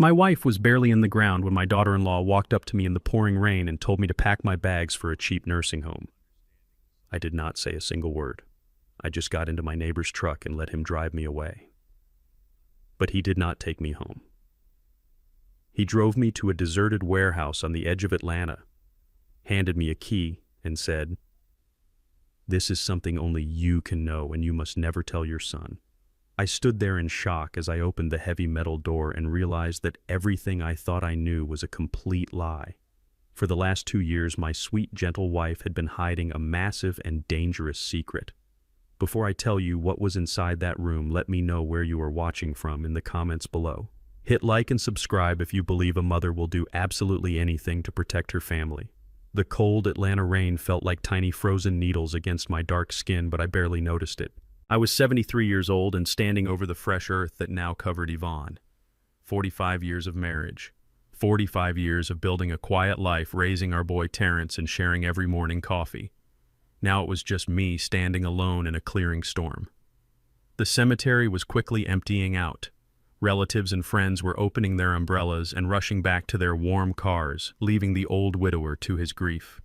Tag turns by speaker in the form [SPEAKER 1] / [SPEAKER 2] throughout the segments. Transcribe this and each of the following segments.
[SPEAKER 1] My wife was barely in the ground when my daughter-in-law walked up to me in the pouring rain and told me to pack my bags for a cheap nursing home. I did not say a single word. I just got into my neighbor's truck and let him drive me away. But he did not take me home. He drove me to a deserted warehouse on the edge of Atlanta, handed me a key, and said, "This is something only you can know, and you must never tell your son." I stood there in shock as I opened the heavy metal door and realized that everything I thought I knew was a complete lie. For the last 2 years, my sweet, gentle wife had been hiding a massive and dangerous secret. Before I tell you what was inside that room, let me know where you are watching from in the comments below. Hit like and subscribe if you believe a mother will do absolutely anything to protect her family. The cold Atlanta rain felt like tiny frozen needles against my dark skin, but I barely noticed it. I was 73 years old and standing over the fresh earth that now covered Yvonne. 45 years of marriage. 45 years of building a quiet life, raising our boy Terrence and sharing every morning coffee. Now it was just me standing alone in a clearing storm. The cemetery was quickly emptying out. Relatives and friends were opening their umbrellas and rushing back to their warm cars, leaving the old widower to his grief.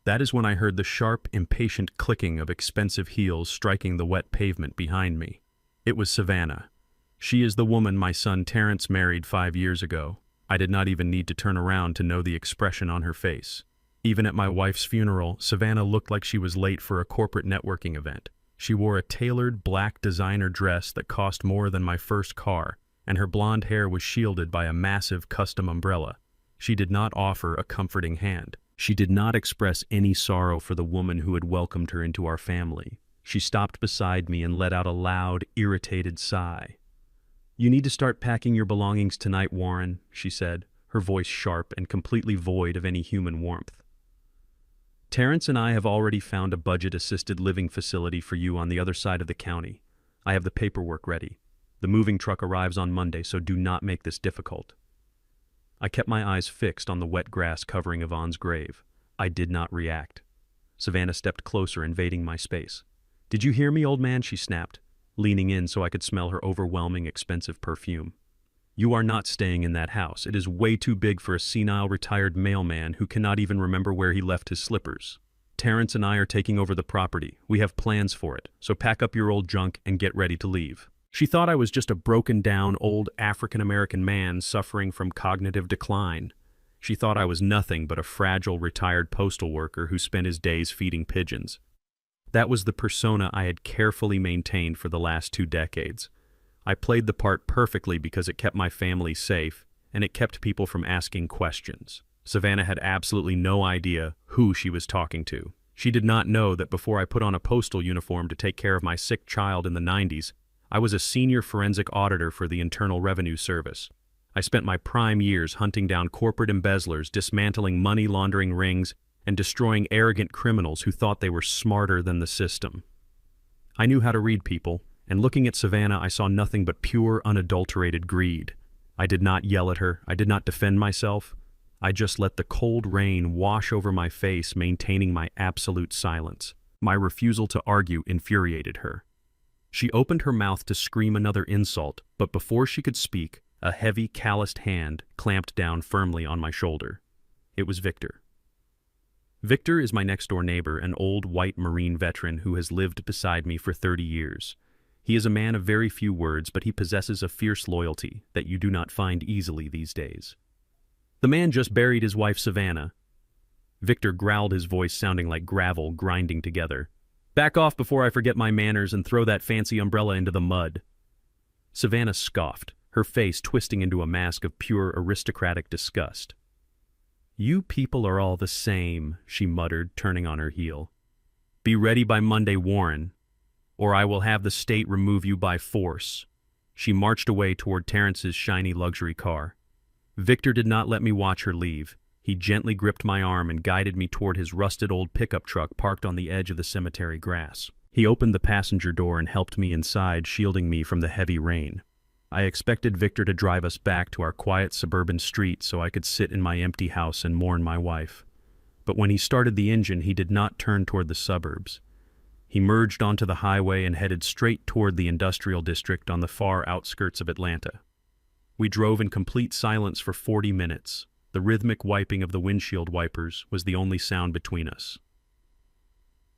[SPEAKER 1] That is when I heard the sharp, impatient clicking of expensive heels striking the wet pavement behind me. It was Savannah. She is the woman my son Terrence married 5 years ago. I did not even need to turn around to know the expression on her face. Even at my wife's funeral, Savannah looked like she was late for a corporate networking event. She wore a tailored black designer dress that cost more than my first car, and her blonde hair was shielded by a massive custom umbrella. She did not offer a comforting hand. She did not express any sorrow for the woman who had welcomed her into our family. She stopped beside me and let out a loud, irritated sigh. "You need to start packing your belongings tonight, Warren," she said, her voice sharp and completely void of any human warmth. "Terrence and I have already found a budget-assisted living facility for you on the other side of the county. I have the paperwork ready. The moving truck arrives on Monday, so do not make this difficult." I kept my eyes fixed on the wet grass covering Yvonne's grave. I did not react. Savannah stepped closer, invading my space. "Did you hear me, old man?" she snapped, leaning in so I could smell her overwhelming, expensive perfume. "You are not staying in that house. It is way too big for a senile retired mailman who cannot even remember where he left his slippers. Terrence and I are taking over the property. We have plans for it, so pack up your old junk and get ready to leave." She thought I was just a broken-down old African-American man suffering from cognitive decline. She thought I was nothing but a fragile retired postal worker who spent his days feeding pigeons. That was the persona I had carefully maintained for the last 2 decades. I played the part perfectly because it kept my family safe, and it kept people from asking questions. Savannah had absolutely no idea who she was talking to. She did not know that before I put on a postal uniform to take care of my sick child in the 90s, I was a senior forensic auditor for the Internal Revenue Service. I spent my prime years hunting down corporate embezzlers, dismantling money laundering rings, and destroying arrogant criminals who thought they were smarter than the system. I knew how to read people, and looking at Savannah, I saw nothing but pure, unadulterated greed. I did not yell at her. I did not defend myself. I just let the cold rain wash over my face, maintaining my absolute silence. My refusal to argue infuriated her. She opened her mouth to scream another insult, but before she could speak, a heavy, calloused hand clamped down firmly on my shoulder. It was Victor. Victor is my next-door neighbor, an old white Marine veteran who has lived beside me for 30 years. He is a man of very few words, but he possesses a fierce loyalty that you do not find easily these days. The man just buried his wife, Savannah. Victor growled, his voice sounding like gravel grinding together. "Back off before I forget my manners and throw that fancy umbrella into the mud." Savannah scoffed, her face twisting into a mask of pure aristocratic disgust. "You people are all the same," she muttered, turning on her heel. "Be ready by Monday, Warren, or I will have the state remove you by force." She marched away toward Terrence's shiny luxury car. Victor did not let me watch her leave. He gently gripped my arm and guided me toward his rusted old pickup truck parked on the edge of the cemetery grass. He opened the passenger door and helped me inside, shielding me from the heavy rain. I expected Victor to drive us back to our quiet suburban street so I could sit in my empty house and mourn my wife. But when he started the engine, he did not turn toward the suburbs. He merged onto the highway and headed straight toward the industrial district on the far outskirts of Atlanta. We drove in complete silence for 40 minutes. The rhythmic wiping of the windshield wipers was the only sound between us.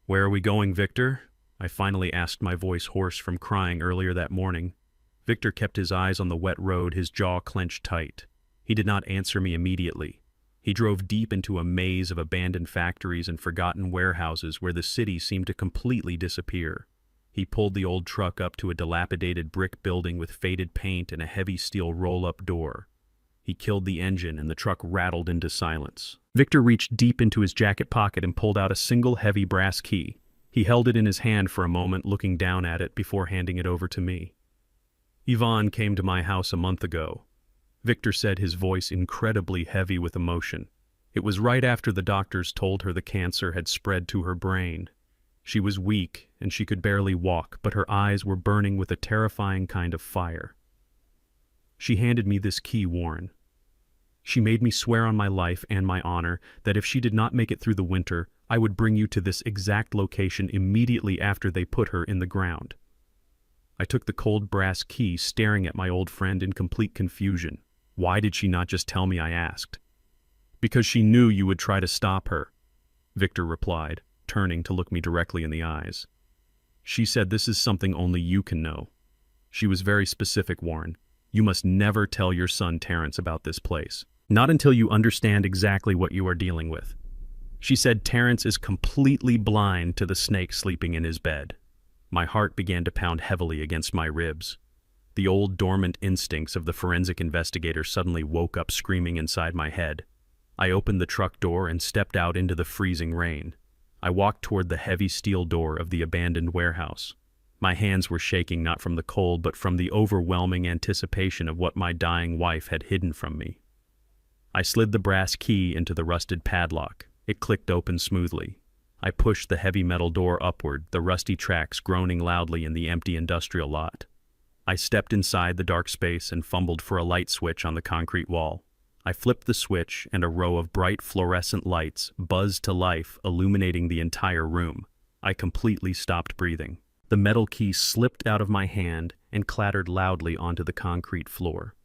[SPEAKER 1] "Where are we going, Victor?" I finally asked, my voice hoarse from crying earlier that morning. Victor kept his eyes on the wet road, his jaw clenched tight. He did not answer me immediately. He drove deep into a maze of abandoned factories and forgotten warehouses where the city seemed to completely disappear. He pulled the old truck up to a dilapidated brick building with faded paint and a heavy steel roll-up door. He killed the engine and the truck rattled into silence. Victor reached deep into his jacket pocket and pulled out a single heavy brass key. He held it in his hand for a moment, looking down at it before handing it over to me. "Yvonne came to my house a month ago," Victor said, his voice incredibly heavy with emotion. "It was right after the doctors told her the cancer had spread to her brain. She was weak and she could barely walk, but her eyes were burning with a terrifying kind of fire. She handed me this key, Warren. She made me swear on my life and my honor that if she did not make it through the winter, I would bring you to this exact location immediately after they put her in the ground." I took the cold brass key, staring at my old friend in complete confusion. "Why did she not just tell me?" I asked. "Because she knew you would try to stop her," Victor replied, turning to look me directly in the eyes. "She said this is something only you can know. She was very specific, Warren. You must never tell your son Terrence about this place. Not until you understand exactly what you are dealing with. She said Terrence is completely blind to the snake sleeping in his bed." My heart began to pound heavily against my ribs. The old dormant instincts of the forensic investigator suddenly woke up screaming inside my head. I opened the truck door and stepped out into the freezing rain. I walked toward the heavy steel door of the abandoned warehouse. My hands were shaking not from the cold but from the overwhelming anticipation of what my dying wife had hidden from me. I slid the brass key into the rusted padlock. It clicked open smoothly. I pushed the heavy metal door upward, the rusty tracks groaning loudly in the empty industrial lot. I stepped inside the dark space and fumbled for a light switch on the concrete wall. I flipped the switch and a row of bright fluorescent lights buzzed to life, illuminating the entire room. I completely stopped breathing. The metal key slipped out of my hand and clattered loudly onto the concrete floor.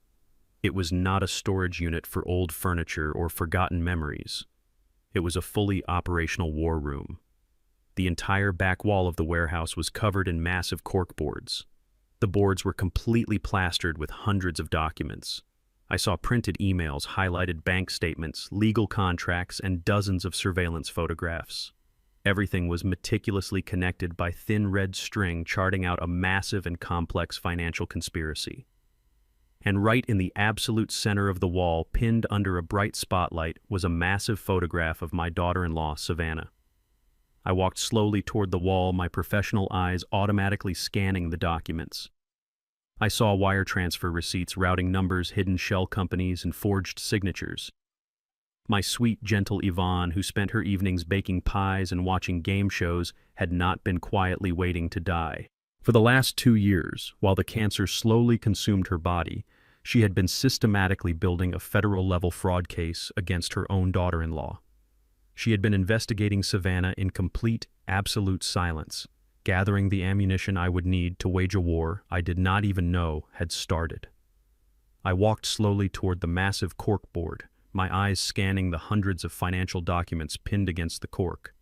[SPEAKER 1] It was not a storage unit for old furniture or forgotten memories. It was a fully operational war room. The entire back wall of the warehouse was covered in massive corkboards. The boards were completely plastered with hundreds of documents. I saw printed emails, highlighted bank statements, legal contracts, and dozens of surveillance photographs. Everything was meticulously connected by thin red string charting out a massive and complex financial conspiracy. And right in the absolute center of the wall, pinned under a bright spotlight, was a massive photograph of my daughter-in-law, Savannah. I walked slowly toward the wall, my professional eyes automatically scanning the documents. I saw wire transfer receipts, routing numbers, hidden shell companies, and forged signatures. My sweet, gentle Yvonne, who spent her evenings baking pies and watching game shows, had not been quietly waiting to die. For the last 2 years, while the cancer slowly consumed her body, she had been systematically building a federal-level fraud case against her own daughter-in-law. She had been investigating Savannah in complete, absolute silence, gathering the ammunition I would need to wage a war I did not even know had started. I walked slowly toward the massive corkboard, my eyes scanning the hundreds of financial documents pinned against the cork.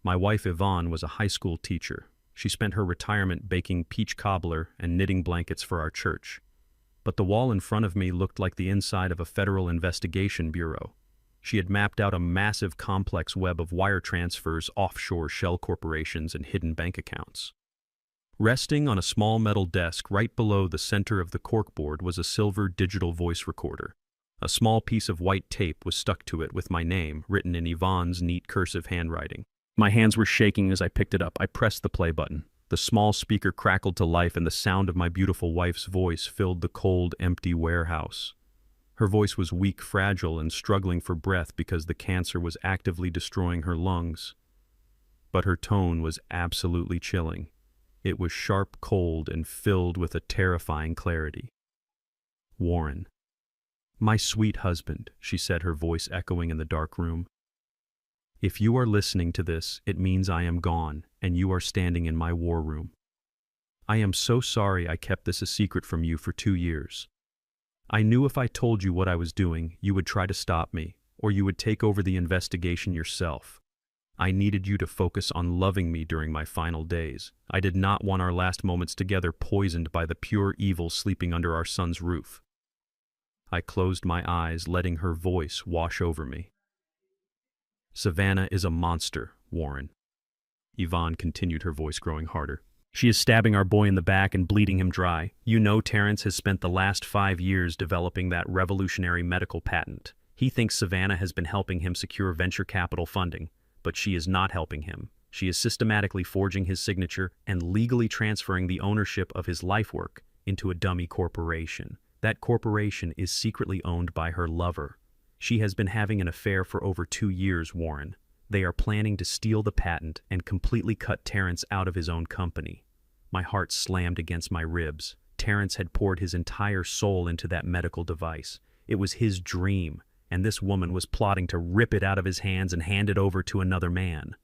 [SPEAKER 1] My wife Yvonne was a high school teacher. She spent her retirement baking peach cobbler and knitting blankets for our church. But the wall in front of me looked like the inside of a federal investigation bureau. She had mapped out a massive complex web of wire transfers, offshore shell corporations, and hidden bank accounts. Resting on a small metal desk right below the center of the corkboard was a silver digital voice recorder. A small piece of white tape was stuck to it with my name written in Yvonne's neat cursive handwriting. My hands were shaking as I picked it up. I pressed the play button. The small speaker crackled to life and the sound of my beautiful wife's voice filled the cold, empty warehouse. Her voice was weak, fragile, and struggling for breath because the cancer was actively destroying her lungs. But her tone was absolutely chilling. It was sharp, cold, and filled with a terrifying clarity. "Warren. My sweet husband," she said, her voice echoing in the dark room. "If you are listening to this, it means I am gone, and you are standing in my war room. I am so sorry I kept this a secret from you for 2 years. I knew if I told you what I was doing, you would try to stop me, or you would take over the investigation yourself. I needed you to focus on loving me during my final days. I did not want our last moments together poisoned by the pure evil sleeping under our son's roof. I closed my eyes, letting her voice wash over me. Savannah is a monster, Warren. Yvonne continued, her voice growing harder. She is stabbing our boy in the back and bleeding him dry. You know Terrence has spent the last 5 years developing that revolutionary medical patent. He thinks Savannah has been helping him secure venture capital funding, but she is not helping him. She is systematically forging his signature and legally transferring the ownership of his life work into a dummy corporation. That corporation is secretly owned by her lover. She has been having an affair for over 2 years, Warren. They are planning to steal the patent and completely cut Terrence out of his own company. My heart slammed against my ribs. Terrence had poured his entire soul into that medical device. It was his dream, and this woman was plotting to rip it out of his hands and hand it over to another man.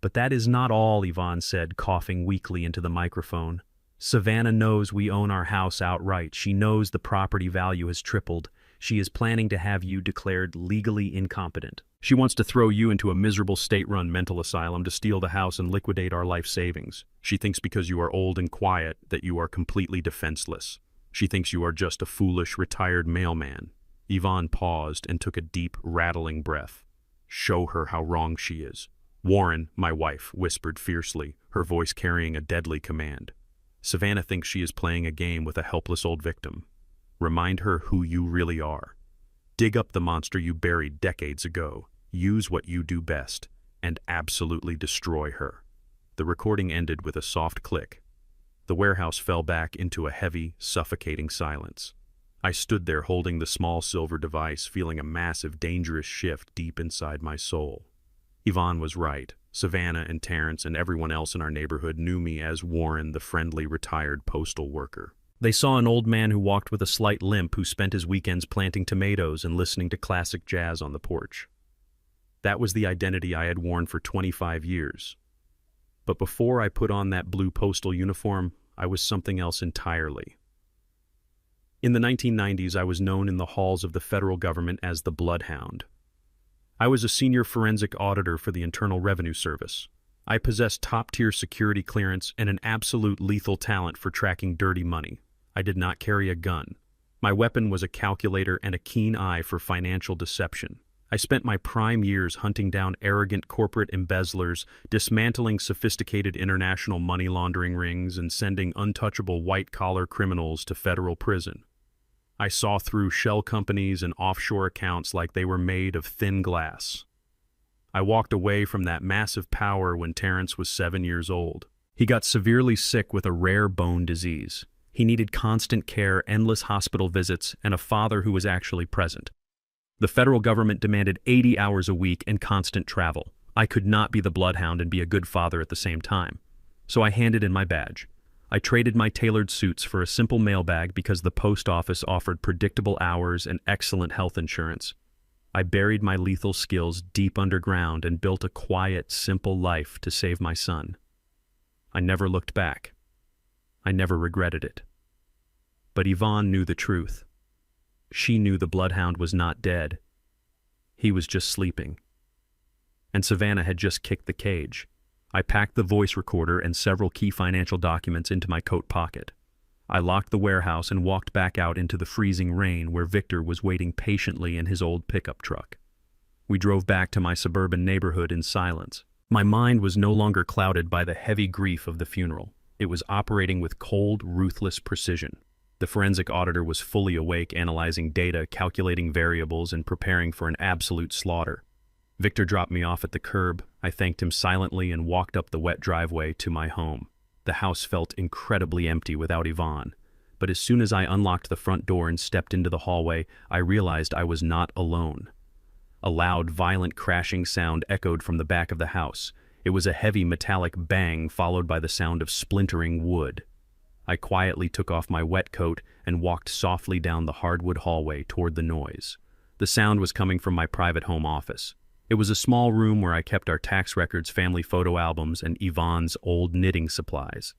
[SPEAKER 1] But that is not all, Yvonne said, coughing weakly into the microphone. Savannah knows we own our house outright. She knows the property value has tripled. She is planning to have you declared legally incompetent. She wants to throw you into a miserable state-run mental asylum to steal the house and liquidate our life savings. She thinks because you are old and quiet that you are completely defenseless. She thinks you are just a foolish, retired mailman. Yvonne paused and took a deep, rattling breath. Show her how wrong she is. Warren, my wife, whispered fiercely, her voice carrying a deadly command. Savannah thinks she is playing a game with a helpless old victim. Remind her who you really are. Dig up the monster you buried decades ago. Use what you do best, and absolutely destroy her. The recording ended with a soft click. The warehouse fell back into a heavy, suffocating silence. I stood there holding the small silver device, feeling a massive, dangerous shift deep inside my soul. Yvonne was right. Savannah and Terrence and everyone else in our neighborhood knew me as Warren, the friendly, retired postal worker. They saw an old man who walked with a slight limp who spent his weekends planting tomatoes and listening to classic jazz on the porch. That was the identity I had worn for 25 years. But before I put on that blue postal uniform, I was something else entirely. In the 1990s, I was known in the halls of the federal government as the Bloodhound. I was a senior forensic auditor for the Internal Revenue Service. I possessed top-tier security clearance and an absolute lethal talent for tracking dirty money. I did not carry a gun. My weapon was a calculator and a keen eye for financial deception. I spent my prime years hunting down arrogant corporate embezzlers, dismantling sophisticated international money laundering rings, and sending untouchable white-collar criminals to federal prison. I saw through shell companies and offshore accounts like they were made of thin glass. I walked away from that massive power when Terrence was 7 years old. He got severely sick with a rare bone disease. He needed constant care, endless hospital visits, and a father who was actually present. The federal government demanded 80 hours a week and constant travel. I could not be the Bloodhound and be a good father at the same time. So I handed in my badge. I traded my tailored suits for a simple mailbag because the post office offered predictable hours and excellent health insurance. I buried my lethal skills deep underground and built a quiet, simple life to save my son. I never looked back. I never regretted it. But Yvonne knew the truth. She knew the Bloodhound was not dead. He was just sleeping. And Savannah had just kicked the cage. I packed the voice recorder and several key financial documents into my coat pocket. I locked the warehouse and walked back out into the freezing rain where Victor was waiting patiently in his old pickup truck. We drove back to my suburban neighborhood in silence. My mind was no longer clouded by the heavy grief of the funeral. It was operating with cold, ruthless precision. The forensic auditor was fully awake, analyzing data, calculating variables, and preparing for an absolute slaughter. Victor dropped me off at the curb. I thanked him silently and walked up the wet driveway to my home. The house felt incredibly empty without Yvonne, but as soon as I unlocked the front door and stepped into the hallway, I realized I was not alone. A loud, violent crashing sound echoed from the back of the house. It was a heavy metallic bang followed by the sound of splintering wood. I quietly took off my wet coat and walked softly down the hardwood hallway toward the noise. The sound was coming from my private home office. It was a small room where I kept our tax records, family photo albums, and Yvonne's old knitting supplies.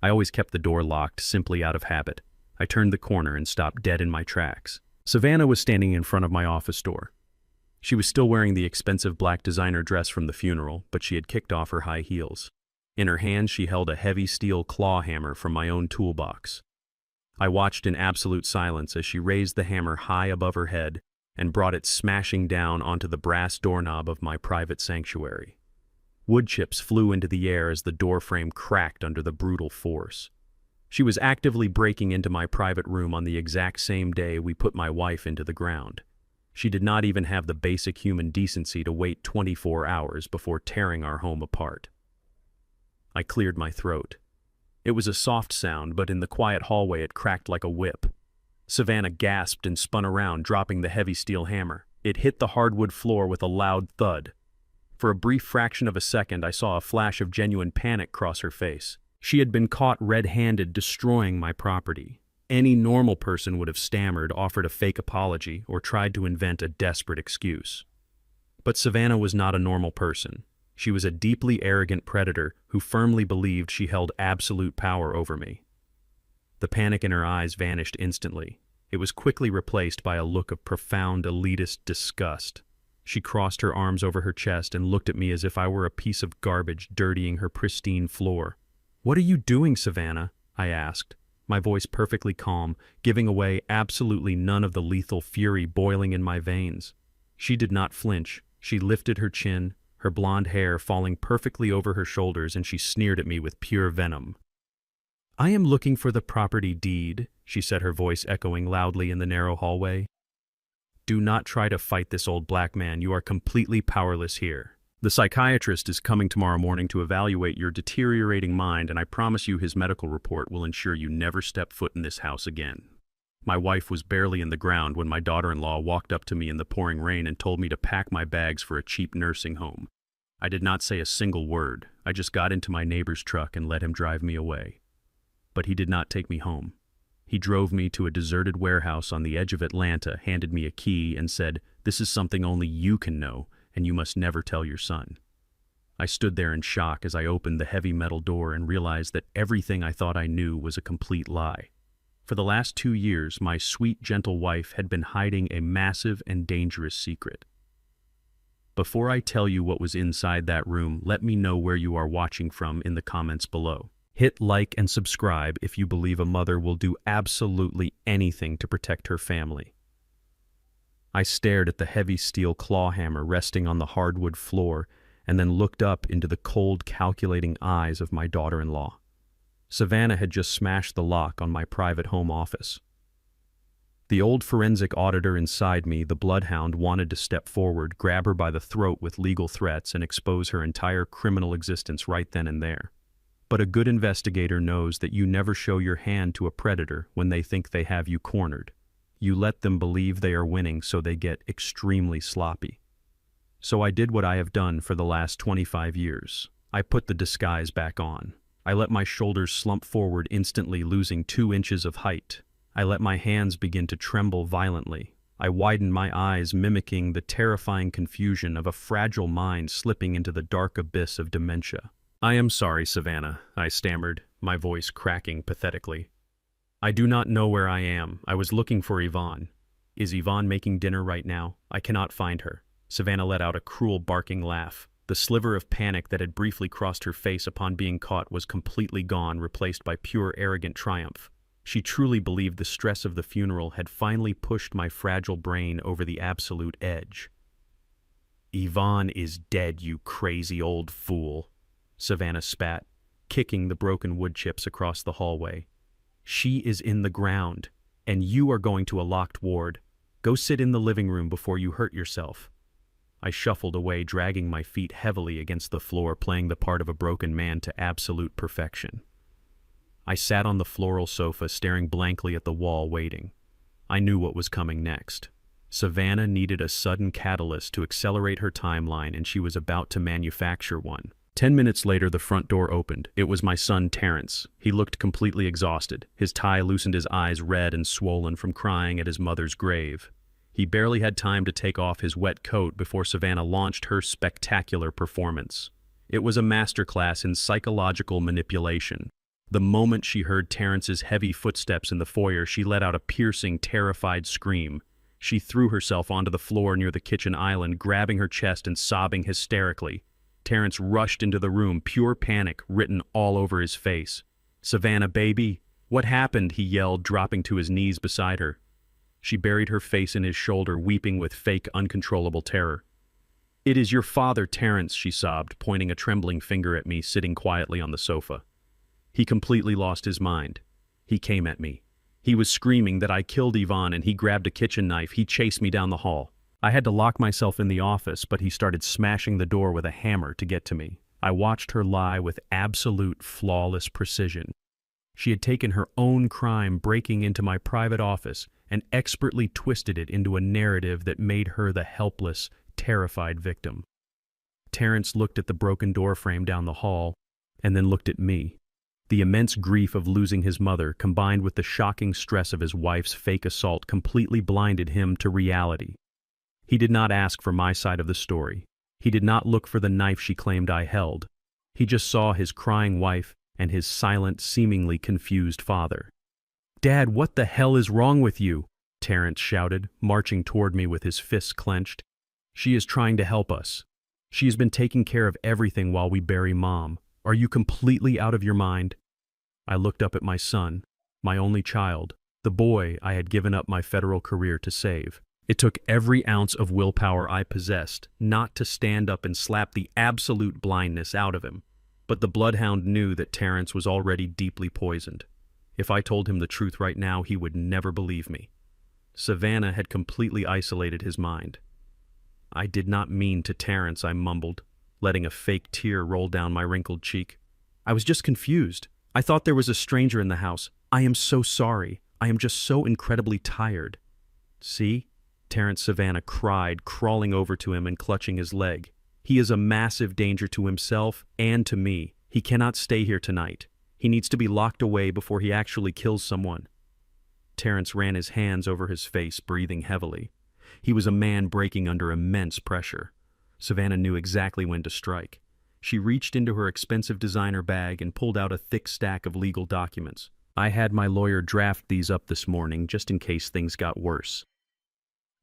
[SPEAKER 1] I always kept the door locked, simply out of habit. I turned the corner and stopped dead in my tracks. Savannah was standing in front of my office door. She was still wearing the expensive black designer dress from the funeral, but she had kicked off her high heels. In her hand, she held a heavy steel claw hammer from my own toolbox. I watched in absolute silence as she raised the hammer high above her head and brought it smashing down onto the brass doorknob of my private sanctuary. Wood chips flew into the air as the doorframe cracked under the brutal force. She was actively breaking into my private room on the exact same day we put my wife into the ground. She did not even have the basic human decency to wait 24 hours before tearing our home apart. I cleared my throat. It was a soft sound, but in the quiet hallway it cracked like a whip. Savannah gasped and spun around, dropping the heavy steel hammer. It hit the hardwood floor with a loud thud. For a brief fraction of a second, I saw a flash of genuine panic cross her face. She had been caught red-handed destroying my property. Any normal person would have stammered, offered a fake apology, or tried to invent a desperate excuse. But Savannah was not a normal person. She was a deeply arrogant predator who firmly believed she held absolute power over me. The panic in her eyes vanished instantly. It was quickly replaced by a look of profound elitist disgust. She crossed her arms over her chest and looked at me as if I were a piece of garbage dirtying her pristine floor. "What are you doing, Savannah?" I asked, my voice perfectly calm, giving away absolutely none of the lethal fury boiling in my veins. She did not flinch. She lifted her chin, her blonde hair falling perfectly over her shoulders, and she sneered at me with pure venom. "I am looking for the property deed," she said, her voice echoing loudly in the narrow hallway. "Do not try to fight this old black man. You are completely powerless here. The psychiatrist is coming tomorrow morning to evaluate your deteriorating mind, and I promise you his medical report will ensure you never step foot in this house again." My wife was barely in the ground when my daughter-in-law walked up to me in the pouring rain and told me to pack my bags for a cheap nursing home. I did not say a single word. I just got into my neighbor's truck and let him drive me away. But he did not take me home. He drove me to a deserted warehouse on the edge of Atlanta, handed me a key, and said, "This is something only you can know, and you must never tell your son." I stood there in shock as I opened the heavy metal door and realized that everything I thought I knew was a complete lie. For the last 2 years, my sweet, gentle wife had been hiding a massive and dangerous secret. Before I tell you what was inside that room, let me know where you are watching from in the comments below. Hit like and subscribe if you believe a mother will do absolutely anything to protect her family. I stared at the heavy steel claw hammer resting on the hardwood floor and then looked up into the cold, calculating eyes of my daughter-in-law. Savannah had just smashed the lock on my private home office. The old forensic auditor inside me, the bloodhound, wanted to step forward, grab her by the throat with legal threats, and expose her entire criminal existence right then and there. But a good investigator knows that you never show your hand to a predator when they think they have you cornered. You let them believe they are winning, so they get extremely sloppy. So I did what I have done for the last 25 years. I put the disguise back on. I let my shoulders slump forward, instantly losing 2 inches of height. I let my hands begin to tremble violently. I widened my eyes, mimicking the terrifying confusion of a fragile mind slipping into the dark abyss of dementia. "I am sorry, Savannah," I stammered, my voice cracking pathetically. "I do not know where I am. I was looking for Yvonne. Is Yvonne making dinner right now? I cannot find her." Savannah let out a cruel, barking laugh. The sliver of panic that had briefly crossed her face upon being caught was completely gone, replaced by pure, arrogant triumph. She truly believed the stress of the funeral had finally pushed my fragile brain over the absolute edge. "Yvonne is dead, you crazy old fool," Savannah spat, kicking the broken wood chips across the hallway. "She is in the ground, and you are going to a locked ward. Go sit in the living room before you hurt yourself." I shuffled away, dragging my feet heavily against the floor, playing the part of a broken man to absolute perfection. I sat on the floral sofa, staring blankly at the wall, waiting. I knew what was coming next. Savannah needed a sudden catalyst to accelerate her timeline, and she was about to manufacture one. 10 minutes later, the front door opened. It was my son, Terrence. He looked completely exhausted. His tie loosened, his eyes red and swollen from crying at his mother's grave. He barely had time to take off his wet coat before Savannah launched her spectacular performance. It was a masterclass in psychological manipulation. The moment she heard Terrence's heavy footsteps in the foyer, she let out a piercing, terrified scream. She threw herself onto the floor near the kitchen island, grabbing her chest and sobbing hysterically. Terrence rushed into the room, pure panic written all over his face. "Savannah, baby, what happened?" he yelled, dropping to his knees beside her. She buried her face in his shoulder, weeping with fake, uncontrollable terror. "It is your father, Terrence," she sobbed, pointing a trembling finger at me, sitting quietly on the sofa. "He completely lost his mind. He came at me. He was screaming that I killed Yvonne, and he grabbed a kitchen knife. He chased me down the hall. I had to lock myself in the office, but he started smashing the door with a hammer to get to me. I watched her lie with absolute, flawless precision. She had taken her own crime, breaking into my private office, and expertly twisted it into a narrative that made her the helpless, terrified victim." Terrence looked at the broken doorframe down the hall, and then looked at me. The immense grief of losing his mother, combined with the shocking stress of his wife's fake assault, completely blinded him to reality. He did not ask for my side of the story. He did not look for the knife she claimed I held. He just saw his crying wife and his silent, seemingly confused father. "Dad, what the hell is wrong with you?" Terrence shouted, marching toward me with his fists clenched. "She is trying to help us. She has been taking care of everything while we bury Mom. Are you completely out of your mind?" I looked up at my son, my only child, the boy I had given up my federal career to save. It took every ounce of willpower I possessed not to stand up and slap the absolute blindness out of him. But the bloodhound knew that Terrence was already deeply poisoned. If I told him the truth right now, he would never believe me. Savannah had completely isolated his mind. "I did not mean to, Terrence," I mumbled, letting a fake tear roll down my wrinkled cheek. "I was just confused. I thought there was a stranger in the house. I am so sorry. I am just so incredibly tired." "See?" Terrence Savannah cried, crawling over to him and clutching his leg. "He is a massive danger to himself and to me. He cannot stay here tonight. He needs to be locked away before he actually kills someone." Terrence ran his hands over his face, breathing heavily. He was a man breaking under immense pressure. Savannah knew exactly when to strike. She reached into her expensive designer bag and pulled out a thick stack of legal documents. "I had my lawyer draft these up this morning just in case things got worse,"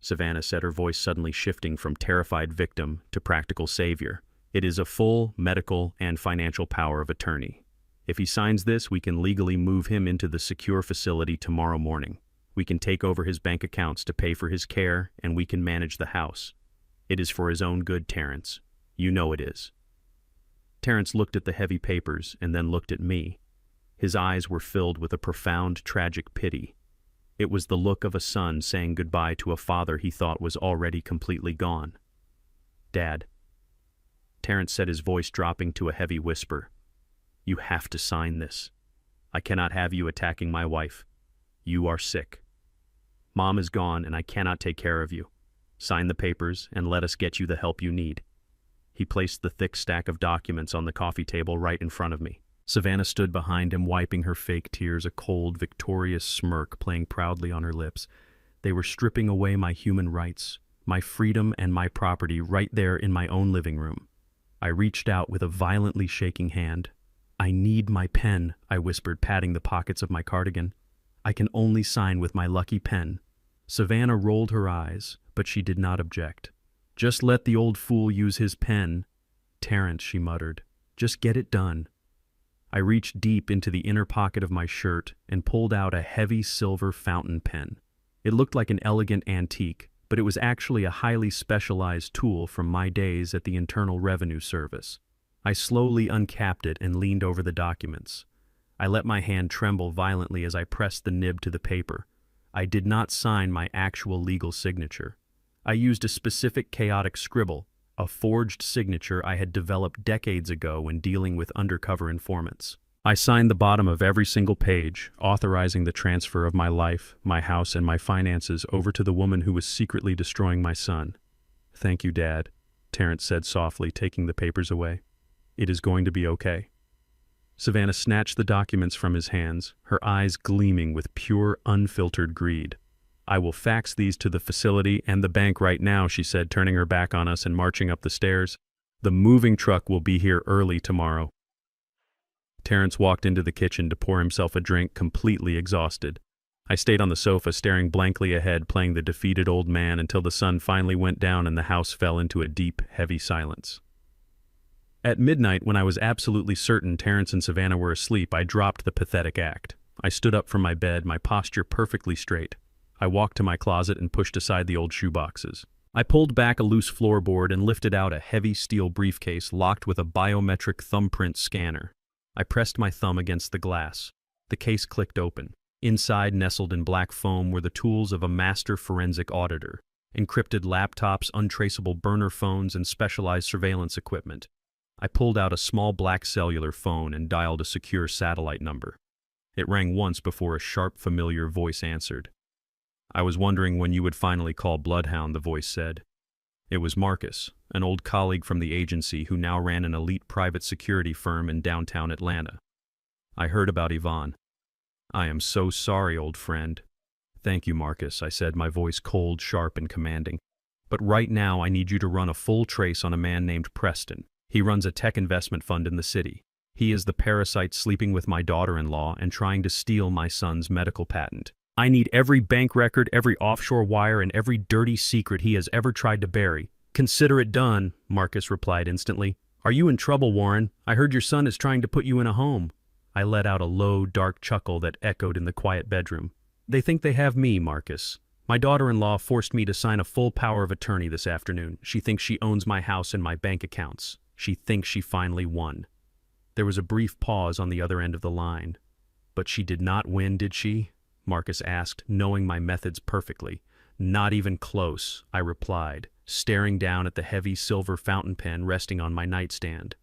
[SPEAKER 1] Savannah said, her voice suddenly shifting from terrified victim to practical savior. "It is a full medical and financial power of attorney. If he signs this, we can legally move him into the secure facility tomorrow morning. We can take over his bank accounts to pay for his care, and we can manage the house. It is for his own good, Terrence. You know it is." Terrence looked at the heavy papers and then looked at me. His eyes were filled with a profound, tragic pity. It was the look of a son saying goodbye to a father he thought was already completely gone. "Dad," Terrence said, his voice dropping to a heavy whisper, "you have to sign this. I cannot have you attacking my wife. You are sick. Mom is gone and I cannot take care of you. Sign the papers and let us get you the help you need." He placed the thick stack of documents on the coffee table right in front of me. Savannah stood behind him, wiping her fake tears, a cold, victorious smirk playing proudly on her lips. They were stripping away my human rights, my freedom and my property right there in my own living room. I reached out with a violently shaking hand. "I need my pen," I whispered, patting the pockets of my cardigan. "I can only sign with my lucky pen." Savannah rolled her eyes, but she did not object. "Just let the old fool use his pen." "Terrence," she muttered, "just get it done." I reached deep into the inner pocket of my shirt and pulled out a heavy silver fountain pen. It looked like an elegant antique, but it was actually a highly specialized tool from my days at the Internal Revenue Service. I slowly uncapped it and leaned over the documents. I let my hand tremble violently as I pressed the nib to the paper. I did not sign my actual legal signature. I used a specific chaotic scribble, a forged signature I had developed decades ago when dealing with undercover informants. I signed the bottom of every single page, authorizing the transfer of my life, my house, and my finances over to the woman who was secretly destroying my son. "Thank you, Dad," Terrence said softly, taking the papers away. "It is going to be okay." Savannah snatched the documents from his hands, her eyes gleaming with pure, unfiltered greed. "I will fax these to the facility and the bank right now," she said, turning her back on us and marching up the stairs. "The moving truck will be here early tomorrow." Terrence walked into the kitchen to pour himself a drink, completely exhausted. I stayed on the sofa, staring blankly ahead, playing the defeated old man until the sun finally went down and the house fell into a deep, heavy silence. At midnight, when I was absolutely certain Terrence and Savannah were asleep, I dropped the pathetic act. I stood up from my bed, my posture perfectly straight. I walked to my closet and pushed aside the old shoeboxes. I pulled back a loose floorboard and lifted out a heavy steel briefcase locked with a biometric thumbprint scanner. I pressed my thumb against the glass. The case clicked open. Inside, nestled in black foam, were the tools of a master forensic auditor: encrypted laptops, untraceable burner phones, and specialized surveillance equipment. I pulled out a small black cellular phone and dialed a secure satellite number. It rang once before a sharp, familiar voice answered. "I was wondering when you would finally call Bloodhound," the voice said. It was Marcus, an old colleague from the agency who now ran an elite private security firm in downtown Atlanta. "I heard about Yvonne." "I am so sorry, old friend." "Thank you, Marcus," I said, my voice cold, sharp, and commanding. "But right now I need you to run a full trace on a man named Preston. He runs a tech investment fund in the city. He is the parasite sleeping with my daughter-in-law and trying to steal my son's medical patent. I need every bank record, every offshore wire, and every dirty secret he has ever tried to bury." "Consider it done," Marcus replied instantly. "Are you in trouble, Warren? I heard your son is trying to put you in a home." I let out a low, dark chuckle that echoed in the quiet bedroom. "They think they have me, Marcus. My daughter-in-law forced me to sign a full power of attorney this afternoon. She thinks she owns my house and my bank accounts. She thinks she finally won." There was a brief pause on the other end of the line. "But she did not win, did she?" Marcus asked, knowing my methods perfectly. "Not even close," I replied, staring down at the heavy silver fountain pen resting on my nightstand.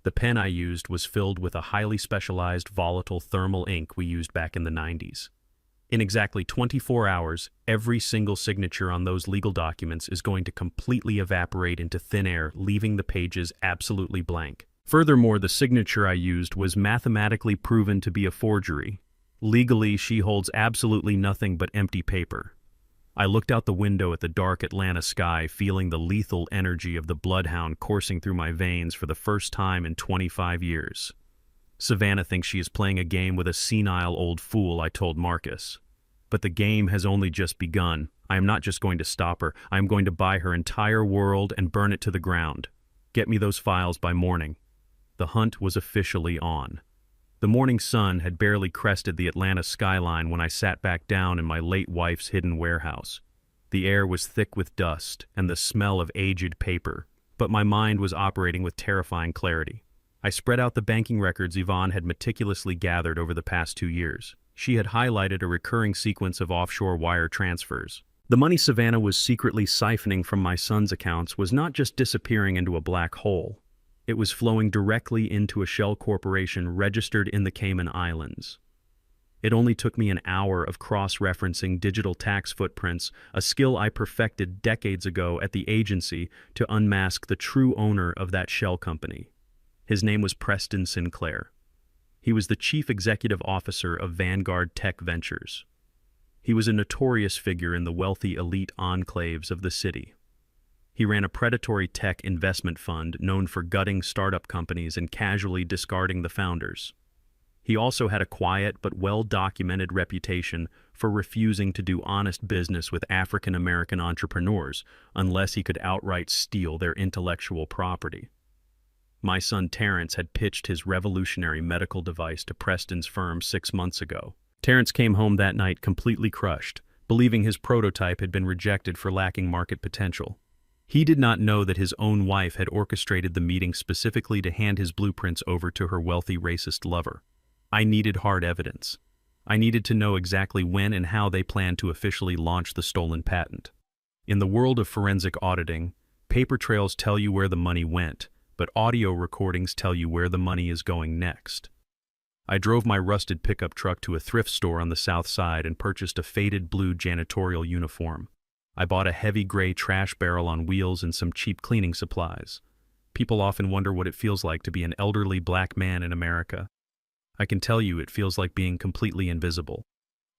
[SPEAKER 1] The pen I used was filled with a highly specialized volatile thermal ink we used back in the 90s. In exactly 24 hours, every single signature on those legal documents is going to completely evaporate into thin air, leaving the pages absolutely blank. Furthermore, the signature I used was mathematically proven to be a forgery. Legally, she holds absolutely nothing but empty paper. I looked out the window at the dark Atlanta sky, feeling the lethal energy of the bloodhound coursing through my veins for the first time in 25 years. "Savannah thinks she is playing a game with a senile old fool," I told Marcus. "But the game has only just begun. I am not just going to stop her. I am going to buy her entire world and burn it to the ground. Get me those files by morning." The hunt was officially on. The morning sun had barely crested the Atlanta skyline when I sat back down in my late wife's hidden warehouse. The air was thick with dust and the smell of aged paper, but my mind was operating with terrifying clarity. I spread out the banking records Yvonne had meticulously gathered over the past 2 years. She had highlighted a recurring sequence of offshore wire transfers. The money Savannah was secretly siphoning from my son's accounts was not just disappearing into a black hole. It was flowing directly into a shell corporation registered in the Cayman Islands. It only took me an hour of cross-referencing digital tax footprints, a skill I perfected decades ago at the agency, to unmask the true owner of that shell company. His name was Preston Sinclair. He was the chief executive officer of Vanguard Tech Ventures. He was a notorious figure in the wealthy elite enclaves of the city. He ran a predatory tech investment fund known for gutting startup companies and casually discarding the founders. He also had a quiet but well-documented reputation for refusing to do honest business with African American entrepreneurs unless he could outright steal their intellectual property. My son Terrence had pitched his revolutionary medical device to Preston's firm 6 months ago. Terrence came home that night completely crushed, believing his prototype had been rejected for lacking market potential. He did not know that his own wife had orchestrated the meeting specifically to hand his blueprints over to her wealthy racist lover. I needed hard evidence. I needed to know exactly when and how they planned to officially launch the stolen patent. In the world of forensic auditing, paper trails tell you where the money went, but audio recordings tell you where the money is going next. I drove my rusted pickup truck to a thrift store on the south side and purchased a faded blue janitorial uniform. I bought a heavy gray trash barrel on wheels and some cheap cleaning supplies. People often wonder what it feels like to be an elderly black man in America. I can tell you it feels like being completely invisible.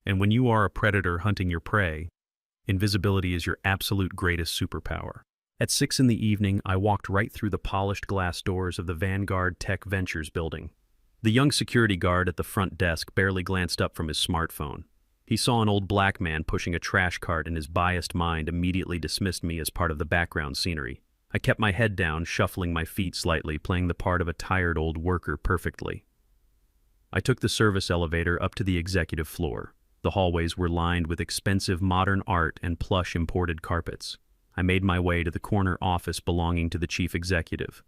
[SPEAKER 1] And when you are a predator hunting your prey, invisibility is your absolute greatest superpower. At 6 in the evening, I walked right through the polished glass doors of the Vanguard Tech Ventures building. The young security guard at the front desk barely glanced up from his smartphone. He saw an old black man pushing a trash cart and his biased mind immediately dismissed me as part of the background scenery. I kept my head down, shuffling my feet slightly, playing the part of a tired old worker perfectly. I took the service elevator up to the executive floor. The hallways were lined with expensive modern art and plush imported carpets. I made my way to the corner office belonging to the chief executive.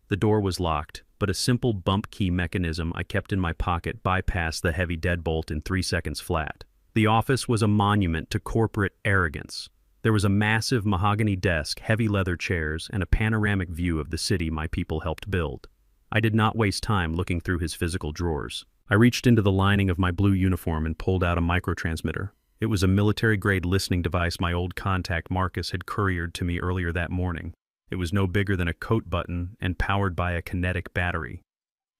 [SPEAKER 1] The door was locked, but a simple bump key mechanism I kept in my pocket bypassed the heavy deadbolt in 3 seconds flat. The office was a monument to corporate arrogance. There was a massive mahogany desk, heavy leather chairs, and a panoramic view of the city my people helped build. I did not waste time looking through his physical drawers. I reached into the lining of my blue uniform and pulled out a microtransmitter. It was a military-grade listening device my old contact Marcus had couriered to me earlier that morning. It was no bigger than a coat button and powered by a kinetic battery.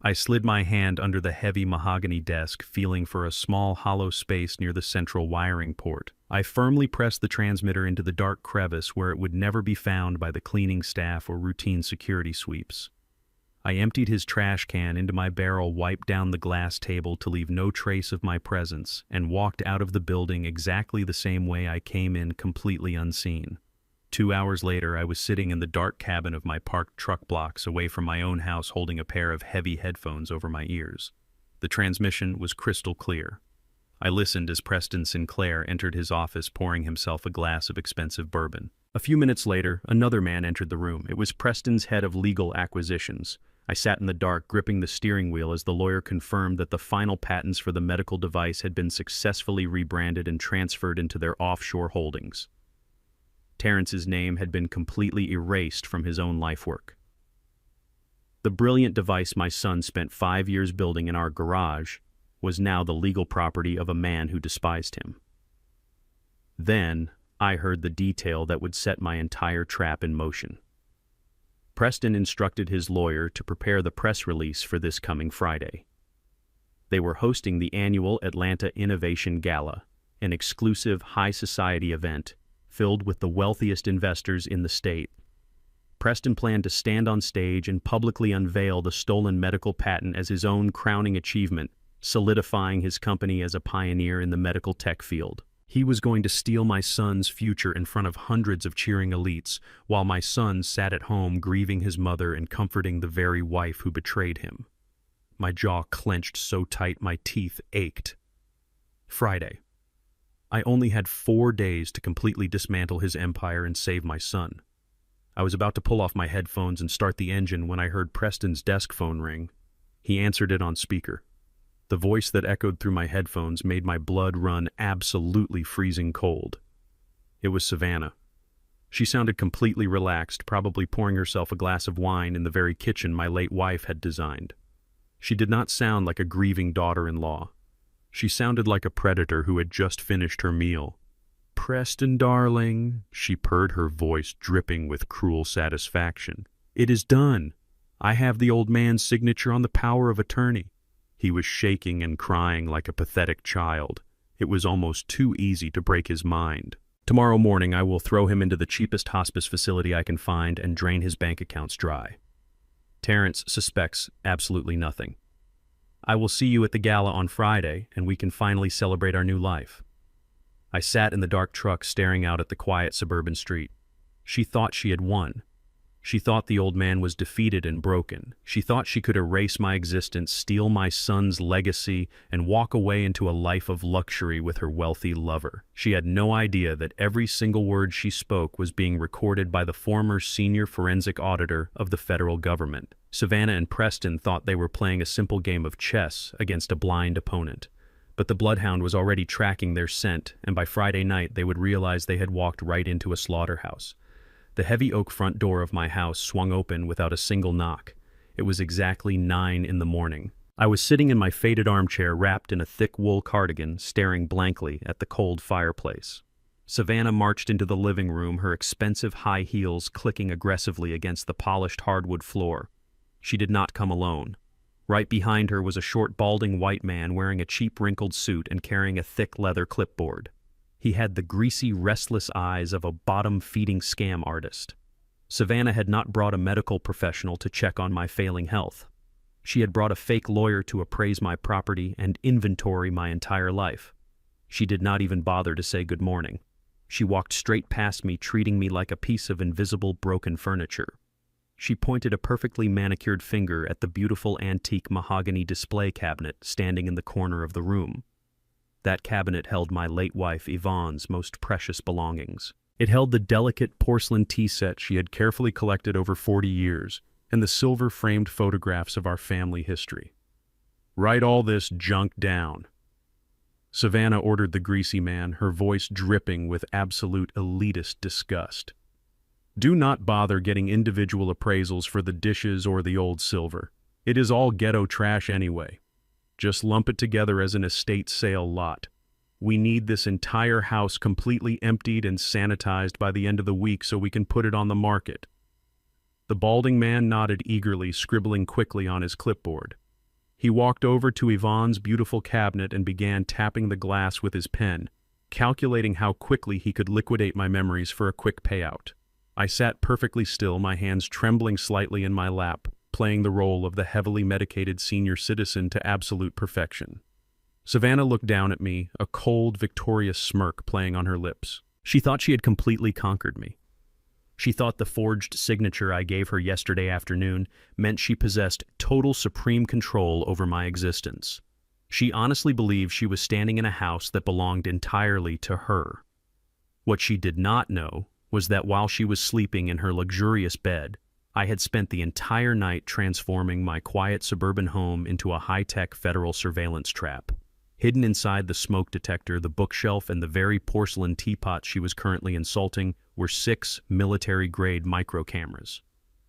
[SPEAKER 1] I slid my hand under the heavy mahogany desk, feeling for a small hollow space near the central wiring port. I firmly pressed the transmitter into the dark crevice where it would never be found by the cleaning staff or routine security sweeps. I emptied his trash can into my barrel, wiped down the glass table to leave no trace of my presence, and walked out of the building exactly the same way I came in, completely unseen. 2 hours later, I was sitting in the dark cabin of my parked truck blocks away from my own house, holding a pair of heavy headphones over my ears. The transmission was crystal clear. I listened as Preston Sinclair entered his office, pouring himself a glass of expensive bourbon. A few minutes later, another man entered the room. It was Preston's head of legal acquisitions. I sat in the dark, gripping the steering wheel as the lawyer confirmed that the final patents for the medical device had been successfully rebranded and transferred into their offshore holdings. Terrence's name had been completely erased from his own lifework. The brilliant device my son spent 5 years building in our garage was now the legal property of a man who despised him. Then I heard the detail that would set my entire trap in motion. Preston instructed his lawyer to prepare the press release for this coming Friday. They were hosting the annual Atlanta Innovation Gala, an exclusive high society event filled with the wealthiest investors in the state. Preston planned to stand on stage and publicly unveil the stolen medical patent as his own crowning achievement, solidifying his company as a pioneer in the medical tech field. He was going to steal my son's future in front of hundreds of cheering elites, while my son sat at home grieving his mother and comforting the very wife who betrayed him. My jaw clenched so tight my teeth ached. Friday. I only had 4 days to completely dismantle his empire and save my son. I was about to pull off my headphones and start the engine when I heard Preston's desk phone ring. He answered it on speaker. The voice that echoed through my headphones made my blood run absolutely freezing cold. It was Savannah. She sounded completely relaxed, probably pouring herself a glass of wine in the very kitchen my late wife had designed. She did not sound like a grieving daughter-in-law. She sounded like a predator who had just finished her meal. "Preston, darling," she purred, her voice dripping with cruel satisfaction. "It is done. I have the old man's signature on the power of attorney." He was shaking and crying like a pathetic child. It was almost too easy to break his mind. "Tomorrow morning I will throw him into the cheapest hospice facility I can find and drain his bank accounts dry. Terrence suspects absolutely nothing. I will see you at the gala on Friday, and we can finally celebrate our new life." I sat in the dark truck staring out at the quiet suburban street. She thought she had won. She thought the old man was defeated and broken. She thought she could erase my existence, steal my son's legacy, and walk away into a life of luxury with her wealthy lover. She had no idea that every single word she spoke was being recorded by the former senior forensic auditor of the federal government. Savannah and Preston thought they were playing a simple game of chess against a blind opponent. But the bloodhound was already tracking their scent, and by Friday night they would realize they had walked right into a slaughterhouse. The heavy oak front door of my house swung open without a single knock. It was exactly 9 in the morning. I was sitting in my faded armchair wrapped in a thick wool cardigan, staring blankly at the cold fireplace. Savannah marched into the living room, her expensive high heels clicking aggressively against the polished hardwood floor. She did not come alone. Right behind her was a short, balding white man wearing a cheap, wrinkled suit and carrying a thick leather clipboard. He had the greasy, restless eyes of a bottom-feeding scam artist. Savannah had not brought a medical professional to check on my failing health. She had brought a fake lawyer to appraise my property and inventory my entire life. She did not even bother to say good morning. She walked straight past me, treating me like a piece of invisible broken furniture. She pointed a perfectly manicured finger at the beautiful antique mahogany display cabinet standing in the corner of the room. That cabinet held my late wife Yvonne's most precious belongings. It held the delicate porcelain tea set she had carefully collected over 40 years, and the silver-framed photographs of our family history. "Write all this junk down." Savannah ordered the greasy man, her voice dripping with absolute elitist disgust. "Do not bother getting individual appraisals for the dishes or the old silver. It is all ghetto trash anyway. Just lump it together as an estate sale lot. We need this entire house completely emptied and sanitized by the end of the week so we can put it on the market." The balding man nodded eagerly, scribbling quickly on his clipboard. He walked over to Yvonne's beautiful cabinet and began tapping the glass with his pen, calculating how quickly he could liquidate my memories for a quick payout. I sat perfectly still, my hands trembling slightly in my lap, playing the role of the heavily medicated senior citizen to absolute perfection. Savannah looked down at me, a cold, victorious smirk playing on her lips. She thought she had completely conquered me. She thought the forged signature I gave her yesterday afternoon meant she possessed total supreme control over my existence. She honestly believed she was standing in a house that belonged entirely to her. What she did not know was that while she was sleeping in her luxurious bed, I had spent the entire night transforming my quiet suburban home into a high-tech federal surveillance trap. Hidden inside the smoke detector, the bookshelf, and the very porcelain teapot she was currently insulting were 6 military-grade micro-cameras.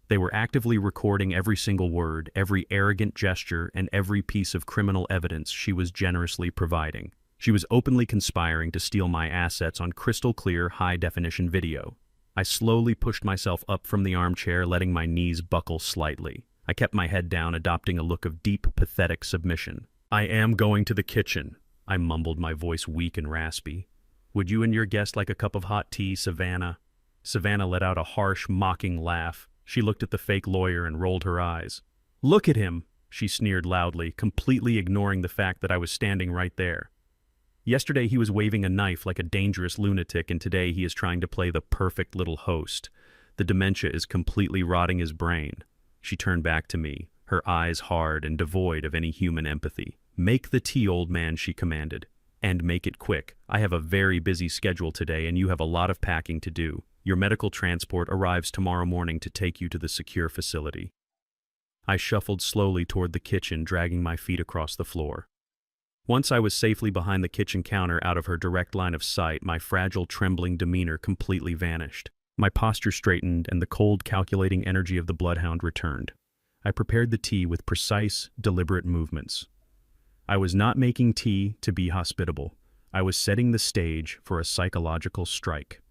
[SPEAKER 1] They were actively recording every single word, every arrogant gesture, and every piece of criminal evidence she was generously providing. She was openly conspiring to steal my assets on crystal-clear, high-definition video. I slowly pushed myself up from the armchair, letting my knees buckle slightly. I kept my head down, adopting a look of deep, pathetic submission. "I am going to the kitchen," I mumbled, my voice weak and raspy. "Would you and your guest like a cup of hot tea, Savannah?" Savannah let out a harsh, mocking laugh. She looked at the fake lawyer and rolled her eyes. "Look at him," she sneered loudly, completely ignoring the fact that I was standing right there. Yesterday he was waving a knife like a dangerous lunatic, and today he is trying to play the perfect little host. The dementia is completely rotting his brain. She turned back to me, her eyes hard and devoid of any human empathy. "Make the tea, old man," she commanded. "And make it quick. I have a very busy schedule today and you have a lot of packing to do. Your medical transport arrives tomorrow morning to take you to the secure facility." I shuffled slowly toward the kitchen, dragging my feet across the floor. Once I was safely behind the kitchen counter, out of her direct line of sight, my fragile, trembling demeanor completely vanished. My posture straightened and the cold, calculating energy of the bloodhound returned. I prepared the tea with precise, deliberate movements. I was not making tea to be hospitable. I was setting the stage for a psychological strike.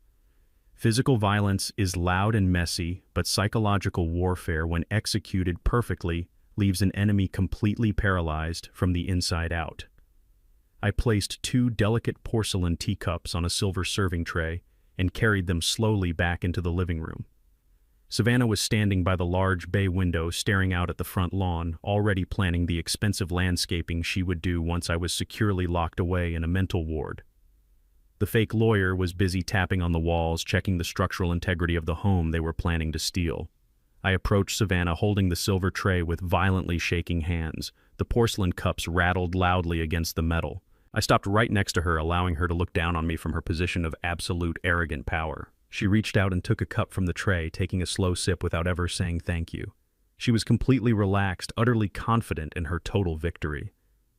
[SPEAKER 1] Physical violence is loud and messy, but psychological warfare, when executed perfectly, leaves an enemy completely paralyzed from the inside out. I placed 2 delicate porcelain teacups on a silver serving tray and carried them slowly back into the living room. Savannah was standing by the large bay window, staring out at the front lawn, already planning the expensive landscaping she would do once I was securely locked away in a mental ward. The fake lawyer was busy tapping on the walls, checking the structural integrity of the home they were planning to steal. I approached Savannah, holding the silver tray with violently shaking hands. The porcelain cups rattled loudly against the metal. I stopped right next to her, allowing her to look down on me from her position of absolute arrogant power. She reached out and took a cup from the tray, taking a slow sip without ever saying thank you. She was completely relaxed, utterly confident in her total victory.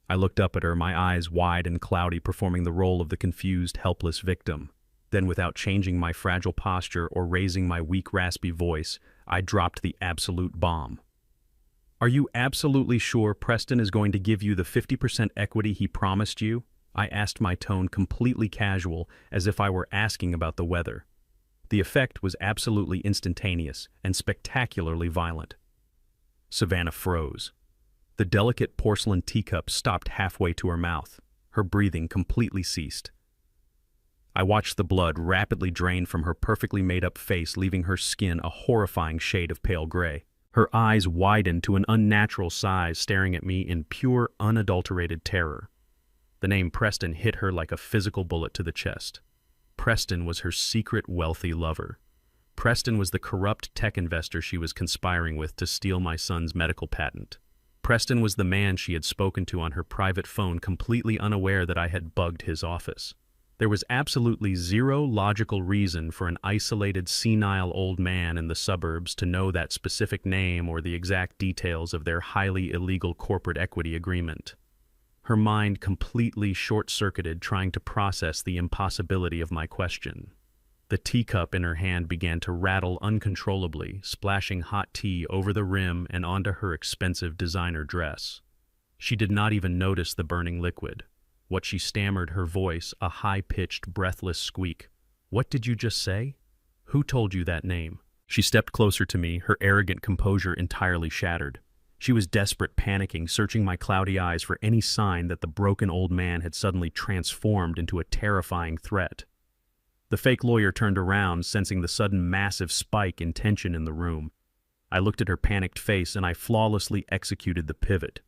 [SPEAKER 1] I looked up at her, my eyes wide and cloudy, performing the role of the confused, helpless victim. Then, without changing my fragile posture or raising my weak, raspy voice, I dropped the absolute bomb. "Are you absolutely sure Preston is going to give you the 50% equity he promised you?" I asked, my tone completely casual, as if I were asking about the weather. The effect was absolutely instantaneous and spectacularly violent. Savannah froze. The delicate porcelain teacup stopped halfway to her mouth. Her breathing completely ceased. I watched the blood rapidly drain from her perfectly made-up face, leaving her skin a horrifying shade of pale gray. Her eyes widened to an unnatural size, staring at me in pure, unadulterated terror. The name Preston hit her like a physical bullet to the chest. Preston was her secret wealthy lover. Preston was the corrupt tech investor she was conspiring with to steal my son's medical patent. Preston was the man she had spoken to on her private phone, completely unaware that I had bugged his office. There was absolutely zero logical reason for an isolated, senile old man in the suburbs to know that specific name or the exact details of their highly illegal corporate equity agreement. Her mind completely short-circuited, trying to process the impossibility of my question. The teacup in her hand began to rattle uncontrollably, splashing hot tea over the rim and onto her expensive designer dress. She did not even notice the burning liquid. What she stammered, her voice a high-pitched, breathless squeak. "What did you just say? Who told you that name?" She stepped closer to me, her arrogant composure entirely shattered. She was desperate, panicking, searching my cloudy eyes for any sign that the broken old man had suddenly transformed into a terrifying threat. The fake lawyer turned around, sensing the sudden massive spike in tension in the room. I looked at her panicked face and I flawlessly executed the pivot.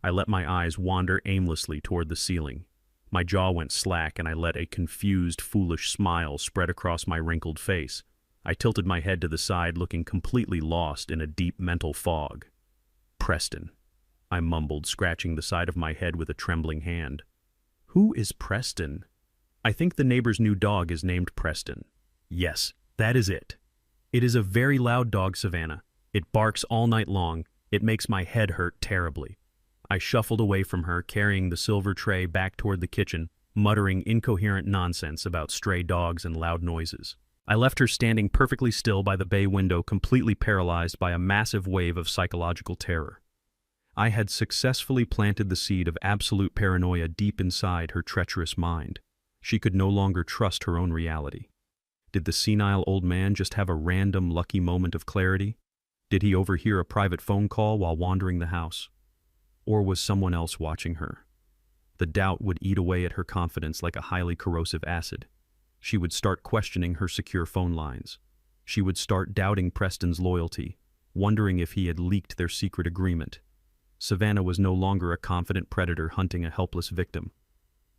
[SPEAKER 1] I let my eyes wander aimlessly toward the ceiling. My jaw went slack and I let a confused, foolish smile spread across my wrinkled face. I tilted my head to the side, looking completely lost in a deep mental fog. "Preston," I mumbled, scratching the side of my head with a trembling hand. "Who is Preston?" "I think the neighbor's new dog is named Preston." "Yes, that is it. It is a very loud dog, Savannah. It barks all night long. It makes my head hurt terribly." I shuffled away from her, carrying the silver tray back toward the kitchen, muttering incoherent nonsense about stray dogs and loud noises. I left her standing perfectly still by the bay window, completely paralyzed by a massive wave of psychological terror. I had successfully planted the seed of absolute paranoia deep inside her treacherous mind. She could no longer trust her own reality. Did the senile old man just have a random, lucky moment of clarity? Did he overhear a private phone call while wandering the house? Or was someone else watching her? The doubt would eat away at her confidence like a highly corrosive acid. She would start questioning her secure phone lines. She would start doubting Preston's loyalty, wondering if he had leaked their secret agreement. Savannah was no longer a confident predator hunting a helpless victim.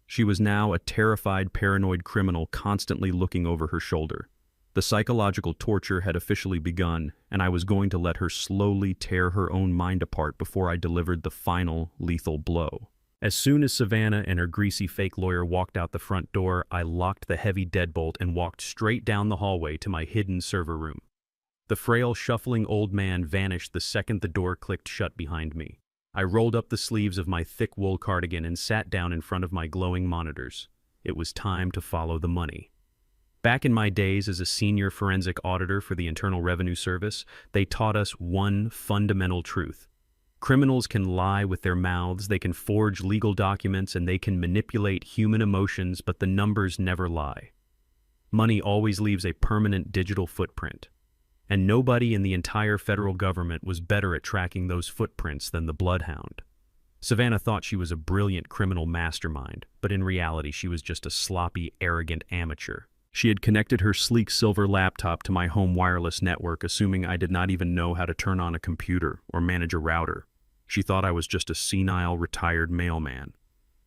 [SPEAKER 1] She was now a terrified, paranoid criminal constantly looking over her shoulder. The psychological torture had officially begun, and I was going to let her slowly tear her own mind apart before I delivered the final, lethal blow. As soon as Savannah and her greasy fake lawyer walked out the front door, I locked the heavy deadbolt and walked straight down the hallway to my hidden server room. The frail, shuffling old man vanished the second the door clicked shut behind me. I rolled up the sleeves of my thick wool cardigan and sat down in front of my glowing monitors. It was time to follow the money. Back in my days as a senior forensic auditor for the Internal Revenue Service, they taught us one fundamental truth. Criminals can lie with their mouths, they can forge legal documents, and they can manipulate human emotions, but the numbers never lie. Money always leaves a permanent digital footprint. And nobody in the entire federal government was better at tracking those footprints than the Bloodhound. Savannah thought she was a brilliant criminal mastermind, but in reality she was just a sloppy, arrogant amateur. She had connected her sleek silver laptop to my home wireless network, assuming I did not even know how to turn on a computer or manage a router. She thought I was just a senile, retired mailman.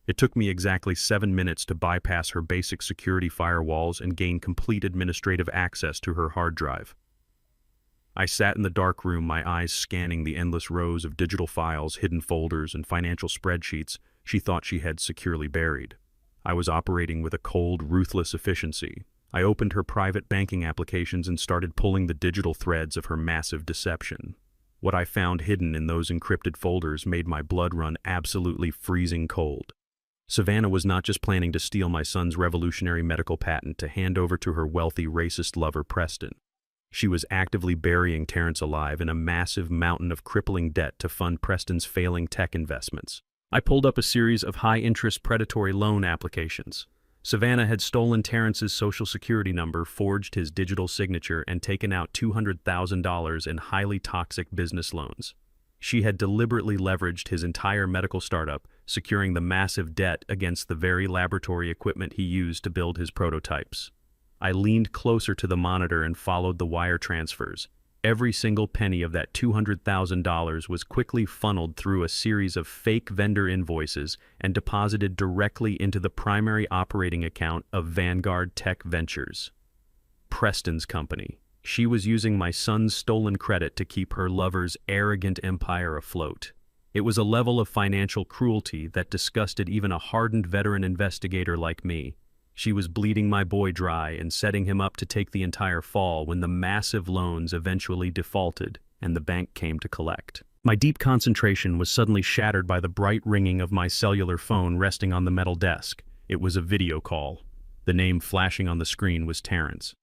[SPEAKER 1] It took me exactly 7 minutes to bypass her basic security firewalls and gain complete administrative access to her hard drive. I sat in the dark room, my eyes scanning the endless rows of digital files, hidden folders, and financial spreadsheets she thought she had securely buried. I was operating with a cold, ruthless efficiency. I opened her private banking applications and started pulling the digital threads of her massive deception. What I found hidden in those encrypted folders made my blood run absolutely freezing cold. Savannah was not just planning to steal my son's revolutionary medical patent to hand over to her wealthy, racist lover, Preston. She was actively burying Terrence alive in a massive mountain of crippling debt to fund Preston's failing tech investments. I pulled up a series of high-interest predatory loan applications. Savannah had stolen Terrence's social security number, forged his digital signature, and taken out $200,000 in highly toxic business loans. She had deliberately leveraged his entire medical startup, securing the massive debt against the very laboratory equipment he used to build his prototypes. I leaned closer to the monitor and followed the wire transfers. Every single penny of that $200,000 was quickly funneled through a series of fake vendor invoices and deposited directly into the primary operating account of Vanguard Tech Ventures, Preston's company. She was using my son's stolen credit to keep her lover's arrogant empire afloat. It was a level of financial cruelty that disgusted even a hardened veteran investigator like me. She was bleeding my boy dry and setting him up to take the entire fall when the massive loans eventually defaulted and the bank came to collect. My deep concentration was suddenly shattered by the bright ringing of my cellular phone resting on the metal desk. It was a video call. The name flashing on the screen was Terrence.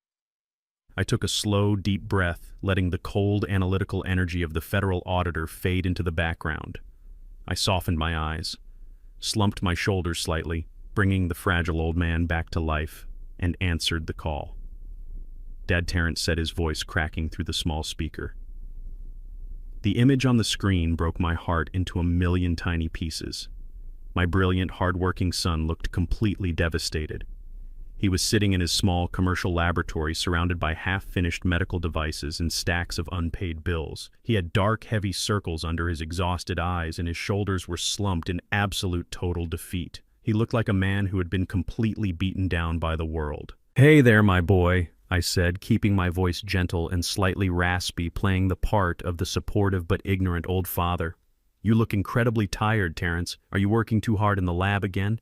[SPEAKER 1] I took a slow, deep breath, letting the cold, analytical energy of the federal auditor fade into the background. I softened my eyes, slumped my shoulders slightly, bringing the fragile old man back to life, and answered the call. Dad Terrence said, his voice cracking through the small speaker. The image on the screen broke my heart into a million tiny pieces. My brilliant, hard-working son looked completely devastated. He was sitting in his small commercial laboratory surrounded by half-finished medical devices and stacks of unpaid bills. He had dark, heavy circles under his exhausted eyes, and his shoulders were slumped in absolute total defeat. He looked like a man who had been completely beaten down by the world. "Hey there, my boy," I said, keeping my voice gentle and slightly raspy, playing the part of the supportive but ignorant old father. "You look incredibly tired, Terrence. Are you working too hard in the lab again?"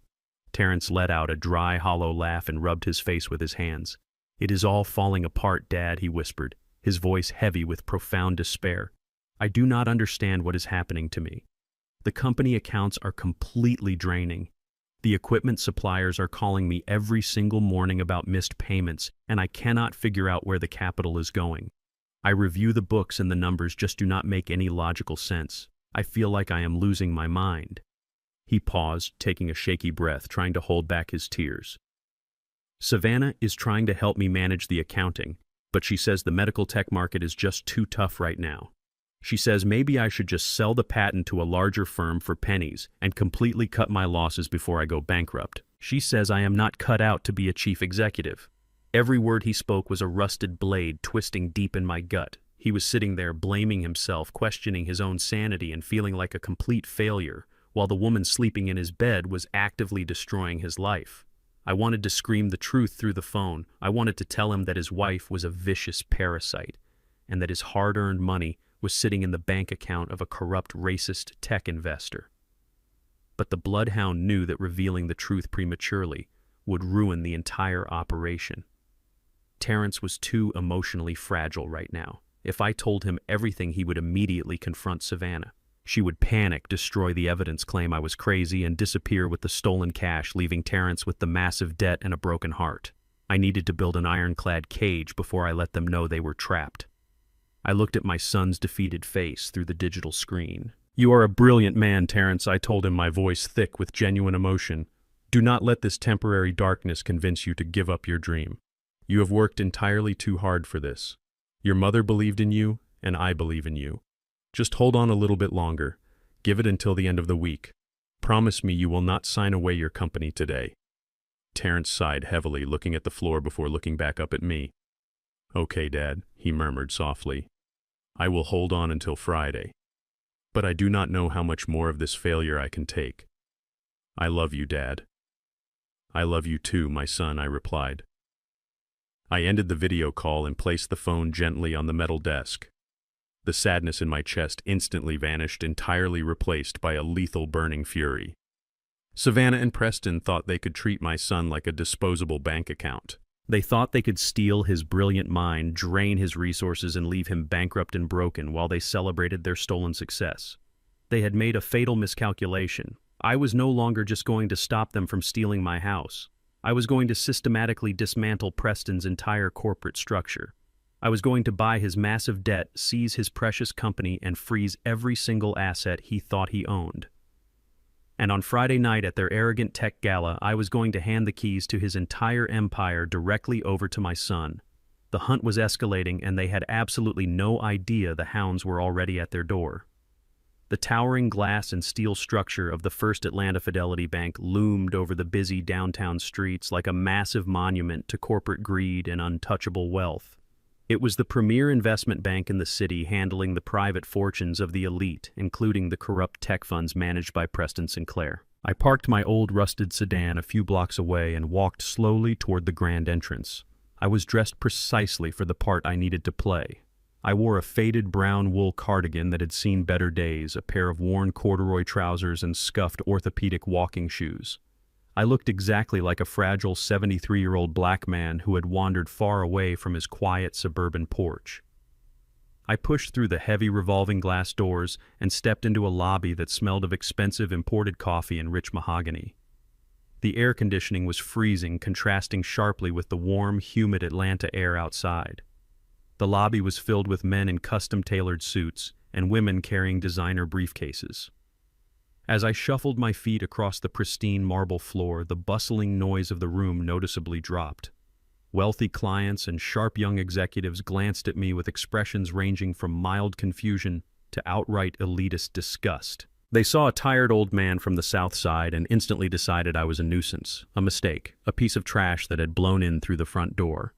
[SPEAKER 1] Terrence let out a dry, hollow laugh and rubbed his face with his hands. "It is all falling apart, Dad," he whispered, his voice heavy with profound despair. "I do not understand what is happening to me. The company accounts are completely draining. The equipment suppliers are calling me every single morning about missed payments, and I cannot figure out where the capital is going. I review the books and the numbers just do not make any logical sense. I feel like I am losing my mind." He paused, taking a shaky breath, trying to hold back his tears. "Savannah is trying to help me manage the accounting, but she says the medical tech market is just too tough right now. She says maybe I should just sell the patent to a larger firm for pennies and completely cut my losses before I go bankrupt. She says I am not cut out to be a chief executive." Every word he spoke was a rusted blade twisting deep in my gut. He was sitting there blaming himself, questioning his own sanity, and feeling like a complete failure, while the woman sleeping in his bed was actively destroying his life. I wanted to scream the truth through the phone. I wanted to tell him that his wife was a vicious parasite, and that his hard-earned money was sitting in the bank account of a corrupt, racist tech investor. But the bloodhound knew that revealing the truth prematurely would ruin the entire operation. Terrence was too emotionally fragile right now. If I told him everything, he would immediately confront Savannah. She would panic, destroy the evidence, claim I was crazy, and disappear with the stolen cash, leaving Terrence with the massive debt and a broken heart. I needed to build an ironclad cage before I let them know they were trapped. I looked at my son's defeated face through the digital screen. "You are a brilliant man, Terrence," I told him, my voice thick with genuine emotion. "Do not let this temporary darkness convince you to give up your dream. You have worked entirely too hard for this. Your mother believed in you, and I believe in you. Just hold on a little bit longer. Give it until the end of the week. Promise me you will not sign away your company today." Terrence sighed heavily, looking at the floor before looking back up at me. "Okay, Dad," he murmured softly. "I will hold on until Friday. But I do not know how much more of this failure I can take. I love you, Dad." "I love you too, my son," I replied. I ended the video call and placed the phone gently on the metal desk. The sadness in my chest instantly vanished, entirely replaced by a lethal burning fury. Savannah and Preston thought they could treat my son like a disposable bank account. They thought they could steal his brilliant mind, drain his resources, and leave him bankrupt and broken while they celebrated their stolen success. They had made a fatal miscalculation. I was no longer just going to stop them from stealing my house. I was going to systematically dismantle Preston's entire corporate structure. I was going to buy his massive debt, seize his precious company, and freeze every single asset he thought he owned. And on Friday night at their arrogant tech gala, I was going to hand the keys to his entire empire directly over to my son. The hunt was escalating, and they had absolutely no idea the hounds were already at their door. The towering glass and steel structure of the First Atlanta Fidelity Bank loomed over the busy downtown streets like a massive monument to corporate greed and untouchable wealth. It was the premier investment bank in the city, handling the private fortunes of the elite, including the corrupt tech funds managed by Preston Sinclair. I parked my old rusted sedan a few blocks away and walked slowly toward the grand entrance. I was dressed precisely for the part I needed to play. I wore a faded brown wool cardigan that had seen better days, a pair of worn corduroy trousers, and scuffed orthopedic walking shoes. I looked exactly like a fragile 73-year-old black man who had wandered far away from his quiet suburban porch. I pushed through the heavy revolving glass doors and stepped into a lobby that smelled of expensive imported coffee and rich mahogany. The air conditioning was freezing, contrasting sharply with the warm, humid Atlanta air outside. The lobby was filled with men in custom-tailored suits and women carrying designer briefcases. As I shuffled my feet across the pristine marble floor, the bustling noise of the room noticeably dropped. Wealthy clients and sharp young executives glanced at me with expressions ranging from mild confusion to outright elitist disgust. They saw a tired old man from the South Side and instantly decided I was a nuisance, a mistake, a piece of trash that had blown in through the front door.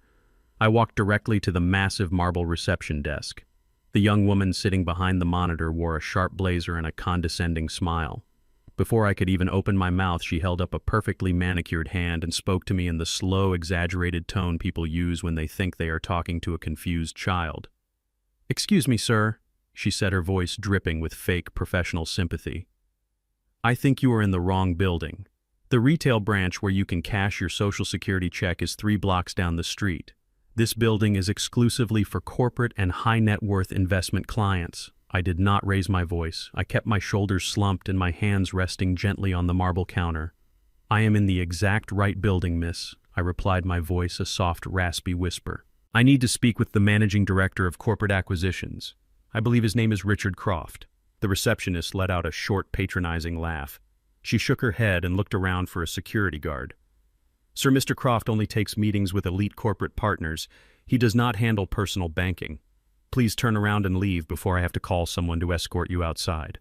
[SPEAKER 1] I walked directly to the massive marble reception desk. The young woman sitting behind the monitor wore a sharp blazer and a condescending smile. Before I could even open my mouth, she held up a perfectly manicured hand and spoke to me in the slow, exaggerated tone people use when they think they are talking to a confused child. "Excuse me, sir," she said, her voice dripping with fake professional sympathy. "I think you are in the wrong building. The retail branch where you can cash your Social Security check is 3 blocks down the street. This building is exclusively for corporate and high-net-worth investment clients." I did not raise my voice. I kept my shoulders slumped and my hands resting gently on the marble counter. "I am in the exact right building, miss," I replied, my voice a soft, raspy whisper. "I need to speak with the managing director of corporate acquisitions. I believe his name is Richard Croft." The receptionist let out a short, patronizing laugh. She shook her head and looked around for a security guard. "Sir, Mr. Croft only takes meetings with elite corporate partners. He does not handle personal banking. Please turn around and leave before I have to call someone to escort you outside."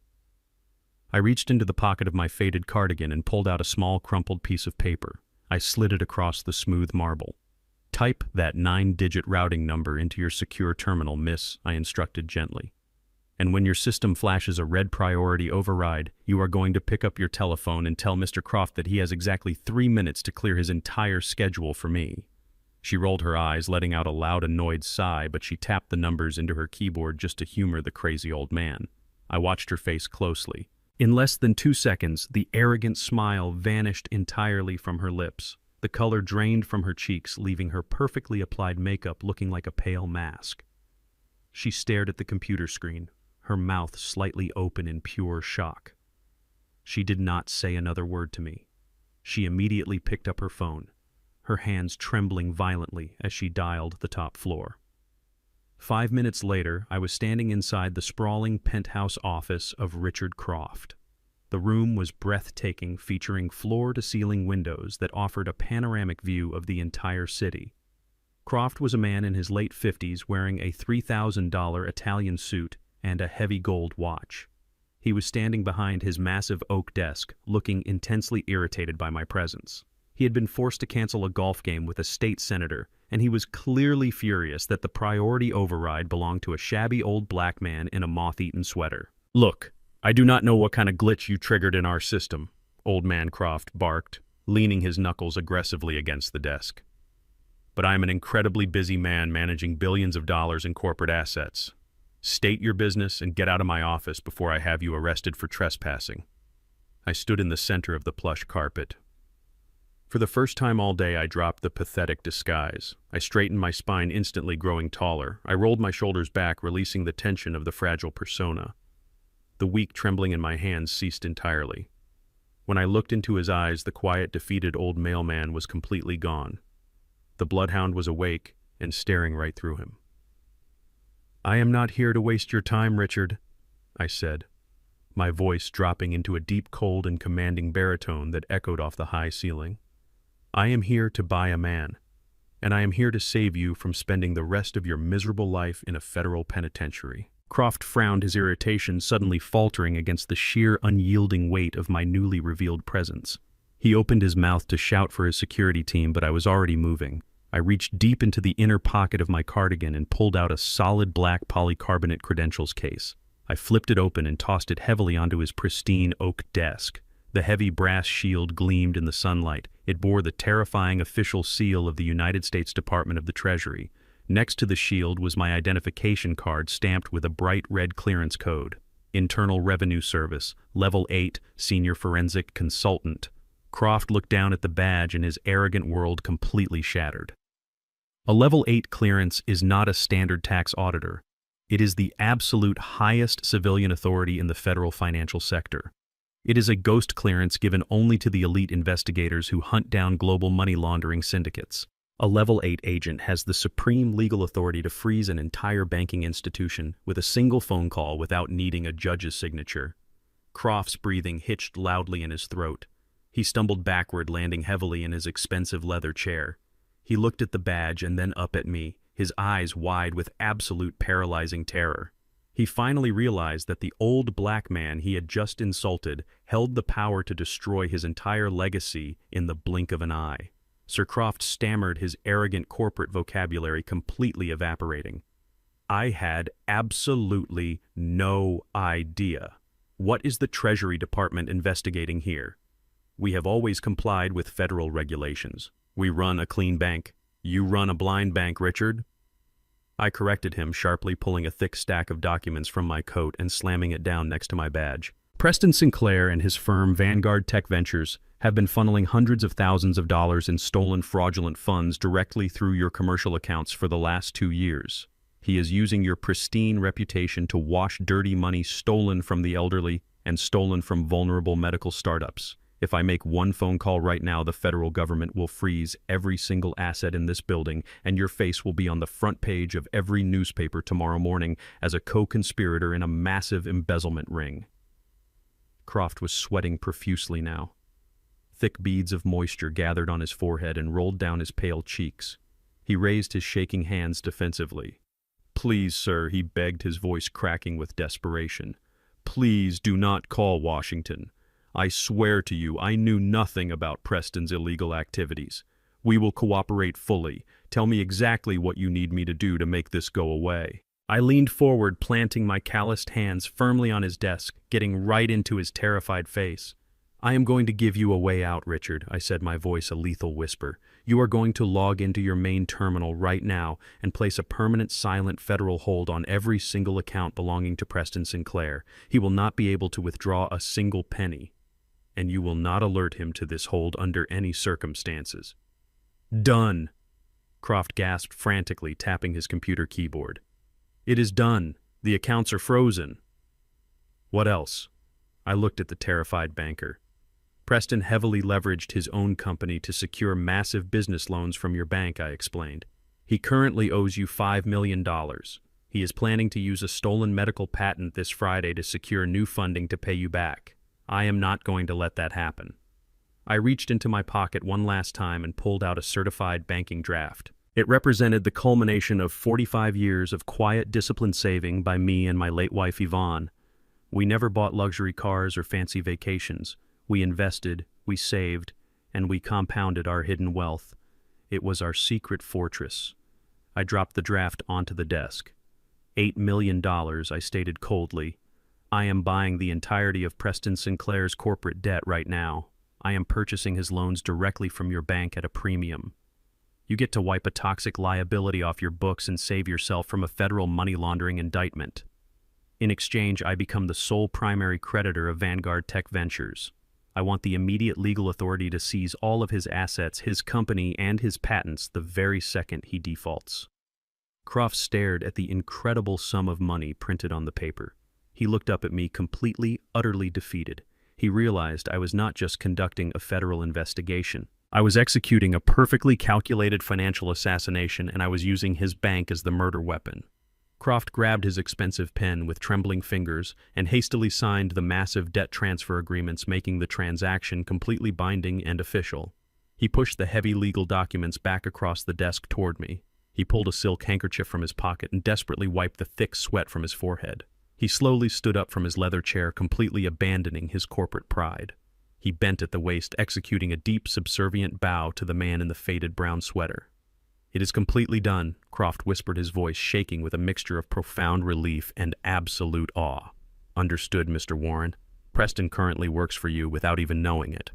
[SPEAKER 1] I reached into the pocket of my faded cardigan and pulled out a small crumpled piece of paper. I slid it across the smooth marble. "Type that 9-digit routing number into your secure terminal, miss," I instructed gently. "And when your system flashes a red priority override, you are going to pick up your telephone and tell Mr. Croft that he has exactly 3 minutes to clear his entire schedule for me." She rolled her eyes, letting out a loud, annoyed sigh, but she tapped the numbers into her keyboard just to humor the crazy old man. I watched her face closely. In less than 2 seconds, the arrogant smile vanished entirely from her lips. The color drained from her cheeks, leaving her perfectly applied makeup looking like a pale mask. She stared at the computer screen, her mouth slightly open in pure shock. She did not say another word to me. She immediately picked up her phone, her hands trembling violently as she dialed the top floor. 5 minutes later, I was standing inside the sprawling penthouse office of Richard Croft. The room was breathtaking, featuring floor-to-ceiling windows that offered a panoramic view of the entire city. Croft was a man in his late 50s wearing a $3,000 Italian suit and a heavy gold watch. He was standing behind his massive oak desk, looking intensely irritated by my presence. He had been forced to cancel a golf game with a state senator, and he was clearly furious that the priority override belonged to a shabby old black man in a moth-eaten sweater. "Look, I do not know what kind of glitch you triggered in our system," Old Man Croft barked, leaning his knuckles aggressively against the desk. "But I am an incredibly busy man managing billions of dollars in corporate assets. State your business and get out of my office before I have you arrested for trespassing." I stood in the center of the plush carpet. For the first time all day, I dropped the pathetic disguise. I straightened my spine, instantly growing taller. I rolled my shoulders back, releasing the tension of the fragile persona. The weak trembling in my hands ceased entirely. When I looked into his eyes, the quiet, defeated old mailman was completely gone. The bloodhound was awake and staring right through him. "I am not here to waste your time, Richard," I said, my voice dropping into a deep, cold, and commanding baritone that echoed off the high ceiling. "I am here to buy a man, and I am here to save you from spending the rest of your miserable life in a federal penitentiary." Croft frowned, his irritation suddenly faltering against the sheer, unyielding weight of my newly revealed presence. He opened his mouth to shout for his security team, but I was already moving. I reached deep into the inner pocket of my cardigan and pulled out a solid black polycarbonate credentials case. I flipped it open and tossed it heavily onto his pristine oak desk. The heavy brass shield gleamed in the sunlight. It bore the terrifying official seal of the United States Department of the Treasury. Next to the shield was my identification card stamped with a bright red clearance code. Internal Revenue Service, Level 8, Senior Forensic Consultant. Croft looked down at the badge and his arrogant world completely shattered. A Level 8 clearance is not a standard tax auditor. It is the absolute highest civilian authority in the federal financial sector. It is a ghost clearance given only to the elite investigators who hunt down global money laundering syndicates. A Level 8 agent has the supreme legal authority to freeze an entire banking institution with a single phone call without needing a judge's signature. Croft's breathing hitched loudly in his throat. He stumbled backward, landing heavily in his expensive leather chair. He looked at the badge and then up at me, his eyes wide with absolute paralyzing terror. He finally realized that the old black man he had just insulted held the power to destroy his entire legacy in the blink of an eye. Sir Croft stammered, his arrogant corporate vocabulary completely evaporating. I had absolutely no idea. What is the Treasury Department investigating here? We have always complied with federal regulations. We run a clean bank. You run a blind bank, Richard. I corrected him, sharply pulling a thick stack of documents from my coat and slamming it down next to my badge. Preston Sinclair and his firm Vanguard Tech Ventures have been funneling hundreds of thousands of dollars in stolen fraudulent funds directly through your commercial accounts for the last 2 years. He is using your pristine reputation to wash dirty money stolen from the elderly and stolen from vulnerable medical startups. If I make one phone call right now, the federal government will freeze every single asset in this building, and your face will be on the front page of every newspaper tomorrow morning as a co-conspirator in a massive embezzlement ring. Croft was sweating profusely now. Thick beads of moisture gathered on his forehead and rolled down his pale cheeks. He raised his shaking hands defensively. "Please, sir," he begged, his voice cracking with desperation. "Please do not call Washington. I swear to you, I knew nothing about Preston's illegal activities. We will cooperate fully. Tell me exactly what you need me to do to make this go away." I leaned forward, planting my calloused hands firmly on his desk, getting right into his terrified face. "I am going to give you a way out, Richard," I said, my voice a lethal whisper. "You are going to log into your main terminal right now and place a permanent silent federal hold on every single account belonging to Preston Sinclair. He will not be able to withdraw a single penny, and you will not alert him to this hold under any circumstances." "Done!" Croft gasped frantically, tapping his computer keyboard. "It is done. The accounts are frozen." "What else?" I looked at the terrified banker. "Preston heavily leveraged his own company to secure massive business loans from your bank," I explained. "He currently owes you $5 million. He is planning to use a stolen medical patent this Friday to secure new funding to pay you back. I am not going to let that happen." I reached into my pocket one last time and pulled out a certified banking draft. It represented the culmination of 45 years of quiet, disciplined saving by me and my late wife Yvonne. We never bought luxury cars or fancy vacations. We invested, we saved, and we compounded our hidden wealth. It was our secret fortress. I dropped the draft onto the desk. $8 million, I stated coldly. "I am buying the entirety of Preston Sinclair's corporate debt right now. I am purchasing his loans directly from your bank at a premium. You get to wipe a toxic liability off your books and save yourself from a federal money laundering indictment. In exchange, I become the sole primary creditor of Vanguard Tech Ventures. I want the immediate legal authority to seize all of his assets, his company, and his patents the very second he defaults." Croft stared at the incredible sum of money printed on the paper. He looked up at me completely, utterly defeated. He realized I was not just conducting a federal investigation. I was executing a perfectly calculated financial assassination, and I was using his bank as the murder weapon. Croft grabbed his expensive pen with trembling fingers and hastily signed the massive debt transfer agreements, making the transaction completely binding and official. He pushed the heavy legal documents back across the desk toward me. He pulled a silk handkerchief from his pocket and desperately wiped the thick sweat from his forehead. He slowly stood up from his leather chair, completely abandoning his corporate pride. He bent at the waist, executing a deep, subservient bow to the man in the faded brown sweater. "It is completely done," Croft whispered, his voice shaking with a mixture of profound relief and absolute awe. "Understood, Mr. Warren. Preston currently works for you without even knowing it."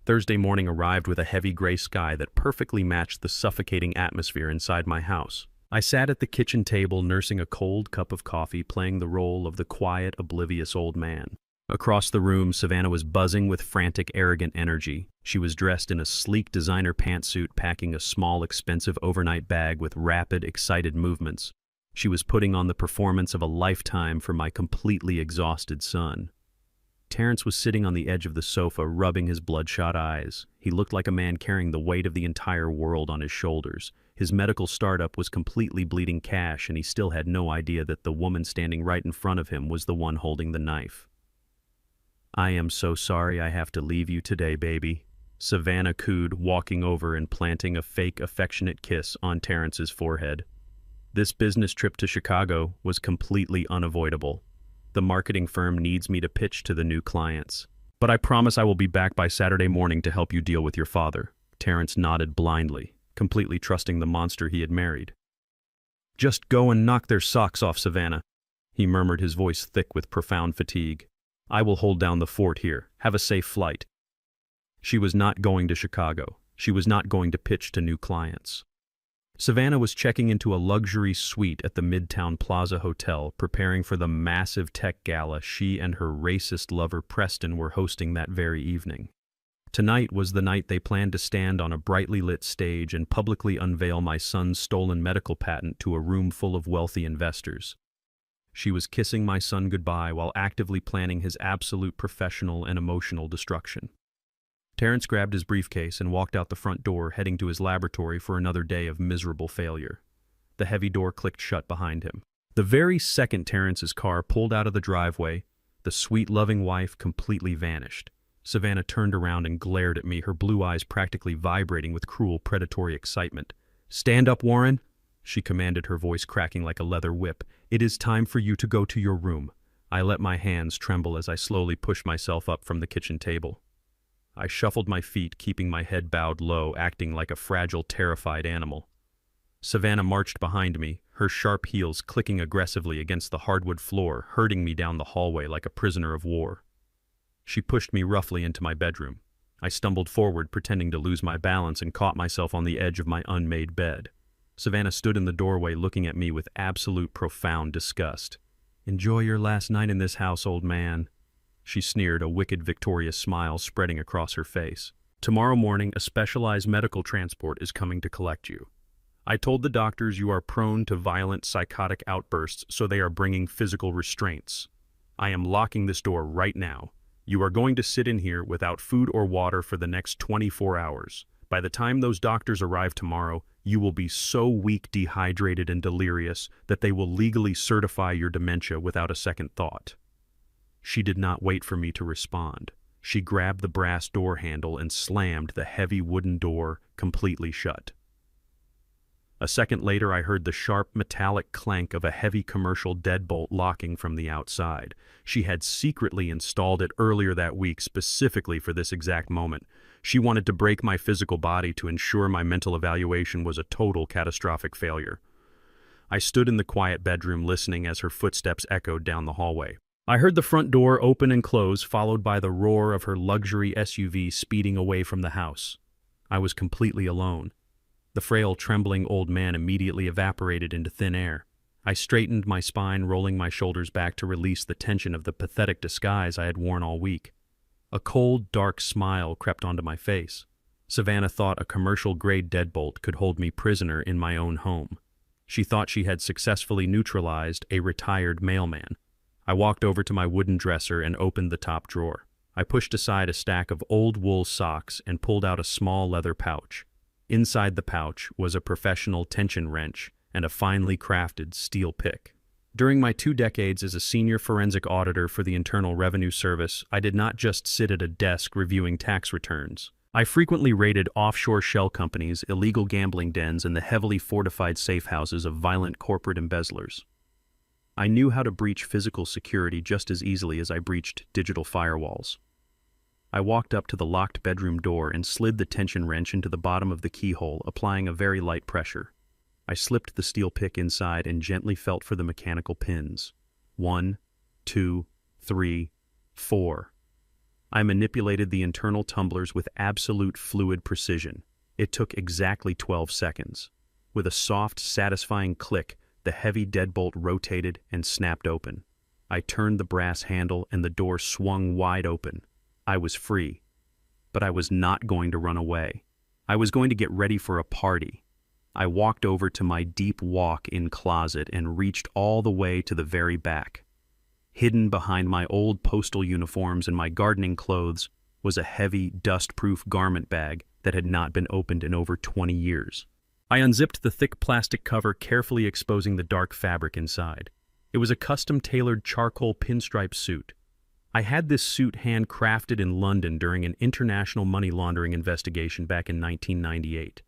[SPEAKER 1] Thursday morning arrived with a heavy gray sky that perfectly matched the suffocating atmosphere inside my house. I sat at the kitchen table nursing a cold cup of coffee, playing the role of the quiet, oblivious old man. Across the room, Savannah was buzzing with frantic, arrogant energy. She was dressed in a sleek designer pantsuit, packing a small, expensive overnight bag with rapid, excited movements. She was putting on the performance of a lifetime for my completely exhausted son. Terrence was sitting on the edge of the sofa, rubbing his bloodshot eyes. He looked like a man carrying the weight of the entire world on his shoulders. His medical startup was completely bleeding cash, and he still had no idea that the woman standing right in front of him was the one holding the knife. "I am so sorry I have to leave you today, baby," Savannah cooed, walking over and planting a fake affectionate kiss on Terrence's forehead. "This business trip to Chicago was completely unavoidable. The marketing firm needs me to pitch to the new clients. But I promise I will be back by Saturday morning to help you deal with your father." Terrence nodded blindly, completely trusting the monster he had married. "Just go and knock their socks off, Savannah," he murmured, his voice thick with profound fatigue. "I will hold down the fort here. Have a safe flight." She was not going to Chicago. She was not going to pitch to new clients. Savannah was checking into a luxury suite at the Midtown Plaza Hotel, preparing for the massive tech gala she and her racist lover Preston were hosting that very evening. Tonight was the night they planned to stand on a brightly lit stage and publicly unveil my son's stolen medical patent to a room full of wealthy investors. She was kissing my son goodbye while actively planning his absolute professional and emotional destruction. Terrence grabbed his briefcase and walked out the front door, heading to his laboratory for another day of miserable failure. The heavy door clicked shut behind him. The very second Terrence's car pulled out of the driveway, the sweet, loving wife completely vanished. Savannah turned around and glared at me, her blue eyes practically vibrating with cruel, predatory excitement. "Stand up, Warren," she commanded, her voice cracking like a leather whip. "It is time for you to go to your room." I let my hands tremble as I slowly pushed myself up from the kitchen table. I shuffled my feet, keeping my head bowed low, acting like a fragile, terrified animal. Savannah marched behind me, her sharp heels clicking aggressively against the hardwood floor, herding me down the hallway like a prisoner of war. She pushed me roughly into my bedroom. I stumbled forward, pretending to lose my balance, and caught myself on the edge of my unmade bed. Savannah stood in the doorway, looking at me with absolute profound disgust. "Enjoy your last night in this house, old man," she sneered, a wicked, victorious smile spreading across her face. "Tomorrow morning, a specialized medical transport is coming to collect you. I told the doctors you are prone to violent psychotic outbursts, so they are bringing physical restraints. I am locking this door right now. You are going to sit in here without food or water for the next 24 hours. By the time those doctors arrive tomorrow, you will be so weak, dehydrated, and delirious that they will legally certify your dementia without a second thought." She did not wait for me to respond. She grabbed the brass door handle and slammed the heavy wooden door completely shut. A second later, I heard the sharp, metallic clank of a heavy commercial deadbolt locking from the outside. She had secretly installed it earlier that week specifically for this exact moment. She wanted to break my physical body to ensure my mental evaluation was a total catastrophic failure. I stood in the quiet bedroom listening as her footsteps echoed down the hallway. I heard the front door open and close, followed by the roar of her luxury SUV speeding away from the house. I was completely alone. The frail, trembling old man immediately evaporated into thin air. I straightened my spine, rolling my shoulders back to release the tension of the pathetic disguise I had worn all week. A cold, dark smile crept onto my face. Savannah thought a commercial-grade deadbolt could hold me prisoner in my own home. She thought she had successfully neutralized a retired mailman. I walked over to my wooden dresser and opened the top drawer. I pushed aside a stack of old wool socks and pulled out a small leather pouch. Inside the pouch was a professional tension wrench and a finely crafted steel pick. During my 2 decades as a senior forensic auditor for the Internal Revenue Service, I did not just sit at a desk reviewing tax returns. I frequently raided offshore shell companies, illegal gambling dens, and the heavily fortified safe houses of violent corporate embezzlers. I knew how to breach physical security just as easily as I breached digital firewalls. I walked up to the locked bedroom door and slid the tension wrench into the bottom of the keyhole, applying a very light pressure. I slipped the steel pick inside and gently felt for the mechanical pins. 1, 2, 3, 4. I manipulated the internal tumblers with absolute fluid precision. It took exactly 12 seconds. With a soft, satisfying click, the heavy deadbolt rotated and snapped open. I turned the brass handle and the door swung wide open. I was free. But I was not going to run away. I was going to get ready for a party. I walked over to my deep walk-in closet and reached all the way to the very back. Hidden behind my old postal uniforms and my gardening clothes was a heavy, dust-proof garment bag that had not been opened in over 20 years. I unzipped the thick plastic cover, carefully exposing the dark fabric inside. It was a custom-tailored charcoal pinstripe suit. I had this suit handcrafted in London during an international money laundering investigation back in 1998.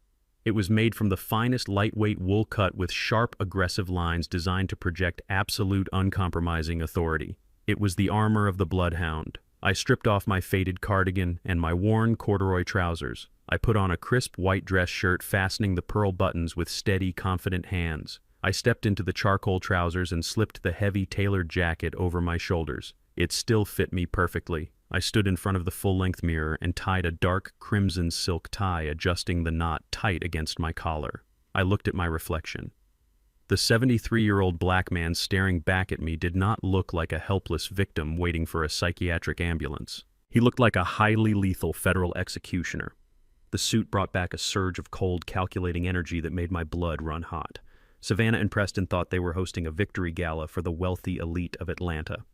[SPEAKER 1] It was made from the finest lightweight wool cut with sharp, aggressive lines designed to project absolute, uncompromising authority. It was the armor of the bloodhound. I stripped off my faded cardigan and my worn corduroy trousers. I put on a crisp white dress shirt, fastening the pearl buttons with steady, confident hands. I stepped into the charcoal trousers and slipped the heavy tailored jacket over my shoulders. It still fit me perfectly. I stood in front of the full-length mirror and tied a dark crimson silk tie, adjusting the knot tight against my collar. I looked at my reflection. The 73-year-old black man staring back at me did not look like a helpless victim waiting for a psychiatric ambulance. He looked like a highly lethal federal executioner. The suit brought back a surge of cold, calculating energy that made my blood run hot. Savannah and Preston thought they were hosting a victory gala for the wealthy elite of Atlanta.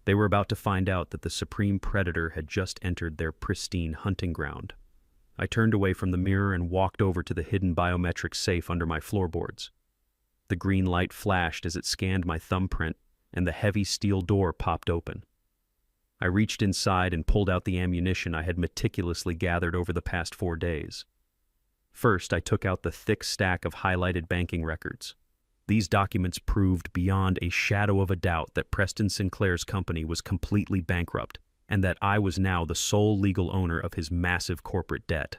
[SPEAKER 1] They were about to find out that the supreme predator had just entered their pristine hunting ground. I turned away from the mirror and walked over to the hidden biometric safe under my floorboards. The green light flashed as it scanned my thumbprint, and the heavy steel door popped open. I reached inside and pulled out the ammunition I had meticulously gathered over the past 4 days. First, I took out the thick stack of highlighted banking records. These documents proved beyond a shadow of a doubt that Preston Sinclair's company was completely bankrupt, and that I was now the sole legal owner of his massive corporate debt.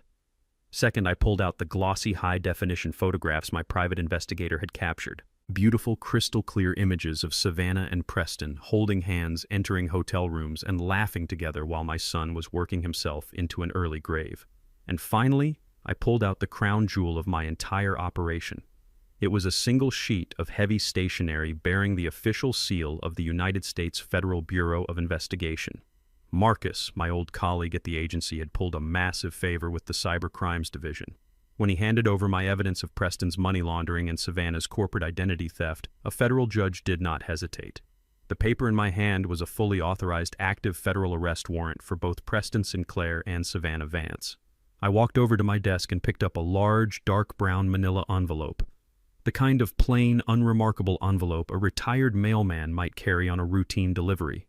[SPEAKER 1] Second, I pulled out the glossy high-definition photographs my private investigator had captured. Beautiful, crystal-clear images of Savannah and Preston holding hands, entering hotel rooms, and laughing together while my son was working himself into an early grave. And finally, I pulled out the crown jewel of my entire operation. It was a single sheet of heavy stationery bearing the official seal of the United States Federal Bureau of Investigation. Marcus, my old colleague at the agency, had pulled a massive favor with the Cyber Crimes Division. When he handed over my evidence of Preston's money laundering and Savannah's corporate identity theft, a federal judge did not hesitate. The paper in my hand was a fully authorized active federal arrest warrant for both Preston Sinclair and Savannah Vance. I walked over to my desk and picked up a large, dark brown manila envelope. The kind of plain, unremarkable envelope a retired mailman might carry on a routine delivery.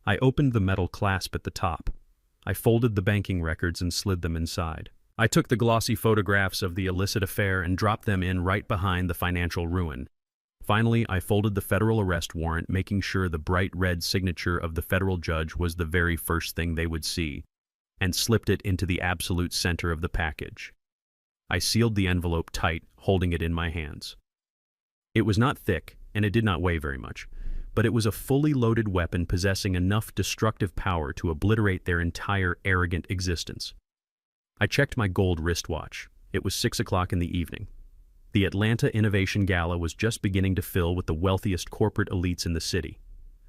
[SPEAKER 1] I opened the metal clasp at the top. I folded the banking records and slid them inside. I took the glossy photographs of the illicit affair and dropped them in right behind the financial ruin. Finally, I folded the federal arrest warrant, making sure the bright red signature of the federal judge was the very first thing they would see, and slipped it into the absolute center of the package. I sealed the envelope tight, holding it in my hands. It was not thick, and it did not weigh very much, but it was a fully loaded weapon possessing enough destructive power to obliterate their entire arrogant existence. I checked my gold wristwatch. It was 6 o'clock in the evening. The Atlanta Innovation Gala was just beginning to fill with the wealthiest corporate elites in the city.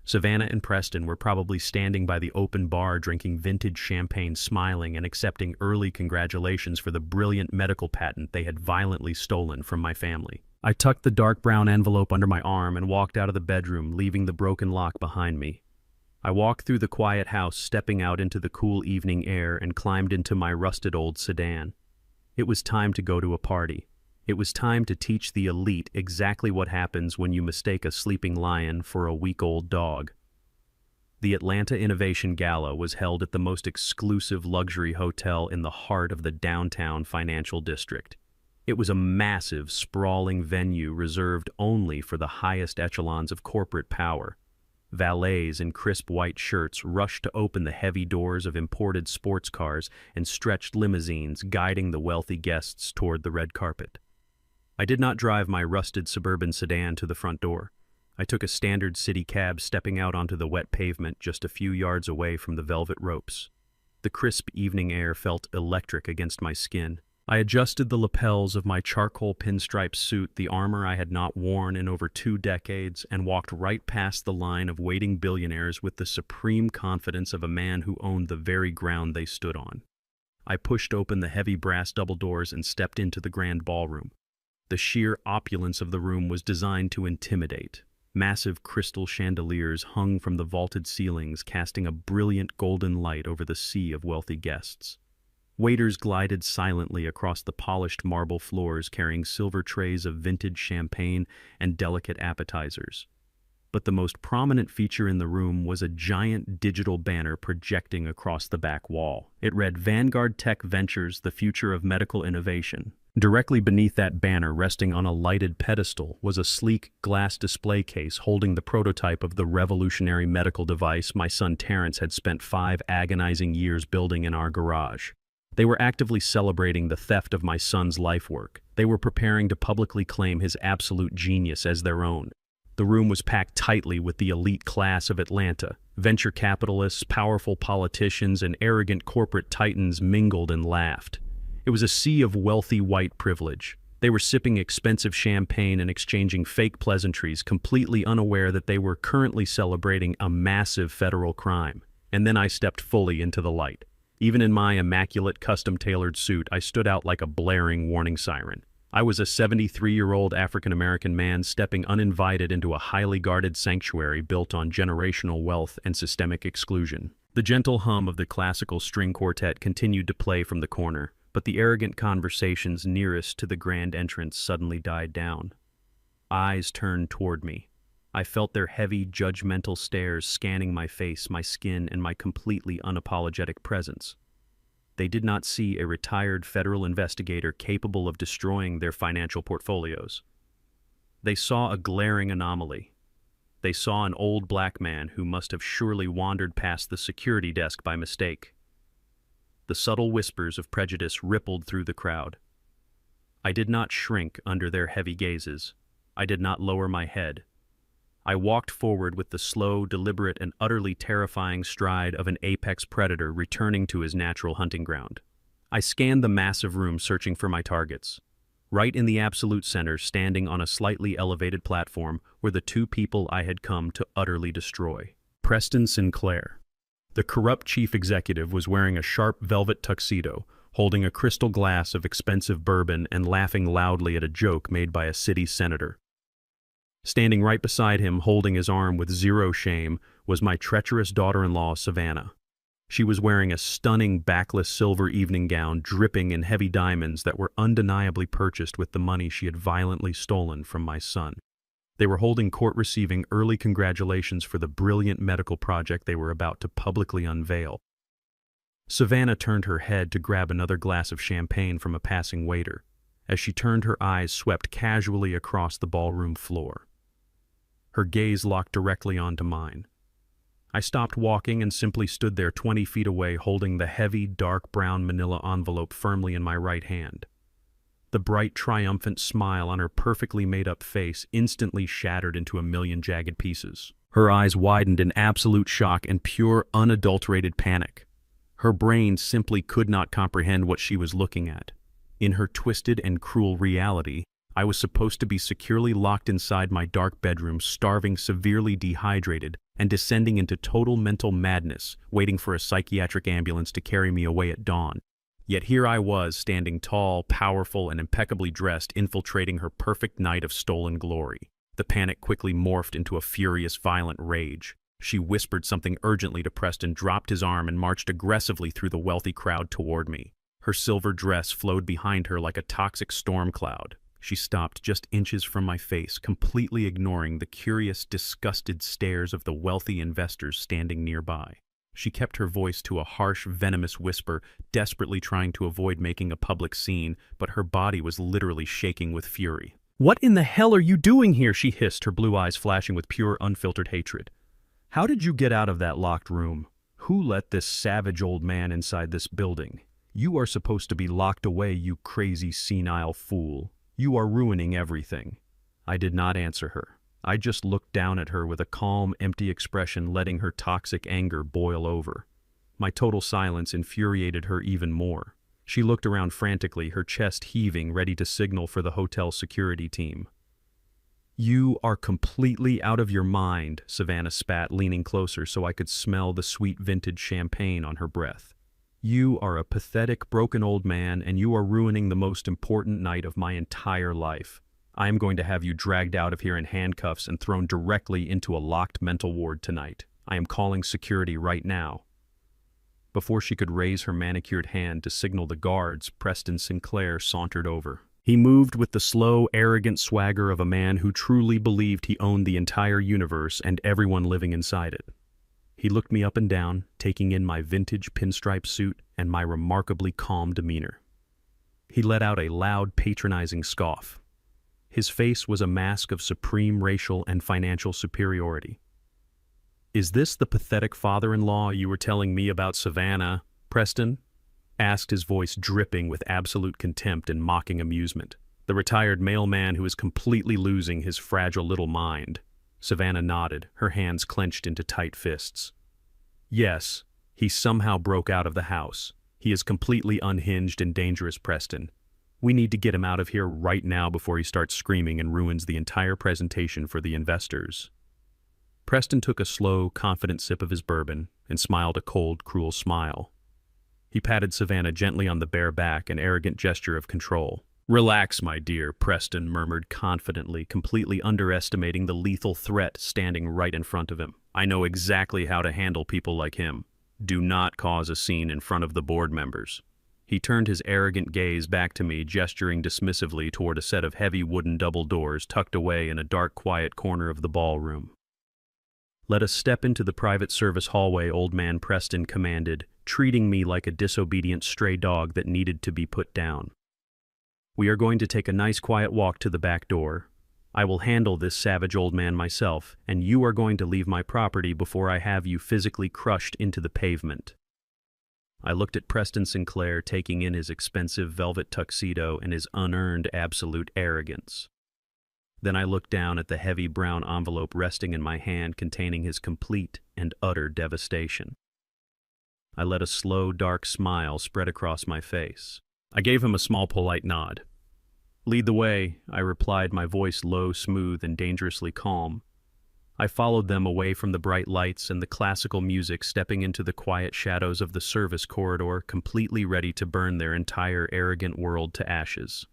[SPEAKER 1] Savannah and Preston were probably standing by the open bar drinking vintage champagne, smiling and accepting early congratulations for the brilliant medical patent they had violently stolen from my family. I tucked the dark brown envelope under my arm and walked out of the bedroom, leaving the broken lock behind me. I walked through the quiet house, stepping out into the cool evening air, and climbed into my rusted old sedan. It was time to go to a party. It was time to teach the elite exactly what happens when you mistake a sleeping lion for a week-old dog. The Atlanta Innovation Gala was held at the most exclusive luxury hotel in the heart of the downtown financial district. It was a massive, sprawling venue reserved only for the highest echelons of corporate power. Valets in crisp white shirts rushed to open the heavy doors of imported sports cars and stretched limousines guiding the wealthy guests toward the red carpet. I did not drive my rusted suburban sedan to the front door. I took a standard city cab, stepping out onto the wet pavement just a few yards away from the velvet ropes. The crisp evening air felt electric against my skin. I adjusted the lapels of my charcoal pinstripe suit, the armor I had not worn in over 2 decades, and walked right past the line of waiting billionaires with the supreme confidence of a man who owned the very ground they stood on. I pushed open the heavy brass double doors and stepped into the grand ballroom. The sheer opulence of the room was designed to intimidate. Massive crystal chandeliers hung from the vaulted ceilings, casting a brilliant golden light over the sea of wealthy guests. Waiters glided silently across the polished marble floors, carrying silver trays of vintage champagne and delicate appetizers. But the most prominent feature in the room was a giant digital banner projecting across the back wall. It read, "Vanguard Tech Ventures, the future of medical innovation." Directly beneath that banner, resting on a lighted pedestal, was a sleek glass display case holding the prototype of the revolutionary medical device my son Terrence had spent 5 agonizing years building in our garage. They were actively celebrating the theft of my son's life work. They were preparing to publicly claim his absolute genius as their own. The room was packed tightly with the elite class of Atlanta. Venture capitalists, powerful politicians, and arrogant corporate titans mingled and laughed. It was a sea of wealthy white privilege. They were sipping expensive champagne and exchanging fake pleasantries, completely unaware that they were currently celebrating a massive federal crime. And then I stepped fully into the light. Even in my immaculate custom-tailored suit, I stood out like a blaring warning siren. I was a 73-year-old African-American man stepping uninvited into a highly guarded sanctuary built on generational wealth and systemic exclusion. The gentle hum of the classical string quartet continued to play from the corner, but the arrogant conversations nearest to the grand entrance suddenly died down. Eyes turned toward me. I felt their heavy, judgmental stares scanning my face, my skin, and my completely unapologetic presence. They did not see a retired federal investigator capable of destroying their financial portfolios. They saw a glaring anomaly. They saw an old black man who must have surely wandered past the security desk by mistake. The subtle whispers of prejudice rippled through the crowd. I did not shrink under their heavy gazes. I did not lower my head. I walked forward with the slow, deliberate, and utterly terrifying stride of an apex predator returning to his natural hunting ground. I scanned the massive room, searching for my targets. Right in the absolute center, standing on a slightly elevated platform, were the 2 people I had come to utterly destroy. Preston Sinclair. The corrupt chief executive was wearing a sharp velvet tuxedo, holding a crystal glass of expensive bourbon and laughing loudly at a joke made by a city senator. Standing right beside him, holding his arm with zero shame, was my treacherous daughter-in-law, Savannah. She was wearing a stunning backless silver evening gown dripping in heavy diamonds that were undeniably purchased with the money she had violently stolen from my son. They were holding court, receiving early congratulations for the brilliant medical project they were about to publicly unveil. Savannah turned her head to grab another glass of champagne from a passing waiter. As she turned, her eyes swept casually across the ballroom floor. Her gaze locked directly onto mine. I stopped walking and simply stood there 20 feet away, holding the heavy, dark brown manila envelope firmly in my right hand. The bright, triumphant smile on her perfectly made-up face instantly shattered into a million jagged pieces. Her eyes widened in absolute shock and pure, unadulterated panic. Her brain simply could not comprehend what she was looking at. In her twisted and cruel reality, I was supposed to be securely locked inside my dark bedroom, starving, severely dehydrated, and descending into total mental madness, waiting for a psychiatric ambulance to carry me away at dawn. Yet here I was, standing tall, powerful, and impeccably dressed, infiltrating her perfect night of stolen glory. The panic quickly morphed into a furious, violent rage. She whispered something urgently to Preston, dropped his arm, and marched aggressively through the wealthy crowd toward me. Her silver dress flowed behind her like a toxic storm cloud. She stopped just inches from my face, completely ignoring the curious, disgusted stares of the wealthy investors standing nearby. She kept her voice to a harsh, venomous whisper, desperately trying to avoid making a public scene, but her body was literally shaking with fury. "What in the hell are you doing here?" she hissed, her blue eyes flashing with pure, unfiltered hatred. How did you get out of that locked room? Who let this savage old man inside this building? You are supposed to be locked away, you crazy senile fool. You are ruining everything." I did not answer her. I just looked down at her with a calm, empty expression, letting her toxic anger boil over. My total silence infuriated her even more. She looked around frantically, her chest heaving, ready to signal for the hotel security team. "You are completely out of your mind," Savannah spat, leaning closer so I could smell the sweet vintage champagne on her breath. "You are a pathetic, broken old man, and you are ruining the most important night of my entire life. I am going to have you dragged out of here in handcuffs and thrown directly into a locked mental ward tonight. I am calling security right now." Before she could raise her manicured hand to signal the guards, Preston Sinclair sauntered over. He moved with the slow, arrogant swagger of a man who truly believed he owned the entire universe and everyone living inside it. He looked me up and down, taking in my vintage pinstripe suit and my remarkably calm demeanor. He let out a loud, patronizing scoff. His face was a mask of supreme racial and financial superiority. "Is this the pathetic father-in-law you were telling me about, Savannah, Preston?" asked, his voice dripping with absolute contempt and mocking amusement. "The retired mailman who is completely losing his fragile little mind." Savannah nodded, her hands clenched into tight fists. "Yes, he somehow broke out of the house. He is completely unhinged and dangerous, Preston. We need to get him out of here right now before he starts screaming and ruins the entire presentation for the investors." Preston took a slow, confident sip of his bourbon and smiled a cold, cruel smile. He patted Savannah gently on the bare back, an arrogant gesture of control. "Relax, my dear," Preston murmured confidently, completely underestimating the lethal threat standing right in front of him. "I know exactly how to handle people like him. Do not cause a scene in front of the board members." He turned his arrogant gaze back to me, gesturing dismissively toward a set of heavy wooden double doors tucked away in a dark, quiet corner of the ballroom. "Let us step into the private service hallway," old man Preston commanded, treating me like a disobedient stray dog that needed to be put down. "We are going to take a nice quiet walk to the back door. I will handle this savage old man myself, and you are going to leave my property before I have you physically crushed into the pavement." I looked at Preston Sinclair, taking in his expensive velvet tuxedo and his unearned absolute arrogance. Then I looked down at the heavy brown envelope resting in my hand containing his complete and utter devastation. I let a slow, dark smile spread across my face. I gave him a small, polite nod. "Lead the way," I replied, my voice low, smooth, and dangerously calm. I followed them away from the bright lights and the classical music, stepping into the quiet shadows of the service corridor, completely ready to burn their entire arrogant world to ashes.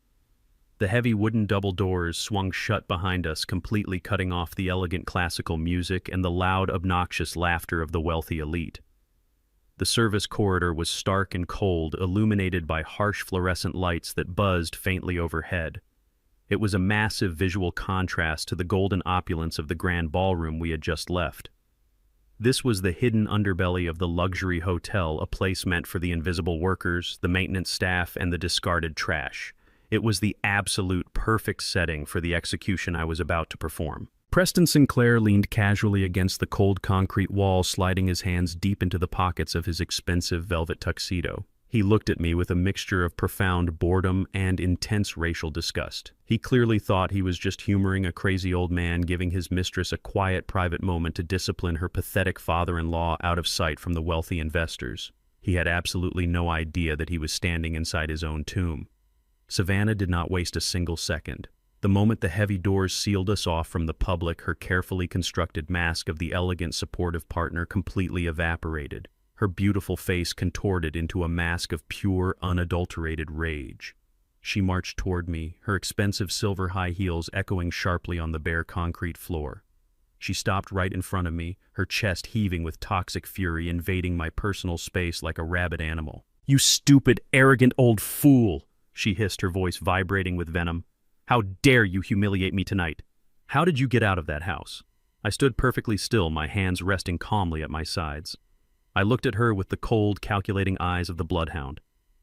[SPEAKER 1] The heavy wooden double doors swung shut behind us, completely cutting off the elegant classical music and the loud, obnoxious laughter of the wealthy elite. The service corridor was stark and cold, illuminated by harsh fluorescent lights that buzzed faintly overhead. It was a massive visual contrast to the golden opulence of the grand ballroom we had just left. This was the hidden underbelly of the luxury hotel, a place meant for the invisible workers, the maintenance staff, and the discarded trash. It was the absolute perfect setting for the execution I was about to perform. Preston Sinclair leaned casually against the cold concrete wall, sliding his hands deep into the pockets of his expensive velvet tuxedo. He looked at me with a mixture of profound boredom and intense racial disgust. He clearly thought he was just humoring a crazy old man, giving his mistress a quiet, private moment to discipline her pathetic father-in-law out of sight from the wealthy investors. He had absolutely no idea that he was standing inside his own tomb. Savannah did not waste a single second. The moment the heavy doors sealed us off from the public, her carefully constructed mask of the elegant, supportive partner completely evaporated. Her beautiful face contorted into a mask of pure, unadulterated rage. She marched toward me, her expensive silver high heels echoing sharply on the bare concrete floor. She stopped right in front of me, her chest heaving with toxic fury, invading my personal space like a rabid animal. "You stupid, arrogant old fool!" she hissed, her voice vibrating with venom. "How dare you humiliate me tonight? How did you get out of that house?" I stood perfectly still, my hands resting calmly at my sides. I looked at her with the cold, calculating eyes of the bloodhound.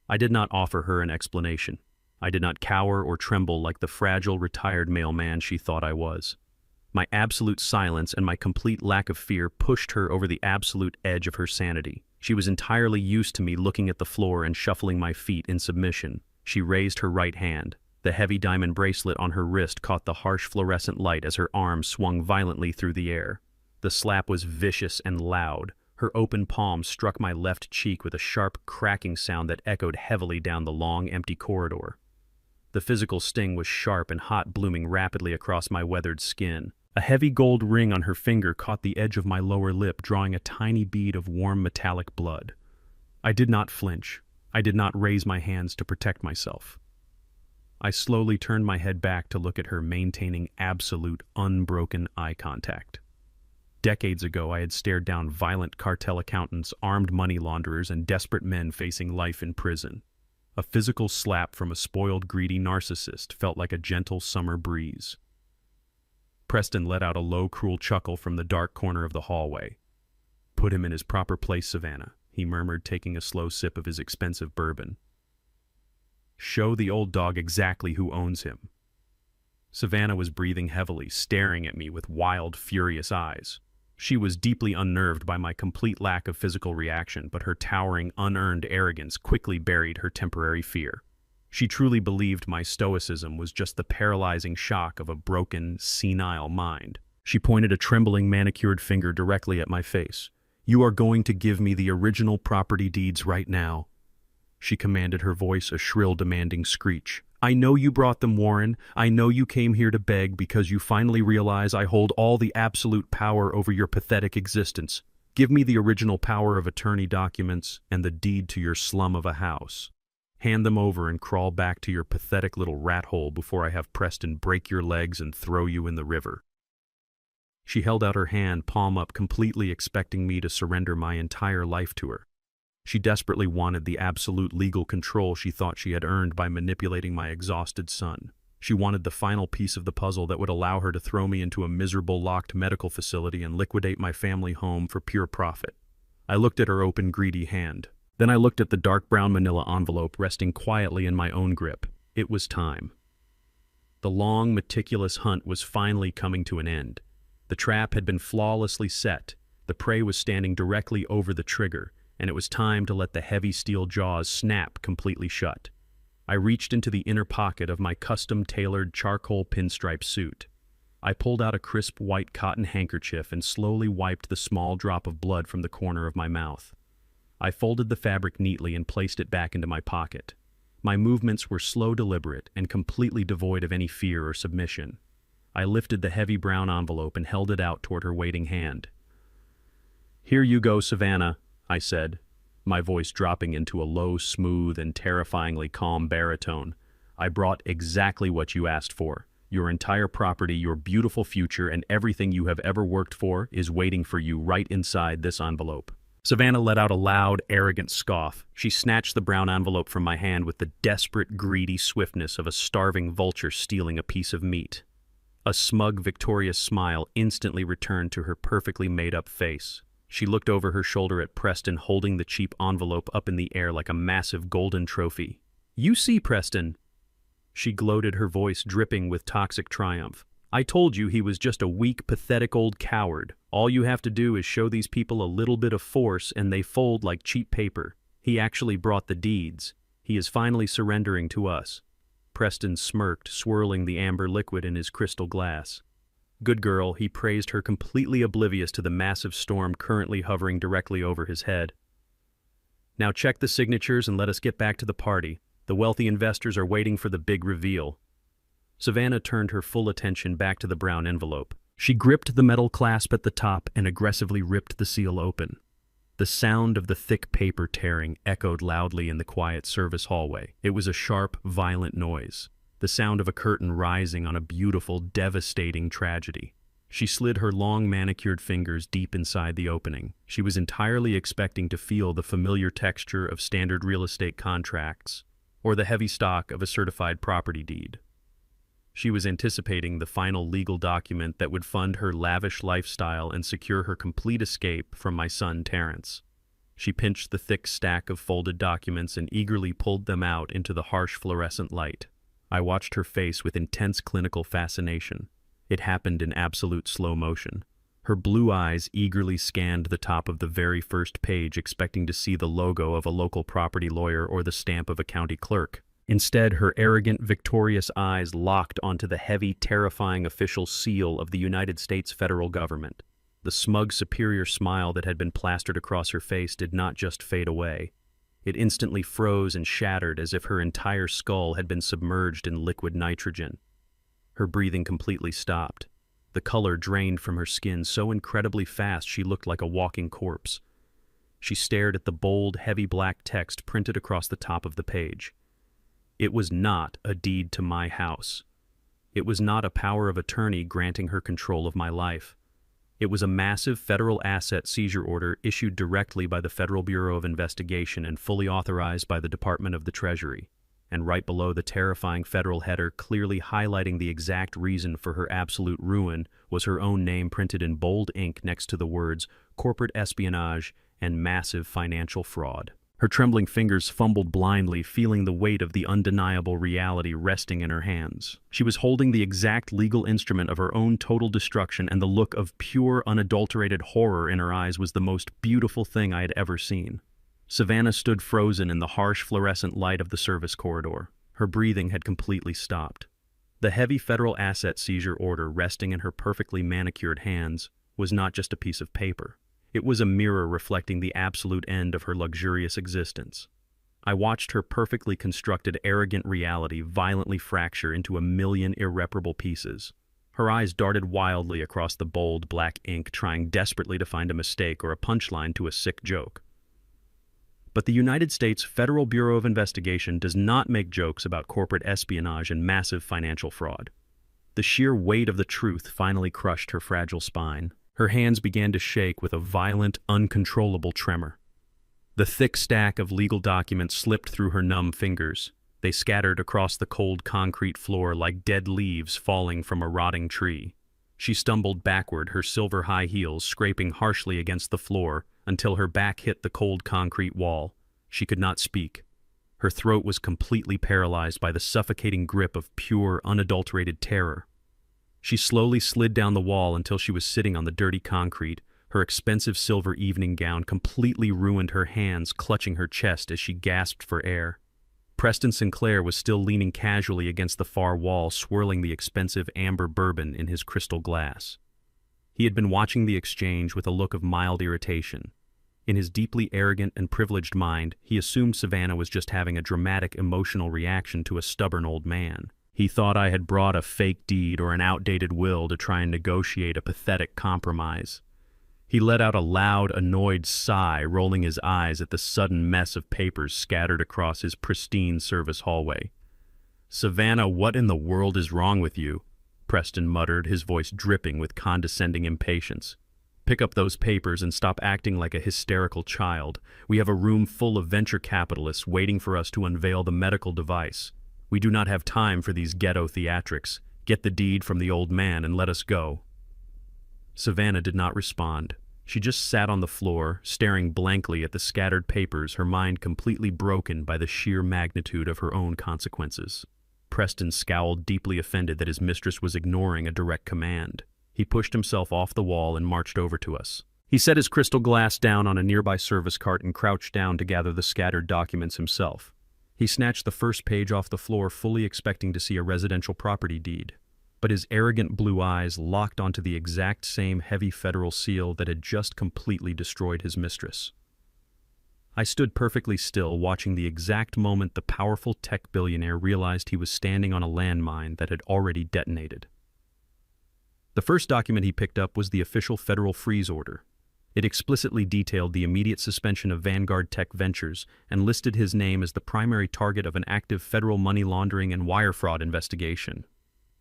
[SPEAKER 1] I did not offer her an explanation. I did not cower or tremble like the fragile, retired mailman she thought I was. My absolute silence and my complete lack of fear pushed her over the absolute edge of her sanity. She was entirely used to me looking at the floor and shuffling my feet in submission. She raised her right hand. The heavy diamond bracelet on her wrist caught the harsh fluorescent light as her arm swung violently through the air. The slap was vicious and loud. Her open palm struck my left cheek with a sharp, cracking sound that echoed heavily down the long, empty corridor. The physical sting was sharp and hot, blooming rapidly across my weathered skin. A heavy gold ring on her finger caught the edge of my lower lip, drawing a tiny bead of warm metallic blood. I did not flinch. I did not raise my hands to protect myself. I slowly turned my head back to look at her, maintaining absolute, unbroken eye contact. Decades ago, I had stared down violent cartel accountants, armed money launderers, and desperate men facing life in prison. A physical slap from a spoiled, greedy narcissist felt like a gentle summer breeze. Preston let out a low, cruel chuckle from the dark corner of the hallway. "Put him in his proper place, Savannah," he murmured, taking a slow sip of his expensive bourbon. "Show the old dog exactly who owns him." Savannah was breathing heavily, staring at me with wild, furious eyes. She was deeply unnerved by my complete lack of physical reaction, but her towering, unearned arrogance quickly buried her temporary fear. She truly believed my stoicism was just the paralyzing shock of a broken, senile mind. She pointed a trembling, manicured finger directly at my face. "You are going to give me the original property deeds right now," she commanded, her voice a shrill, demanding screech. "I know you brought them, Warren. I know you came here to beg because you finally realize I hold all the absolute power over your pathetic existence. Give me the original power of attorney documents and the deed to your slum of a house. Hand them over and crawl back to your pathetic little rat hole before I have Preston break your legs and throw you in the river." She held out her hand, palm up, completely expecting me to surrender my entire life to her. She desperately wanted the absolute legal control she thought she had earned by manipulating my exhausted son. She wanted the final piece of the puzzle that would allow her to throw me into a miserable, locked medical facility and liquidate my family home for pure profit. I looked at her open, greedy hand. Then I looked at the dark brown manila envelope resting quietly in my own grip. It was time. The long, meticulous hunt was finally coming to an end. The trap had been flawlessly set. The prey was standing directly over the trigger, and it was time to let the heavy steel jaws snap completely shut. I reached into the inner pocket of my custom-tailored charcoal pinstripe suit. I pulled out a crisp white cotton handkerchief and slowly wiped the small drop of blood from the corner of my mouth. I folded the fabric neatly and placed it back into my pocket. My movements were slow, deliberate, and completely devoid of any fear or submission. I lifted the heavy brown envelope and held it out toward her waiting hand. "Here you go, Savannah," I said, my voice dropping into a low, smooth, and terrifyingly calm baritone. "I brought exactly what you asked for. Your entire property, your beautiful future, and everything you have ever worked for is waiting for you right inside this envelope." Savannah let out a loud, arrogant scoff. She snatched the brown envelope from my hand with the desperate, greedy swiftness of a starving vulture stealing a piece of meat. A smug, victorious smile instantly returned to her perfectly made-up face. She looked over her shoulder at Preston, holding the cheap envelope up in the air like a massive golden trophy. "You see, Preston," she gloated, her voice dripping with toxic triumph. "I told you he was just a weak, pathetic old coward. All you have to do is show these people a little bit of force and they fold like cheap paper. He actually brought the deeds. He is finally surrendering to us." Preston smirked, swirling the amber liquid in his crystal glass. "Good girl," he praised her, completely oblivious to the massive storm currently hovering directly over his head. "Now check the signatures and let us get back to the party. The wealthy investors are waiting for the big reveal." Savannah turned her full attention back to the brown envelope. She gripped the metal clasp at the top and aggressively ripped the seal open. The sound of the thick paper tearing echoed loudly in the quiet service hallway. It was a sharp, violent noise, the sound of a curtain rising on a beautiful, devastating tragedy. She slid her long, manicured fingers deep inside the opening. She was entirely expecting to feel the familiar texture of standard real estate contracts or the heavy stock of a certified property deed. She was anticipating the final legal document that would fund her lavish lifestyle and secure her complete escape from my son Terrence. She pinched the thick stack of folded documents and eagerly pulled them out into the harsh fluorescent light. I watched her face with intense clinical fascination. It happened in absolute slow motion. Her blue eyes eagerly scanned the top of the very first page, expecting to see the logo of a local property lawyer or the stamp of a county clerk. Instead, her arrogant, victorious eyes locked onto the heavy, terrifying official seal of the United States federal government. The smug, superior smile that had been plastered across her face did not just fade away. It instantly froze and shattered as if her entire skull had been submerged in liquid nitrogen. Her breathing completely stopped. The color drained from her skin so incredibly fast she looked like a walking corpse. She stared at the bold, heavy black text printed across the top of the page. It was not a deed to my house. It was not a power of attorney granting her control of my life. It was a massive federal asset seizure order issued directly by the Federal Bureau of Investigation and fully authorized by the Department of the Treasury. And right below the terrifying federal header, clearly highlighting the exact reason for her absolute ruin, was her own name printed in bold ink next to the words corporate espionage and massive financial fraud. Her trembling fingers fumbled blindly, feeling the weight of the undeniable reality resting in her hands. She was holding the exact legal instrument of her own total destruction, and the look of pure, unadulterated horror in her eyes was the most beautiful thing I had ever seen. Savannah stood frozen in the harsh fluorescent light of the service corridor. Her breathing had completely stopped. The heavy federal asset seizure order resting in her perfectly manicured hands was not just a piece of paper. It was a mirror reflecting the absolute end of her luxurious existence. I watched her perfectly constructed, arrogant reality violently fracture into a million irreparable pieces. Her eyes darted wildly across the bold black ink, trying desperately to find a mistake or a punchline to a sick joke. But the United States Federal Bureau of Investigation does not make jokes about corporate espionage and massive financial fraud. The sheer weight of the truth finally crushed her fragile spine. Her hands began to shake with a violent, uncontrollable tremor. The thick stack of legal documents slipped through her numb fingers. They scattered across the cold concrete floor like dead leaves falling from a rotting tree. She stumbled backward, her silver high heels scraping harshly against the floor, until her back hit the cold concrete wall. She could not speak. Her throat was completely paralyzed by the suffocating grip of pure, unadulterated terror. She slowly slid down the wall until she was sitting on the dirty concrete. Her expensive silver evening gown completely ruined her hands, clutching her chest as she gasped for air. Preston Sinclair was still leaning casually against the far wall, swirling the expensive amber bourbon in his crystal glass. He had been watching the exchange with a look of mild irritation. In his deeply arrogant and privileged mind, he assumed Savannah was just having a dramatic emotional reaction to a stubborn old man. He thought I had brought a fake deed or an outdated will to try and negotiate a pathetic compromise. He let out a loud, annoyed sigh, rolling his eyes at the sudden mess of papers scattered across his pristine service hallway. "Savannah, what in the world is wrong with you?" Preston muttered, his voice dripping with condescending impatience. "Pick up those papers and stop acting like a hysterical child. We have a room full of venture capitalists waiting for us to unveil the medical device. We do not have time for these ghetto theatrics. Get the deed from the old man and let us go." Savannah did not respond. She just sat on the floor, staring blankly at the scattered papers, her mind completely broken by the sheer magnitude of her own consequences. Preston scowled, deeply offended that his mistress was ignoring a direct command. He pushed himself off the wall and marched over to us. He set his crystal glass down on a nearby service cart and crouched down to gather the scattered documents himself. He snatched the first page off the floor, fully expecting to see a residential property deed. But his arrogant blue eyes locked onto the exact same heavy federal seal that had just completely destroyed his mistress. I stood perfectly still, watching the exact moment the powerful tech billionaire realized he was standing on a landmine that had already detonated. The first document he picked up was the official federal freeze order. It explicitly detailed the immediate suspension of Vanguard Tech Ventures and listed his name as the primary target of an active federal money laundering and wire fraud investigation.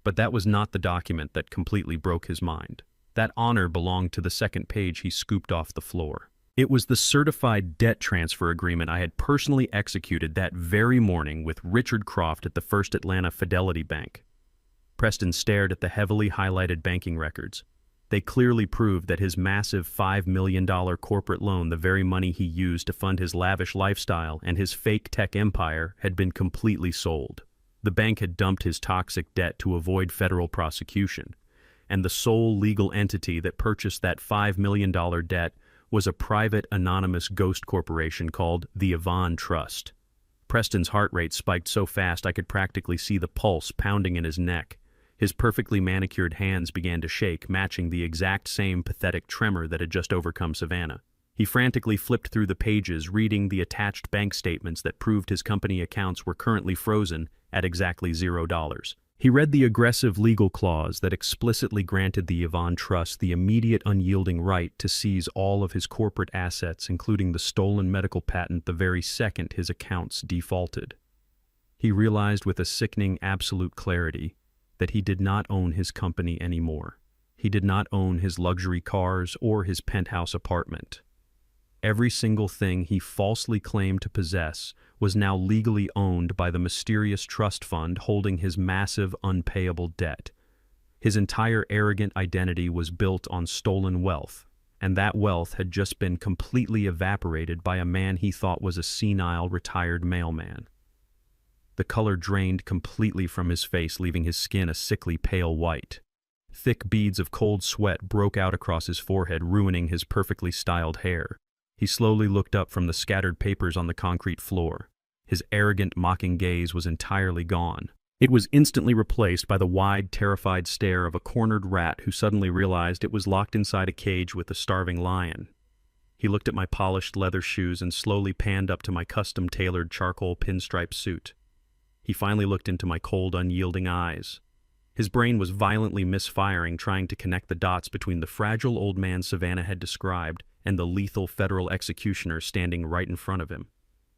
[SPEAKER 1] But that was not the document that completely broke his mind. That honor belonged to the second page he scooped off the floor. It was the certified debt transfer agreement I had personally executed that very morning with Richard Croft at the First Atlanta Fidelity Bank. Preston stared at the heavily highlighted banking records. They clearly proved that his massive $5 million corporate loan, the very money he used to fund his lavish lifestyle and his fake tech empire, had been completely sold. The bank had dumped his toxic debt to avoid federal prosecution. and the sole legal entity that purchased that $5 million debt was a private, anonymous ghost corporation called the Yvonne Trust. Preston's heart rate spiked so fast I could practically see the pulse pounding in his neck. His perfectly manicured hands began to shake, matching the exact same pathetic tremor that had just overcome Savannah. He frantically flipped through the pages, reading the attached bank statements that proved his company accounts were currently frozen at exactly $0. He read the aggressive legal clause that explicitly granted the Yvonne Trust the immediate unyielding right to seize all of his corporate assets, including the stolen medical patent, the very second his accounts defaulted. He realized with a sickening absolute clarity that he did not own his company anymore. He did not own his luxury cars or his penthouse apartment. Every single thing he falsely claimed to possess was now legally owned by the mysterious trust fund holding his massive unpayable debt. His entire arrogant identity was built on stolen wealth, and that wealth had just been completely evaporated by a man he thought was a senile retired mailman. The color drained completely from his face, leaving his skin a sickly pale white. Thick beads of cold sweat broke out across his forehead, ruining his perfectly styled hair. He slowly looked up from the scattered papers on the concrete floor. His arrogant, mocking gaze was entirely gone. It was instantly replaced by the wide, terrified stare of a cornered rat who suddenly realized it was locked inside a cage with a starving lion. He looked at my polished leather shoes and slowly panned up to my custom-tailored charcoal pinstripe suit. He finally looked into my cold, unyielding eyes. His brain was violently misfiring, trying to connect the dots between the fragile old man Savannah had described and the lethal federal executioner standing right in front of him.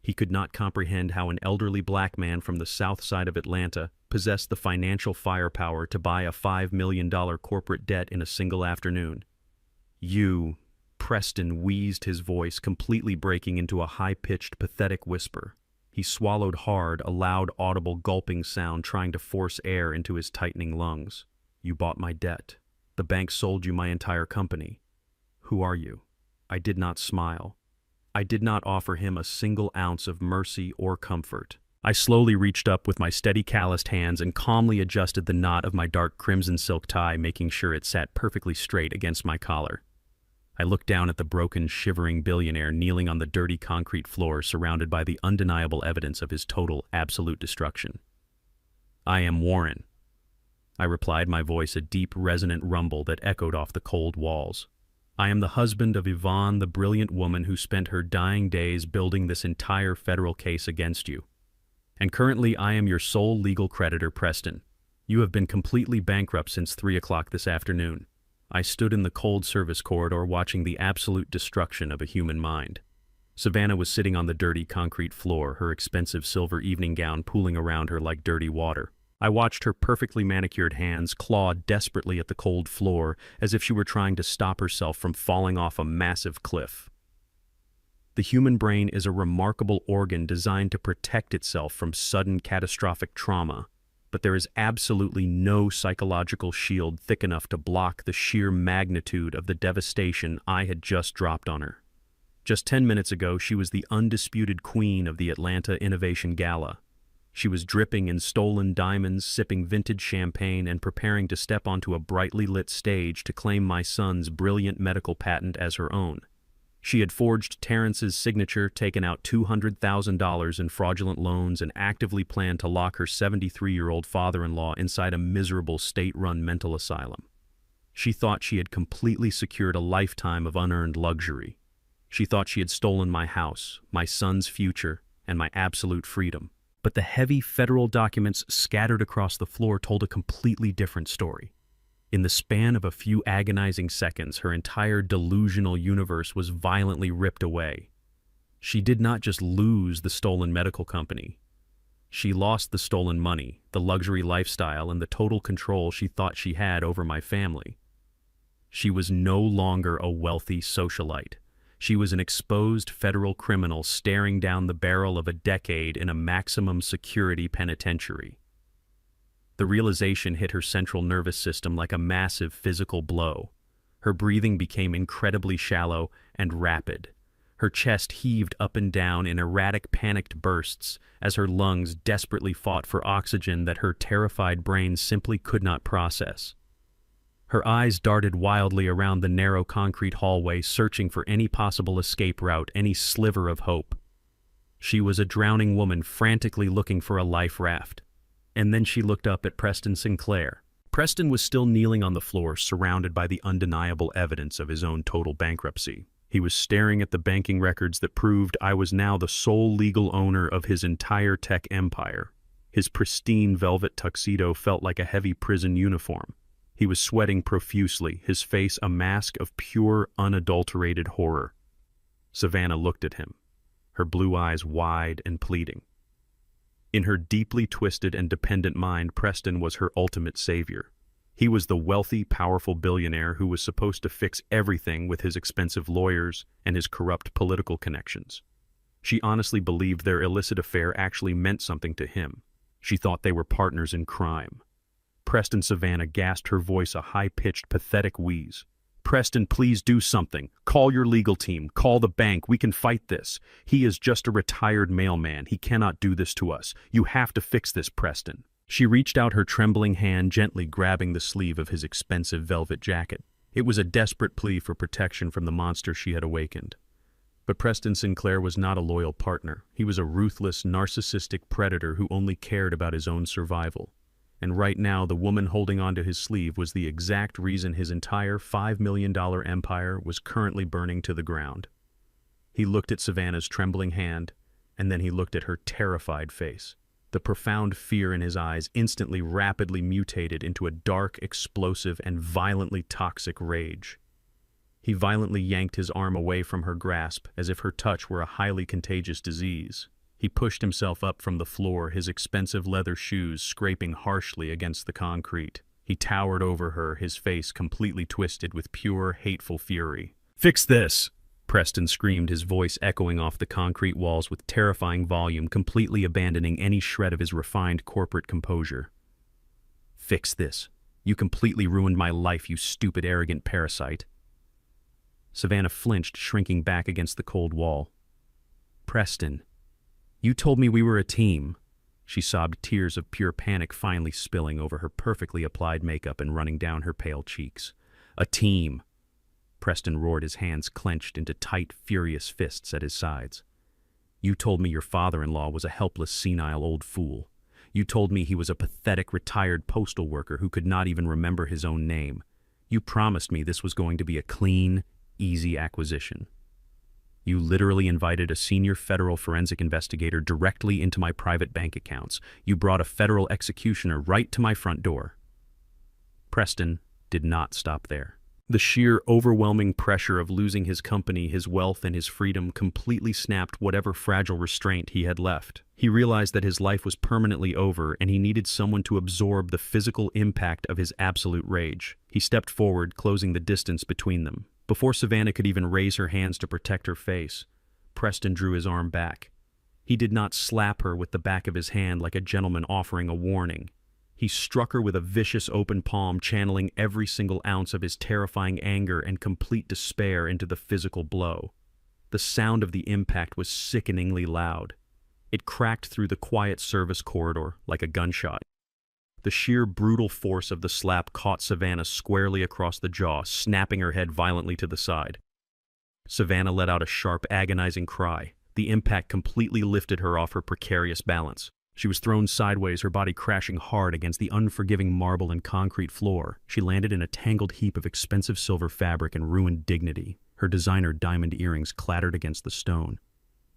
[SPEAKER 1] He could not comprehend how an elderly black man from the south side of Atlanta possessed the financial firepower to buy a $5 million corporate debt in a single afternoon. "You," Preston wheezed, his voice completely breaking into a high-pitched, pathetic whisper. He swallowed hard, a loud, audible gulping sound trying to force air into his tightening lungs. "You bought my debt. The bank sold you my entire company. Who are you?" I did not smile. I did not offer him a single ounce of mercy or comfort. I slowly reached up with my steady, calloused hands and calmly adjusted the knot of my dark crimson silk tie, making sure it sat perfectly straight against my collar. I looked down at the broken, shivering billionaire kneeling on the dirty concrete floor, surrounded by the undeniable evidence of his total, absolute destruction. "I am Warren," I replied, my voice a deep, resonant rumble that echoed off the cold walls. "I am the husband of Yvonne, the brilliant woman who spent her dying days building this entire federal case against you. And currently I am your sole legal creditor, Preston. You have been completely bankrupt since 3 o'clock this afternoon." I stood in the cold service corridor watching the absolute destruction of a human mind. Savannah was sitting on the dirty concrete floor, her expensive silver evening gown pooling around her like dirty water. I watched her perfectly manicured hands claw desperately at the cold floor as if she were trying to stop herself from falling off a massive cliff. The human brain is a remarkable organ designed to protect itself from sudden catastrophic trauma, but there is absolutely no psychological shield thick enough to block the sheer magnitude of the devastation I had just dropped on her. Just 10 minutes ago, she was the undisputed queen of the Atlanta Innovation Gala. She was dripping in stolen diamonds, sipping vintage champagne, and preparing to step onto a brightly lit stage to claim my son's brilliant medical patent as her own. She had forged Terrence's signature, taken out $200,000 in fraudulent loans, and actively planned to lock her 73-year-old father-in-law inside a miserable state-run mental asylum. She thought she had completely secured a lifetime of unearned luxury. She thought she had stolen my house, my son's future, and my absolute freedom. But the heavy federal documents scattered across the floor told a completely different story. In the span of a few agonizing seconds, her entire delusional universe was violently ripped away. She did not just lose the stolen medical company. She lost the stolen money, the luxury lifestyle, and the total control she thought she had over my family. She was no longer a wealthy socialite. She was an exposed federal criminal staring down the barrel of a decade in a maximum security penitentiary. The realization hit her central nervous system like a massive physical blow. Her breathing became incredibly shallow and rapid. Her chest heaved up and down in erratic, panicked bursts as her lungs desperately fought for oxygen that her terrified brain simply could not process. Her eyes darted wildly around the narrow concrete hallway, searching for any possible escape route, any sliver of hope. She was a drowning woman frantically looking for a life raft. And then she looked up at Preston Sinclair. Preston was still kneeling on the floor, surrounded by the undeniable evidence of his own total bankruptcy. He was staring at the banking records that proved I was now the sole legal owner of his entire tech empire. His pristine velvet tuxedo felt like a heavy prison uniform. He was sweating profusely, his face a mask of pure, unadulterated horror. Savannah looked at him, her blue eyes wide and pleading. In her deeply twisted and dependent mind, Preston was her ultimate savior. He was the wealthy, powerful billionaire who was supposed to fix everything with his expensive lawyers and his corrupt political connections. She honestly believed their illicit affair actually meant something to him. She thought they were partners in crime. Preston Savannah gasped, her voice a high-pitched, pathetic wheeze. "Preston, please do something. Call your legal team. Call the bank. We can fight this. He is just a retired mailman. He cannot do this to us. You have to fix this, Preston." She reached out her trembling hand, gently grabbing the sleeve of his expensive velvet jacket. It was a desperate plea for protection from the monster she had awakened. But Preston Sinclair was not a loyal partner. He was a ruthless, narcissistic predator who only cared about his own survival. And right now, the woman holding onto his sleeve was the exact reason his entire $5 million empire was currently burning to the ground. He looked at Savannah's trembling hand, and then he looked at her terrified face. The profound fear in his eyes instantly rapidly mutated into a dark, explosive, and violently toxic rage. He violently yanked his arm away from her grasp, as if her touch were a highly contagious disease. He pushed himself up from the floor, his expensive leather shoes scraping harshly against the concrete. He towered over her, his face completely twisted with pure, hateful fury. "Fix this!" Preston screamed, his voice echoing off the concrete walls with terrifying volume, completely abandoning any shred of his refined corporate composure. "Fix this. You completely ruined my life, you stupid, arrogant parasite." Savannah flinched, shrinking back against the cold wall. "Preston, you told me we were a team." She sobbed, tears of pure panic finally spilling over her perfectly applied makeup and running down her pale cheeks. "A team!" Preston roared, his hands clenched into tight, furious fists at his sides. "You told me your father-in-law was a helpless, senile old fool. You told me he was a pathetic, retired postal worker who could not even remember his own name. You promised me this was going to be a clean, easy acquisition. You literally invited a senior federal forensic investigator directly into my private bank accounts. You brought a federal executioner right to my front door." Preston did not stop there. The sheer, overwhelming pressure of losing his company, his wealth, and his freedom completely snapped whatever fragile restraint he had left. He realized that his life was permanently over, and he needed someone to absorb the physical impact of his absolute rage. He stepped forward, closing the distance between them. Before Savannah could even raise her hands to protect her face, Preston drew his arm back. He did not slap her with the back of his hand like a gentleman offering a warning. He struck her with a vicious open palm, channeling every single ounce of his terrifying anger and complete despair into the physical blow. The sound of the impact was sickeningly loud. It cracked through the quiet service corridor like a gunshot. The sheer brutal force of the slap caught Savannah squarely across the jaw, snapping her head violently to the side. Savannah let out a sharp, agonizing cry. The impact completely lifted her off her precarious balance. She was thrown sideways, her body crashing hard against the unforgiving marble and concrete floor. She landed in a tangled heap of expensive silver fabric and ruined dignity. Her designer diamond earrings clattered against the stone.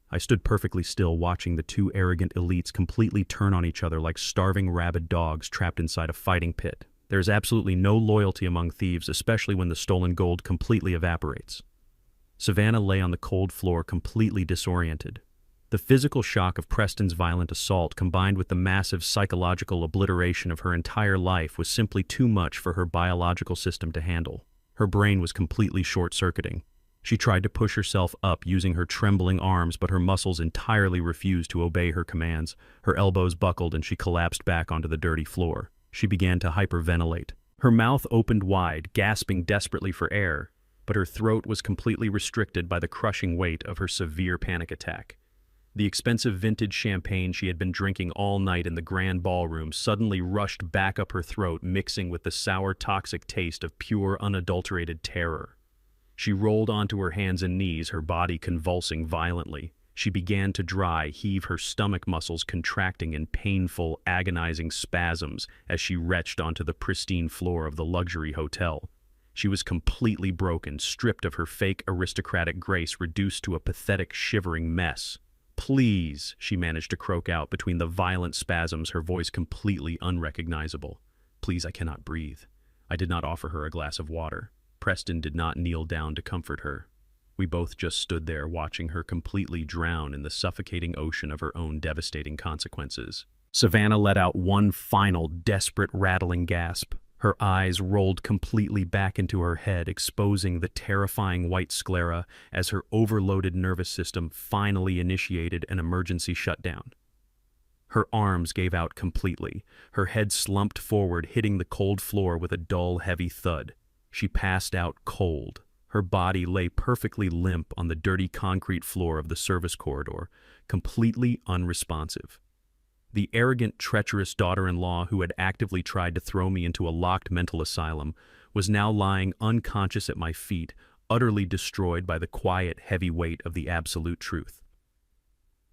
[SPEAKER 1] I stood perfectly still, watching the two arrogant elites completely turn on each other like starving rabid dogs trapped inside a fighting pit. There is absolutely no loyalty among thieves, especially when the stolen gold completely evaporates. Savannah lay on the cold floor, completely disoriented. The physical shock of Preston's violent assault, combined with the massive psychological obliteration of her entire life, was simply too much for her biological system to handle. Her brain was completely short-circuiting. She tried to push herself up using her trembling arms, but her muscles entirely refused to obey her commands. Her elbows buckled and she collapsed back onto the dirty floor. She began to hyperventilate. Her mouth opened wide, gasping desperately for air, but her throat was completely restricted by the crushing weight of her severe panic attack. The expensive vintage champagne she had been drinking all night in the grand ballroom suddenly rushed back up her throat, mixing with the sour, toxic taste of pure, unadulterated terror. She rolled onto her hands and knees, her body convulsing violently. She began to heave her stomach muscles contracting in painful, agonizing spasms as she retched onto the pristine floor of the luxury hotel. She was completely broken, stripped of her fake aristocratic grace, reduced to a pathetic, shivering mess. "Please," she managed to croak out between the violent spasms, her voice completely unrecognizable. "Please, I cannot breathe." I did not offer her a glass of water. Preston did not kneel down to comfort her. We both just stood there, watching her completely drown in the suffocating ocean of her own devastating consequences. Savannah let out one final, desperate, rattling gasp. Her eyes rolled completely back into her head, exposing the terrifying white sclera as her overloaded nervous system finally initiated an emergency shutdown. Her arms gave out completely. Her head slumped forward, hitting the cold floor with a dull, heavy thud. She passed out cold. Her body lay perfectly limp on the dirty concrete floor of the service corridor, completely unresponsive. The arrogant, treacherous daughter-in-law who had actively tried to throw me into a locked mental asylum was now lying unconscious at my feet, utterly destroyed by the quiet, heavy weight of the absolute truth.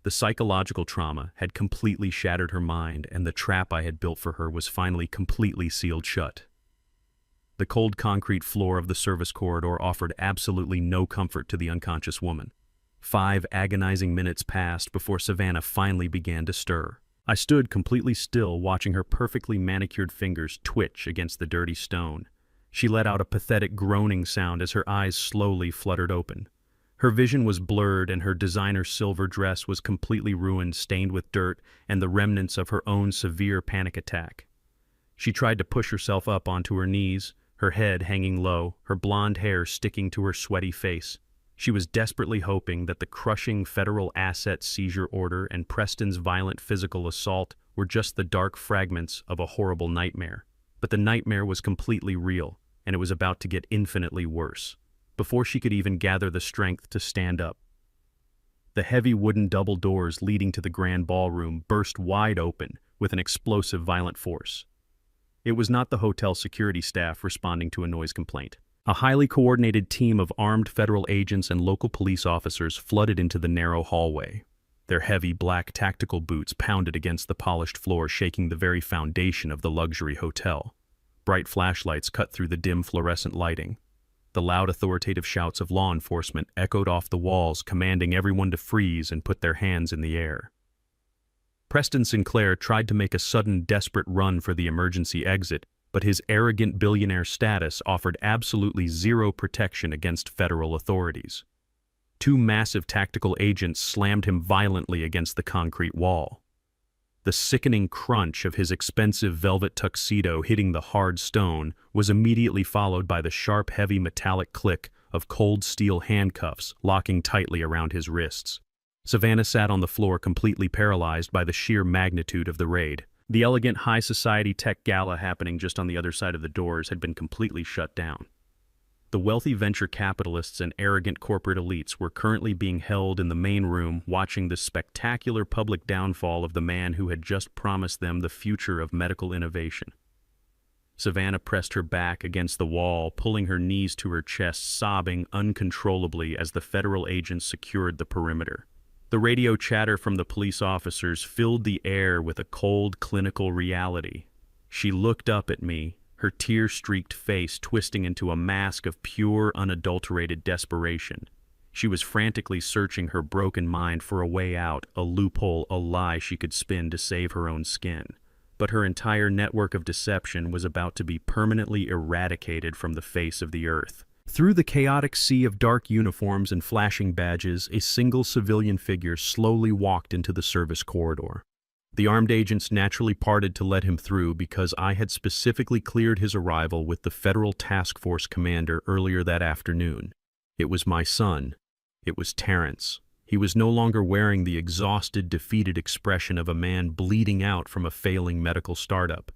[SPEAKER 1] The psychological trauma had completely shattered her mind, and the trap I had built for her was finally completely sealed shut. The cold concrete floor of the service corridor offered absolutely no comfort to the unconscious woman. 5 agonizing minutes passed before Savannah finally began to stir. I stood completely still, watching her perfectly manicured fingers twitch against the dirty stone. She let out a pathetic groaning sound as her eyes slowly fluttered open. Her vision was blurred, and her designer silver dress was completely ruined, stained with dirt and the remnants of her own severe panic attack. She tried to push herself up onto her knees, her head hanging low, her blonde hair sticking to her sweaty face. She was desperately hoping that the crushing federal asset seizure order and Preston's violent physical assault were just the dark fragments of a horrible nightmare. But the nightmare was completely real, and it was about to get infinitely worse. Before she could even gather the strength to stand up, the heavy wooden double doors leading to the grand ballroom burst wide open with an explosive, violent force. It was not the hotel security staff responding to a noise complaint. A highly coordinated team of armed federal agents and local police officers flooded into the narrow hallway. Their heavy black tactical boots pounded against the polished floor, shaking the very foundation of the luxury hotel. Bright flashlights cut through the dim fluorescent lighting. The loud authoritative shouts of law enforcement echoed off the walls, commanding everyone to freeze and put their hands in the air. Preston Sinclair tried to make a sudden, desperate run for the emergency exit, but his arrogant billionaire status offered absolutely zero protection against federal authorities. 2 massive tactical agents slammed him violently against the concrete wall. The sickening crunch of his expensive velvet tuxedo hitting the hard stone was immediately followed by the sharp, heavy metallic click of cold steel handcuffs locking tightly around his wrists. Savannah sat on the floor, completely paralyzed by the sheer magnitude of the raid. The elegant high society tech gala happening just on the other side of the doors had been completely shut down. The wealthy venture capitalists and arrogant corporate elites were currently being held in the main room, watching the spectacular public downfall of the man who had just promised them the future of medical innovation. Savannah pressed her back against the wall, pulling her knees to her chest, sobbing uncontrollably as the federal agents secured the perimeter. The radio chatter from the police officers filled the air with a cold, clinical reality. She looked up at me, her tear-streaked face twisting into a mask of pure, unadulterated desperation. She was frantically searching her broken mind for a way out, a loophole, a lie she could spin to save her own skin. But her entire network of deception was about to be permanently eradicated from the face of the earth. Through the chaotic sea of dark uniforms and flashing badges, a single civilian figure slowly walked into the service corridor. The armed agents naturally parted to let him through because I had specifically cleared his arrival with the Federal Task Force commander earlier that afternoon. It was my son. It was Terrence. He was no longer wearing the exhausted, defeated expression of a man bleeding out from a failing medical startup.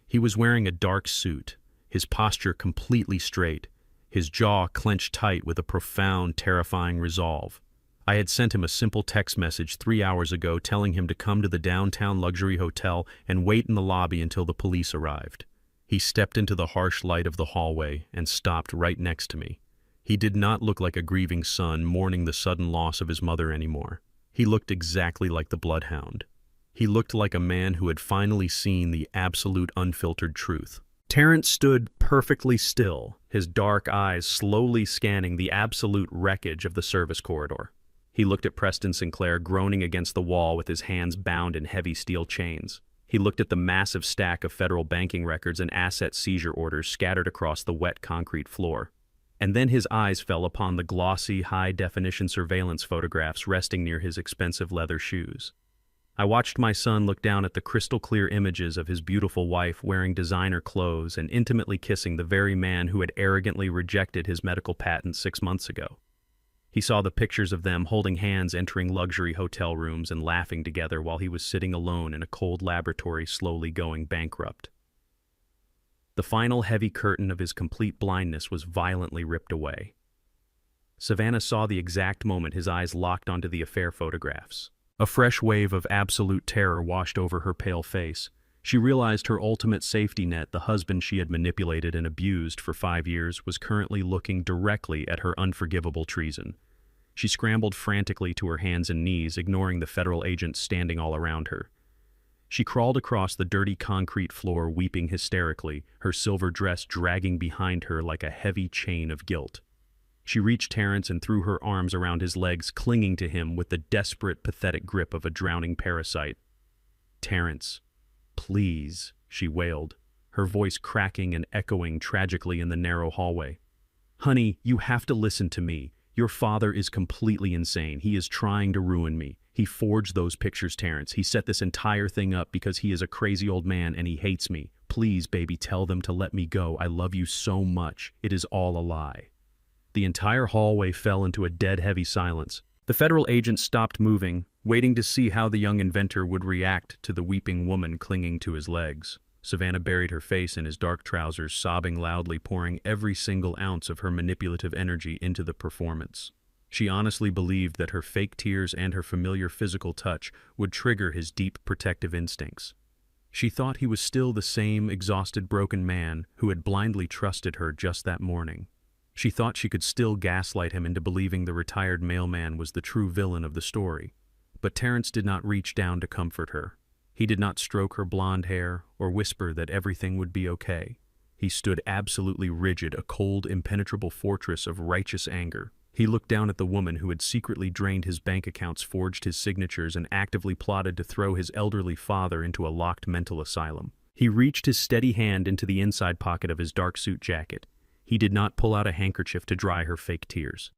[SPEAKER 1] He was wearing a dark suit, his posture completely straight, his jaw clenched tight with a profound, terrifying resolve. I had sent him a simple text message 3 hours ago telling him to come to the downtown luxury hotel and wait in the lobby until the police arrived. He stepped into the harsh light of the hallway and stopped right next to me. He did not look like a grieving son mourning the sudden loss of his mother anymore. He looked exactly like the bloodhound. He looked like a man who had finally seen the absolute unfiltered truth. Terrence stood perfectly still, his dark eyes slowly scanning the absolute wreckage of the service corridor. He looked at Preston Sinclair groaning against the wall with his hands bound in heavy steel chains. He looked at the massive stack of federal banking records and asset seizure orders scattered across the wet concrete floor. And then his eyes fell upon the glossy, high-definition surveillance photographs resting near his expensive leather shoes. I watched my son look down at the crystal-clear images of his beautiful wife wearing designer clothes and intimately kissing the very man who had arrogantly rejected his medical patent 6 months ago. He saw the pictures of them holding hands entering luxury hotel rooms and laughing together while he was sitting alone in a cold laboratory slowly going bankrupt. The final heavy curtain of his complete blindness was violently ripped away. Savannah saw the exact moment his eyes locked onto the affair photographs. A fresh wave of absolute terror washed over her pale face. She realized her ultimate safety net, the husband she had manipulated and abused for 5 years, was currently looking directly at her unforgivable treason. She scrambled frantically to her hands and knees, ignoring the federal agents standing all around her. She crawled across the dirty concrete floor, weeping hysterically, her silver dress dragging behind her like a heavy chain of guilt. She reached Terrence and threw her arms around his legs, clinging to him with the desperate, pathetic grip of a drowning parasite. "Terrence, please," she wailed, her voice cracking and echoing tragically in the narrow hallway. "Honey, you have to listen to me. Your father is completely insane. He is trying to ruin me. He forged those pictures, Terrence. He set this entire thing up because he is a crazy old man and he hates me. Please, baby, tell them to let me go. I love you so much. It is all a lie." The entire hallway fell into a dead-heavy silence. The federal agent stopped moving, waiting to see how the young inventor would react to the weeping woman clinging to his legs. Savannah buried her face in his dark trousers, sobbing loudly, pouring every single ounce of her manipulative energy into the performance. She honestly believed that her fake tears and her familiar physical touch would trigger his deep protective instincts. She thought he was still the same exhausted, broken man who had blindly trusted her just that morning. She thought she could still gaslight him into believing the retired mailman was the true villain of the story. But Terrence did not reach down to comfort her. He did not stroke her blonde hair or whisper that everything would be okay. He stood absolutely rigid, a cold, impenetrable fortress of righteous anger. He looked down at the woman who had secretly drained his bank accounts, forged his signatures, and actively plotted to throw his elderly father into a locked mental asylum. He reached his steady hand into the inside pocket of his dark suit jacket. He did not pull out a handkerchief to dry her fake tears.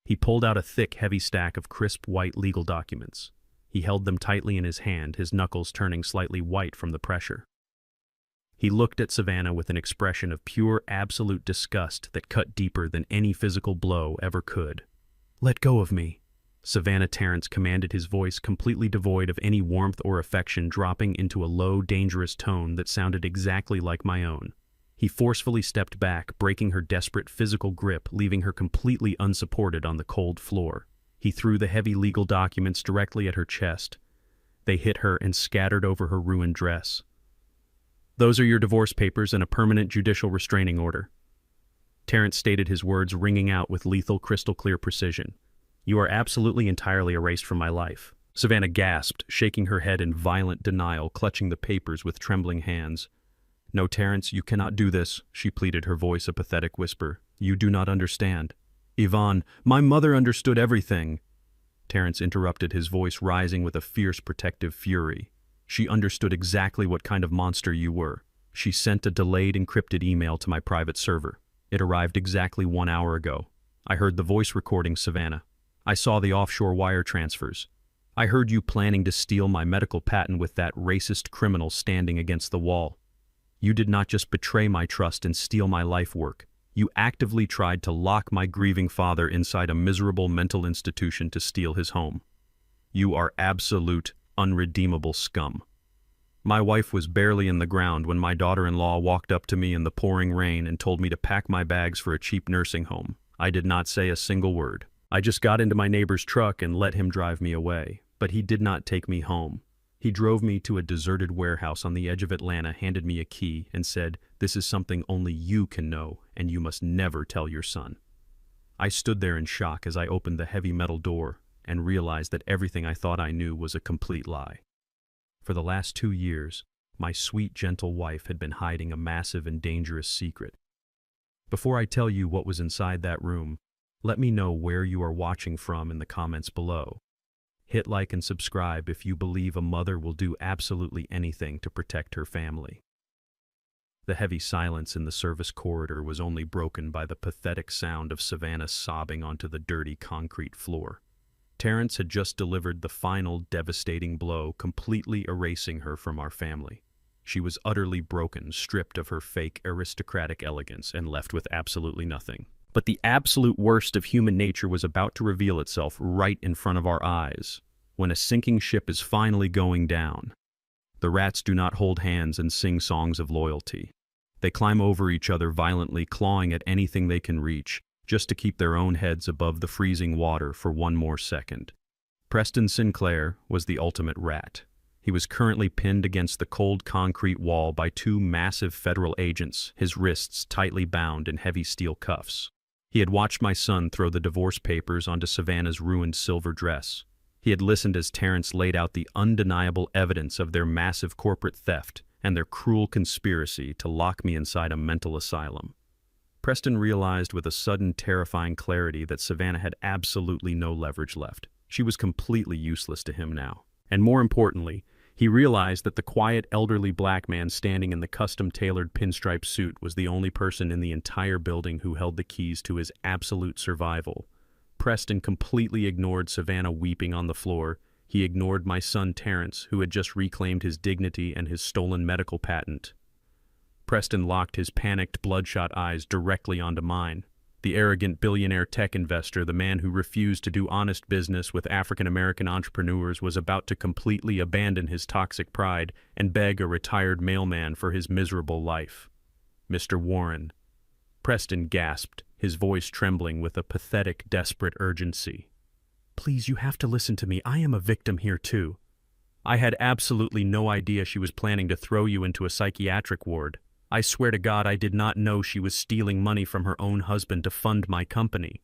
[SPEAKER 1] He pulled out a thick, heavy stack of crisp white legal documents. He held them tightly in his hand, his knuckles turning slightly white from the pressure. He looked at Savannah with an expression of pure, absolute disgust that cut deeper than any physical blow ever could. "Let go of me," Savannah Terrence commanded, his voice completely devoid of any warmth or affection, dropping into a low, dangerous tone that sounded exactly like my own. He forcefully stepped back, breaking her desperate physical grip, leaving her completely unsupported on the cold floor. He threw the heavy legal documents directly at her chest. They hit her and scattered over her ruined dress. "Those are your divorce papers and a permanent judicial restraining order." Terrence stated, his words ringing out with lethal, crystal-clear precision. "You are absolutely entirely erased from my life." Savannah gasped, shaking her head in violent denial, clutching the papers with trembling hands. "No, Terrence, you cannot do this," she pleaded, her voice a pathetic whisper. "You do not understand." "Yvonne, my mother understood everything." Terrence interrupted, his voice rising with a fierce, protective fury. "She understood exactly what kind of monster you were. She sent a delayed, encrypted email to my private server. It arrived exactly 1 hour ago. I heard the voice recording, Savannah. I saw the offshore wire transfers. I heard you planning to steal my medical patent with that racist criminal standing against the wall. You did not just betray my trust and steal my life work. You actively tried to lock my grieving father inside a miserable mental institution to steal his home. You are absolute, unredeemable scum. My wife was barely in the ground when my daughter-in-law walked up to me in the pouring rain and told me to pack my bags for a cheap nursing home. I did not say a single word. I just got into my neighbor's truck and let him drive me away, but he did not take me home. He drove me to a deserted warehouse on the edge of Atlanta, handed me a key, and said, "This is something only you can know, and you must never tell your son." I stood there in shock as I opened the heavy metal door and realized that everything I thought I knew was a complete lie. For the last 2 years, my sweet, gentle wife had been hiding a massive and dangerous secret. Before I tell you what was inside that room, let me know where you are watching from in the comments below. Hit like and subscribe if you believe a mother will do absolutely anything to protect her family. The heavy silence in the service corridor was only broken by the pathetic sound of Savannah sobbing onto the dirty concrete floor. Terrence had just delivered the final devastating blow, completely erasing her from our family. She was utterly broken, stripped of her fake aristocratic elegance, and left with absolutely nothing. But the absolute worst of human nature was about to reveal itself right in front of our eyes, when a sinking ship is finally going down. The rats do not hold hands and sing songs of loyalty. They climb over each other violently, clawing at anything they can reach, just to keep their own heads above the freezing water for one more second. Preston Sinclair was the ultimate rat. He was currently pinned against the cold concrete wall by 2 massive federal agents, his wrists tightly bound in heavy steel cuffs. He had watched my son throw the divorce papers onto Savannah's ruined silver dress. He had listened as Terrence laid out the undeniable evidence of their massive corporate theft and their cruel conspiracy to lock me inside a mental asylum. Preston realized with a sudden, terrifying clarity that Savannah had absolutely no leverage left. She was completely useless to him now. And more importantly, he realized that the quiet, elderly black man standing in the custom-tailored pinstripe suit was the only person in the entire building who held the keys to his absolute survival. Preston completely ignored Savannah weeping on the floor. He ignored my son Terrence, who had just reclaimed his dignity and his stolen medical patent. Preston locked his panicked, bloodshot eyes directly onto mine. The arrogant billionaire tech investor, the man who refused to do honest business with African-American entrepreneurs, was about to completely abandon his toxic pride and beg a retired mailman for his miserable life. "Mr. Warren." Preston gasped, his voice trembling with a pathetic, desperate urgency. "Please, you have to listen to me. I am a victim here too. I had absolutely no idea she was planning to throw you into a psychiatric ward. I swear to God I did not know she was stealing money from her own husband to fund my company."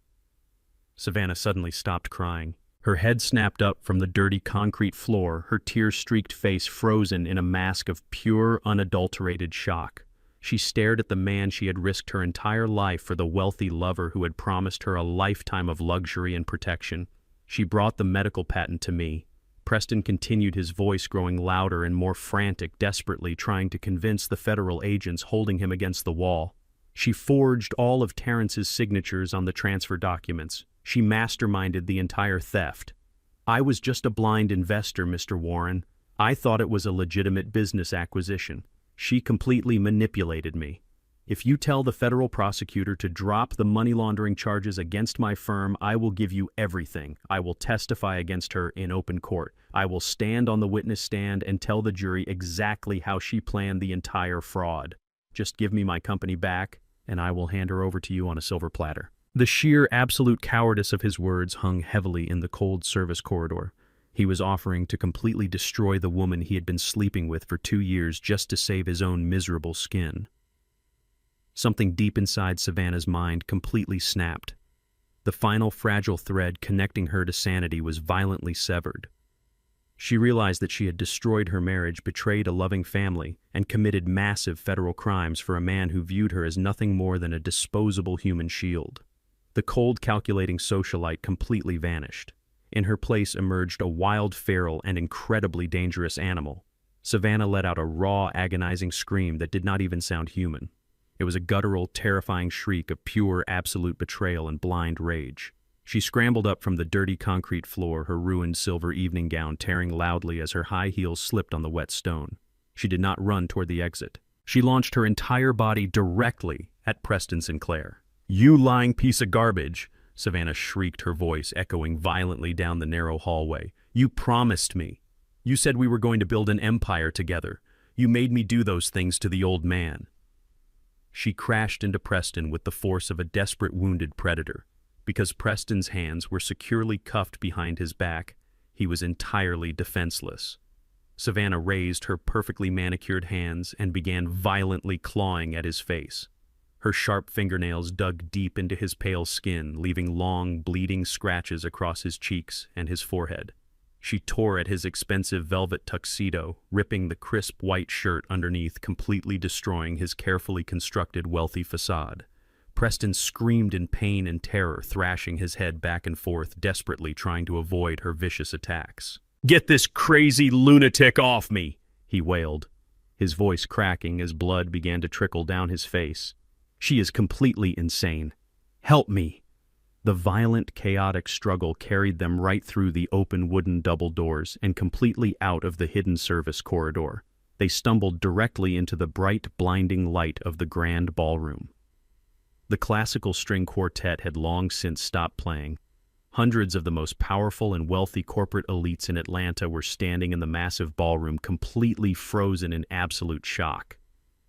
[SPEAKER 1] Savannah suddenly stopped crying. Her head snapped up from the dirty concrete floor, her tear-streaked face frozen in a mask of pure, unadulterated shock. She stared at the man she had risked her entire life for, the wealthy lover who had promised her a lifetime of luxury and protection. She brought the medical patent to me. Preston continued, his voice growing louder and more frantic, desperately trying to convince the federal agents holding him against the wall. She forged all of Terrence's signatures on the transfer documents. She masterminded the entire theft. I was just a blind investor, Mr. Warren. I thought it was a legitimate business acquisition. She completely manipulated me. If you tell the federal prosecutor to drop the money laundering charges against my firm, I will give you everything. I will testify against her in open court. I will stand on the witness stand and tell the jury exactly how she planned the entire fraud. Just give me my company back, and I will hand her over to you on a silver platter." The sheer, absolute cowardice of his words hung heavily in the cold service corridor. He was offering to completely destroy the woman he had been sleeping with for 2 years just to save his own miserable skin. Something deep inside Savannah's mind completely snapped. The final fragile thread connecting her to sanity was violently severed. She realized that she had destroyed her marriage, betrayed a loving family, and committed massive federal crimes for a man who viewed her as nothing more than a disposable human shield. The cold, calculating socialite completely vanished. In her place emerged a wild, feral, and incredibly dangerous animal. Savannah let out a raw, agonizing scream that did not even sound human. It was a guttural, terrifying shriek of pure, absolute betrayal and blind rage. She scrambled up from the dirty concrete floor, her ruined silver evening gown tearing loudly as her high heels slipped on the wet stone. She did not run toward the exit. She launched her entire body directly at Preston Sinclair. "You lying piece of garbage!" Savannah shrieked, her voice echoing violently down the narrow hallway. "You promised me. You said we were going to build an empire together. You made me do those things to the old man." She crashed into Preston with the force of a desperate, wounded predator. Because Preston's hands were securely cuffed behind his back, he was entirely defenseless. Savannah raised her perfectly manicured hands and began violently clawing at his face. Her sharp fingernails dug deep into his pale skin, leaving long, bleeding scratches across his cheeks and his forehead. She tore at his expensive velvet tuxedo, ripping the crisp white shirt underneath, completely destroying his carefully constructed wealthy facade. Preston screamed in pain and terror, thrashing his head back and forth, desperately trying to avoid her vicious attacks. "Get this crazy lunatic off me!" he wailed, his voice cracking as blood began to trickle down his face. "She is completely insane. Help me!" The violent, chaotic struggle carried them right through the open wooden double doors and completely out of the hidden service corridor. They stumbled directly into the bright, blinding light of the grand ballroom. The classical string quartet had long since stopped playing. Hundreds of the most powerful and wealthy corporate elites in Atlanta were standing in the massive ballroom, completely frozen in absolute shock.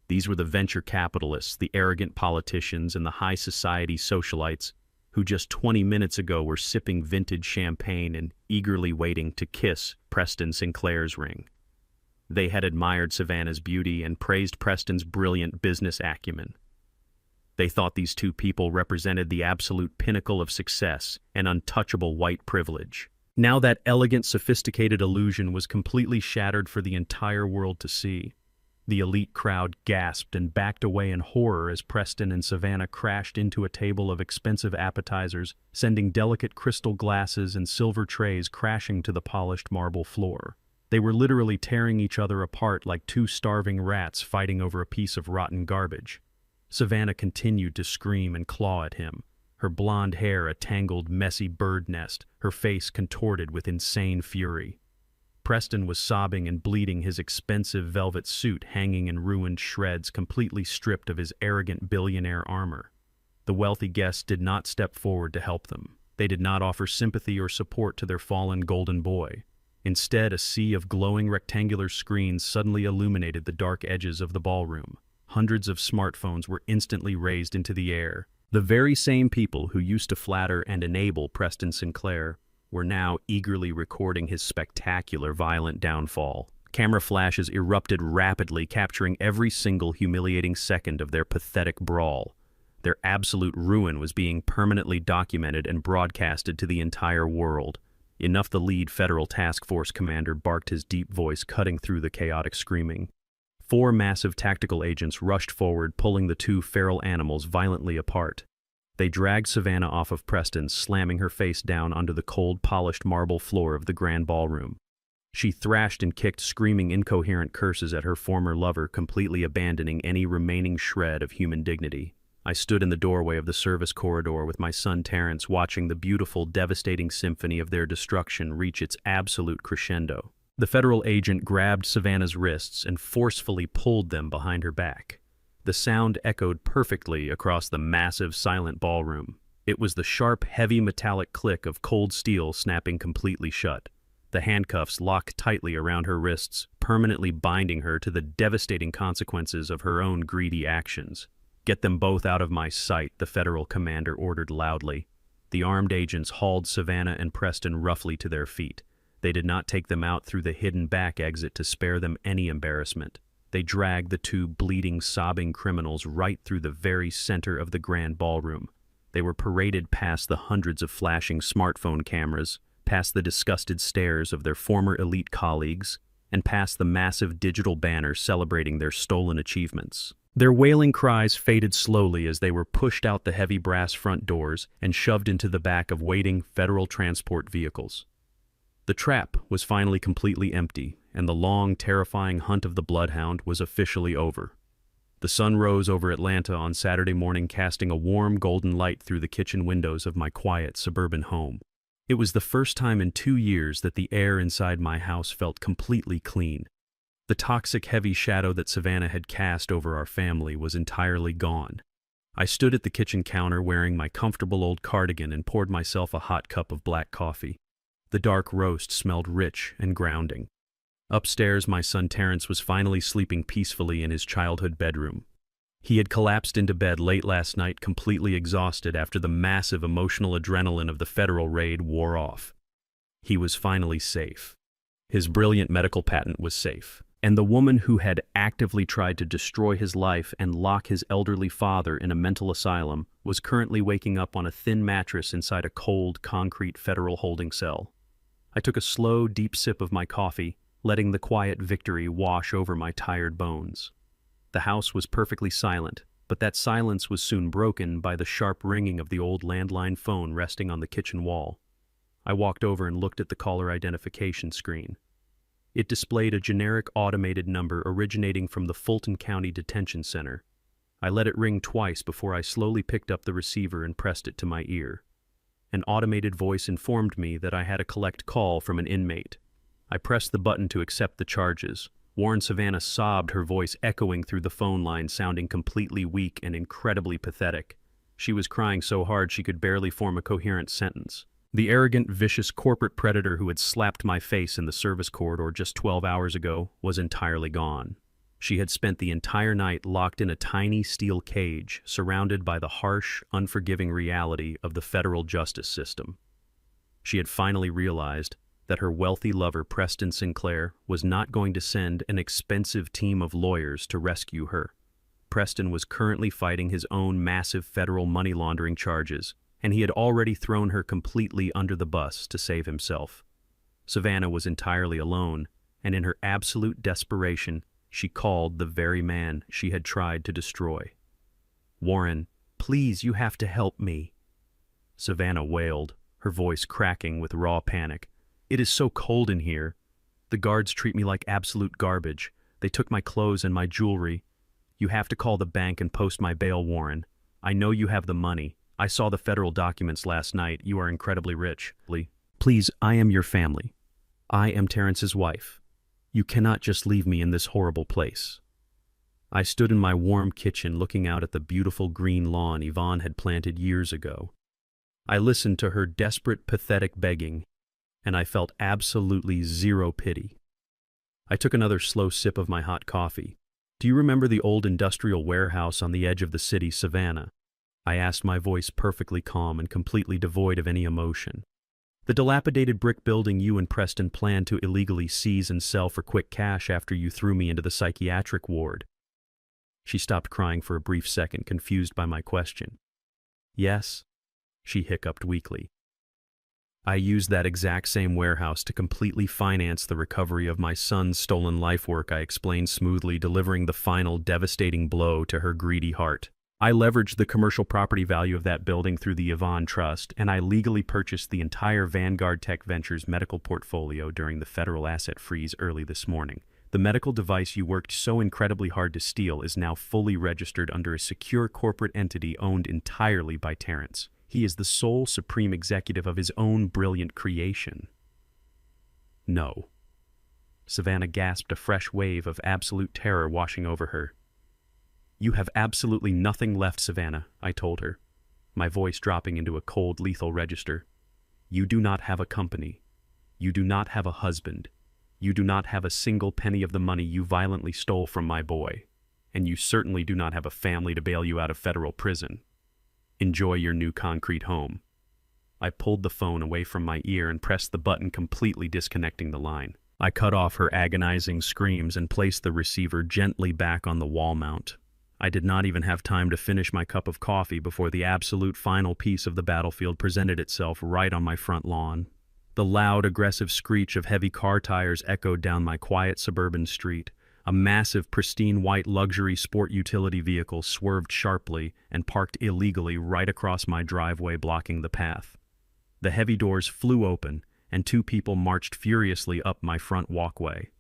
[SPEAKER 1] These were the venture capitalists, the arrogant politicians, and the high society socialites who just 20 minutes ago were sipping vintage champagne and eagerly waiting to kiss Preston Sinclair's ring. They had admired Savannah's beauty and praised Preston's brilliant business acumen. They thought these two people represented the absolute pinnacle of success and untouchable white privilege. Now that elegant, sophisticated illusion was completely shattered for the entire world to see. The elite crowd gasped and backed away in horror as Preston and Savannah crashed into a table of expensive appetizers, sending delicate crystal glasses and silver trays crashing to the polished marble floor. They were literally tearing each other apart like two starving rats fighting over a piece of rotten garbage. Savannah continued to scream and claw at him, her blonde hair a tangled, messy bird nest, her face contorted with insane fury. Preston was sobbing and bleeding, his expensive velvet suit hanging in ruined shreds, completely stripped of his arrogant billionaire armor. The wealthy guests did not step forward to help them. They did not offer sympathy or support to their fallen golden boy. Instead, a sea of glowing rectangular screens suddenly illuminated the dark edges of the ballroom. Hundreds of smartphones were instantly raised into the air. The very same people who used to flatter and enable Preston Sinclair were now eagerly recording his spectacular violent downfall. Camera flashes erupted rapidly, capturing every single humiliating second of their pathetic brawl. Their absolute ruin was being permanently documented and broadcasted to the entire world. Enough, the lead federal task force commander barked, his deep voice cutting through the chaotic screaming. 4 massive tactical agents rushed forward, pulling the two feral animals violently apart. They dragged Savannah off of Preston, slamming her face down onto the cold, polished marble floor of the grand ballroom. She thrashed and kicked, screaming incoherent curses at her former lover, completely abandoning any remaining shred of human dignity. I stood in the doorway of the service corridor with my son Terrence, watching the beautiful, devastating symphony of their destruction reach its absolute crescendo. The federal agent grabbed Savannah's wrists and forcefully pulled them behind her back. The sound echoed perfectly across the massive, silent ballroom. It was the sharp, heavy metallic click of cold steel snapping completely shut. The handcuffs locked tightly around her wrists, permanently binding her to the devastating consequences of her own greedy actions. "Get them both out of my sight," the federal commander ordered loudly. The armed agents hauled Savannah and Preston roughly to their feet. They did not take them out through the hidden back exit to spare them any embarrassment. They dragged the two bleeding, sobbing criminals right through the very center of the grand ballroom. They were paraded past the hundreds of flashing smartphone cameras, past the disgusted stares of their former elite colleagues, and past the massive digital banners celebrating their stolen achievements. Their wailing cries faded slowly as they were pushed out the heavy brass front doors and shoved into the back of waiting federal transport vehicles. The trap was finally completely empty, and the long, terrifying hunt of the bloodhound was officially over. The sun rose over Atlanta on Saturday morning, casting a warm, golden light through the kitchen windows of my quiet suburban home. It was the first time in 2 years that the air inside my house felt completely clean. The toxic, heavy shadow that Savannah had cast over our family was entirely gone. I stood at the kitchen counter wearing my comfortable old cardigan and poured myself a hot cup of black coffee. The dark roast smelled rich and grounding. Upstairs, my son Terrence was finally sleeping peacefully in his childhood bedroom. He had collapsed into bed late last night, completely exhausted after the massive emotional adrenaline of the federal raid wore off. He was finally safe. His brilliant medical patent was safe. And the woman who had actively tried to destroy his life and lock his elderly father in a mental asylum was currently waking up on a thin mattress inside a cold, concrete federal holding cell. I took a slow, deep sip of my coffee, letting the quiet victory wash over my tired bones. The house was perfectly silent, but that silence was soon broken by the sharp ringing of the old landline phone resting on the kitchen wall. I walked over and looked at the caller identification screen. It displayed a generic automated number originating from the Fulton County Detention Center. I let it ring twice before I slowly picked up the receiver and pressed it to my ear. An automated voice informed me that I had a collect call from an inmate. I pressed the button to accept the charges. Warren Savannah sobbed, her voice echoing through the phone line, sounding completely weak and incredibly pathetic. She was crying so hard she could barely form a coherent sentence. The arrogant, vicious corporate predator who had slapped my face in the service corridor just 12 hours ago was entirely gone. She had spent the entire night locked in a tiny steel cage, surrounded by the harsh, unforgiving reality of the federal justice system. She had finally realized that her wealthy lover, Preston Sinclair, was not going to send an expensive team of lawyers to rescue her. Preston was currently fighting his own massive federal money laundering charges, and he had already thrown her completely under the bus to save himself. Savannah was entirely alone, and in her absolute desperation, she called the very man she had tried to destroy. "Warren, please, you have to help me." Savannah wailed, her voice cracking with raw panic. "It is so cold in here. The guards treat me like absolute garbage. They took my clothes and my jewelry. You have to call the bank and post my bail, Warren. I know you have the money. I saw the federal documents last night. You are incredibly rich. Please, I am your family. I am Terrence's wife. You cannot just leave me in this horrible place." I stood in my warm kitchen looking out at the beautiful green lawn Yvonne had planted years ago. I listened to her desperate, pathetic begging, and I felt absolutely zero pity. I took another slow sip of my hot coffee. "Do you remember the old industrial warehouse on the edge of the city, Savannah?" I asked, my voice perfectly calm and completely devoid of any emotion. "The dilapidated brick building you and Preston planned to illegally seize and sell for quick cash after you threw me into the psychiatric ward." She stopped crying for a brief second, confused by my question. "Yes," she hiccuped weakly. "I used that exact same warehouse to completely finance the recovery of my son's stolen life work," I explained smoothly, delivering the final devastating blow to her greedy heart. "I leveraged the commercial property value of that building through the Yvonne Trust, and I legally purchased the entire Vanguard Tech Ventures medical portfolio during the federal asset freeze early this morning. The medical device you worked so incredibly hard to steal is now fully registered under a secure corporate entity owned entirely by Terrence. He is the sole supreme executive of his own brilliant creation." "No." Savannah gasped, a fresh wave of absolute terror washing over her. "You have absolutely nothing left, Savannah," I told her, my voice dropping into a cold, lethal register. "You do not have a company. You do not have a husband. You do not have a single penny of the money you violently stole from my boy. And you certainly do not have a family to bail you out of federal prison. Enjoy your new concrete home." I pulled the phone away from my ear and pressed the button, completely disconnecting the line. I cut off her agonizing screams and placed the receiver gently back on the wall mount. I did not even have time to finish my cup of coffee before the absolute final piece of the battlefield presented itself right on my front lawn. The loud, aggressive screech of heavy car tires echoed down my quiet suburban street. A massive, pristine white luxury sport utility vehicle swerved sharply and parked illegally right across my driveway, blocking the path. The heavy doors flew open, and two people marched furiously up my front walkway.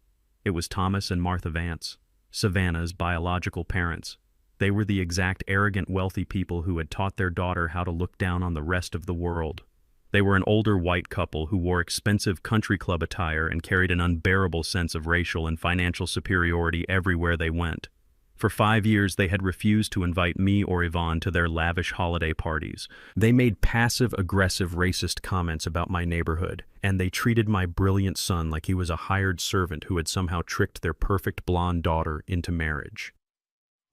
[SPEAKER 1] It was Thomas and Martha Vance, Savannah's biological parents. They were the exact arrogant, wealthy people who had taught their daughter how to look down on the rest of the world. They were an older white couple who wore expensive country club attire and carried an unbearable sense of racial and financial superiority everywhere they went. For 5 years, they had refused to invite me or Yvonne to their lavish holiday parties. They made passive-aggressive racist comments about my neighborhood, and they treated my brilliant son like he was a hired servant who had somehow tricked their perfect blonde daughter into marriage.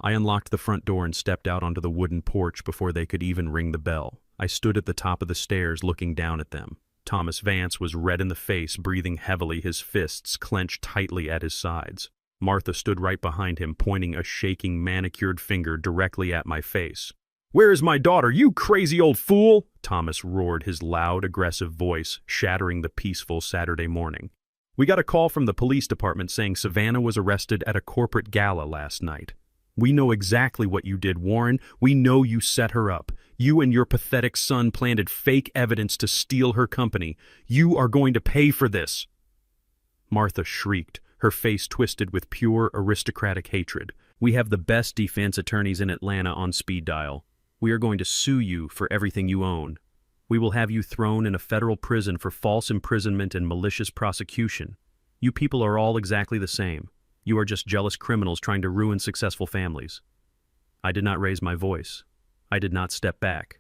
[SPEAKER 1] I unlocked the front door and stepped out onto the wooden porch before they could even ring the bell. I stood at the top of the stairs looking down at them. Thomas Vance was red in the face, breathing heavily, his fists clenched tightly at his sides. Martha stood right behind him, pointing a shaking, manicured finger directly at my face. "Where is my daughter, you crazy old fool?" Thomas roared, his loud, aggressive voice shattering the peaceful Saturday morning. "We got a call from the police department saying Savannah was arrested at a corporate gala last night. We know exactly what you did, Warren. We know you set her up. You and your pathetic son planted fake evidence to steal her company. You are going to pay for this." Martha shrieked, her face twisted with pure aristocratic hatred. "We have the best defense attorneys in Atlanta on speed dial. We are going to sue you for everything you own. We will have you thrown in a federal prison for false imprisonment and malicious prosecution. You people are all exactly the same. You are just jealous criminals trying to ruin successful families." I did not raise my voice. I did not step back.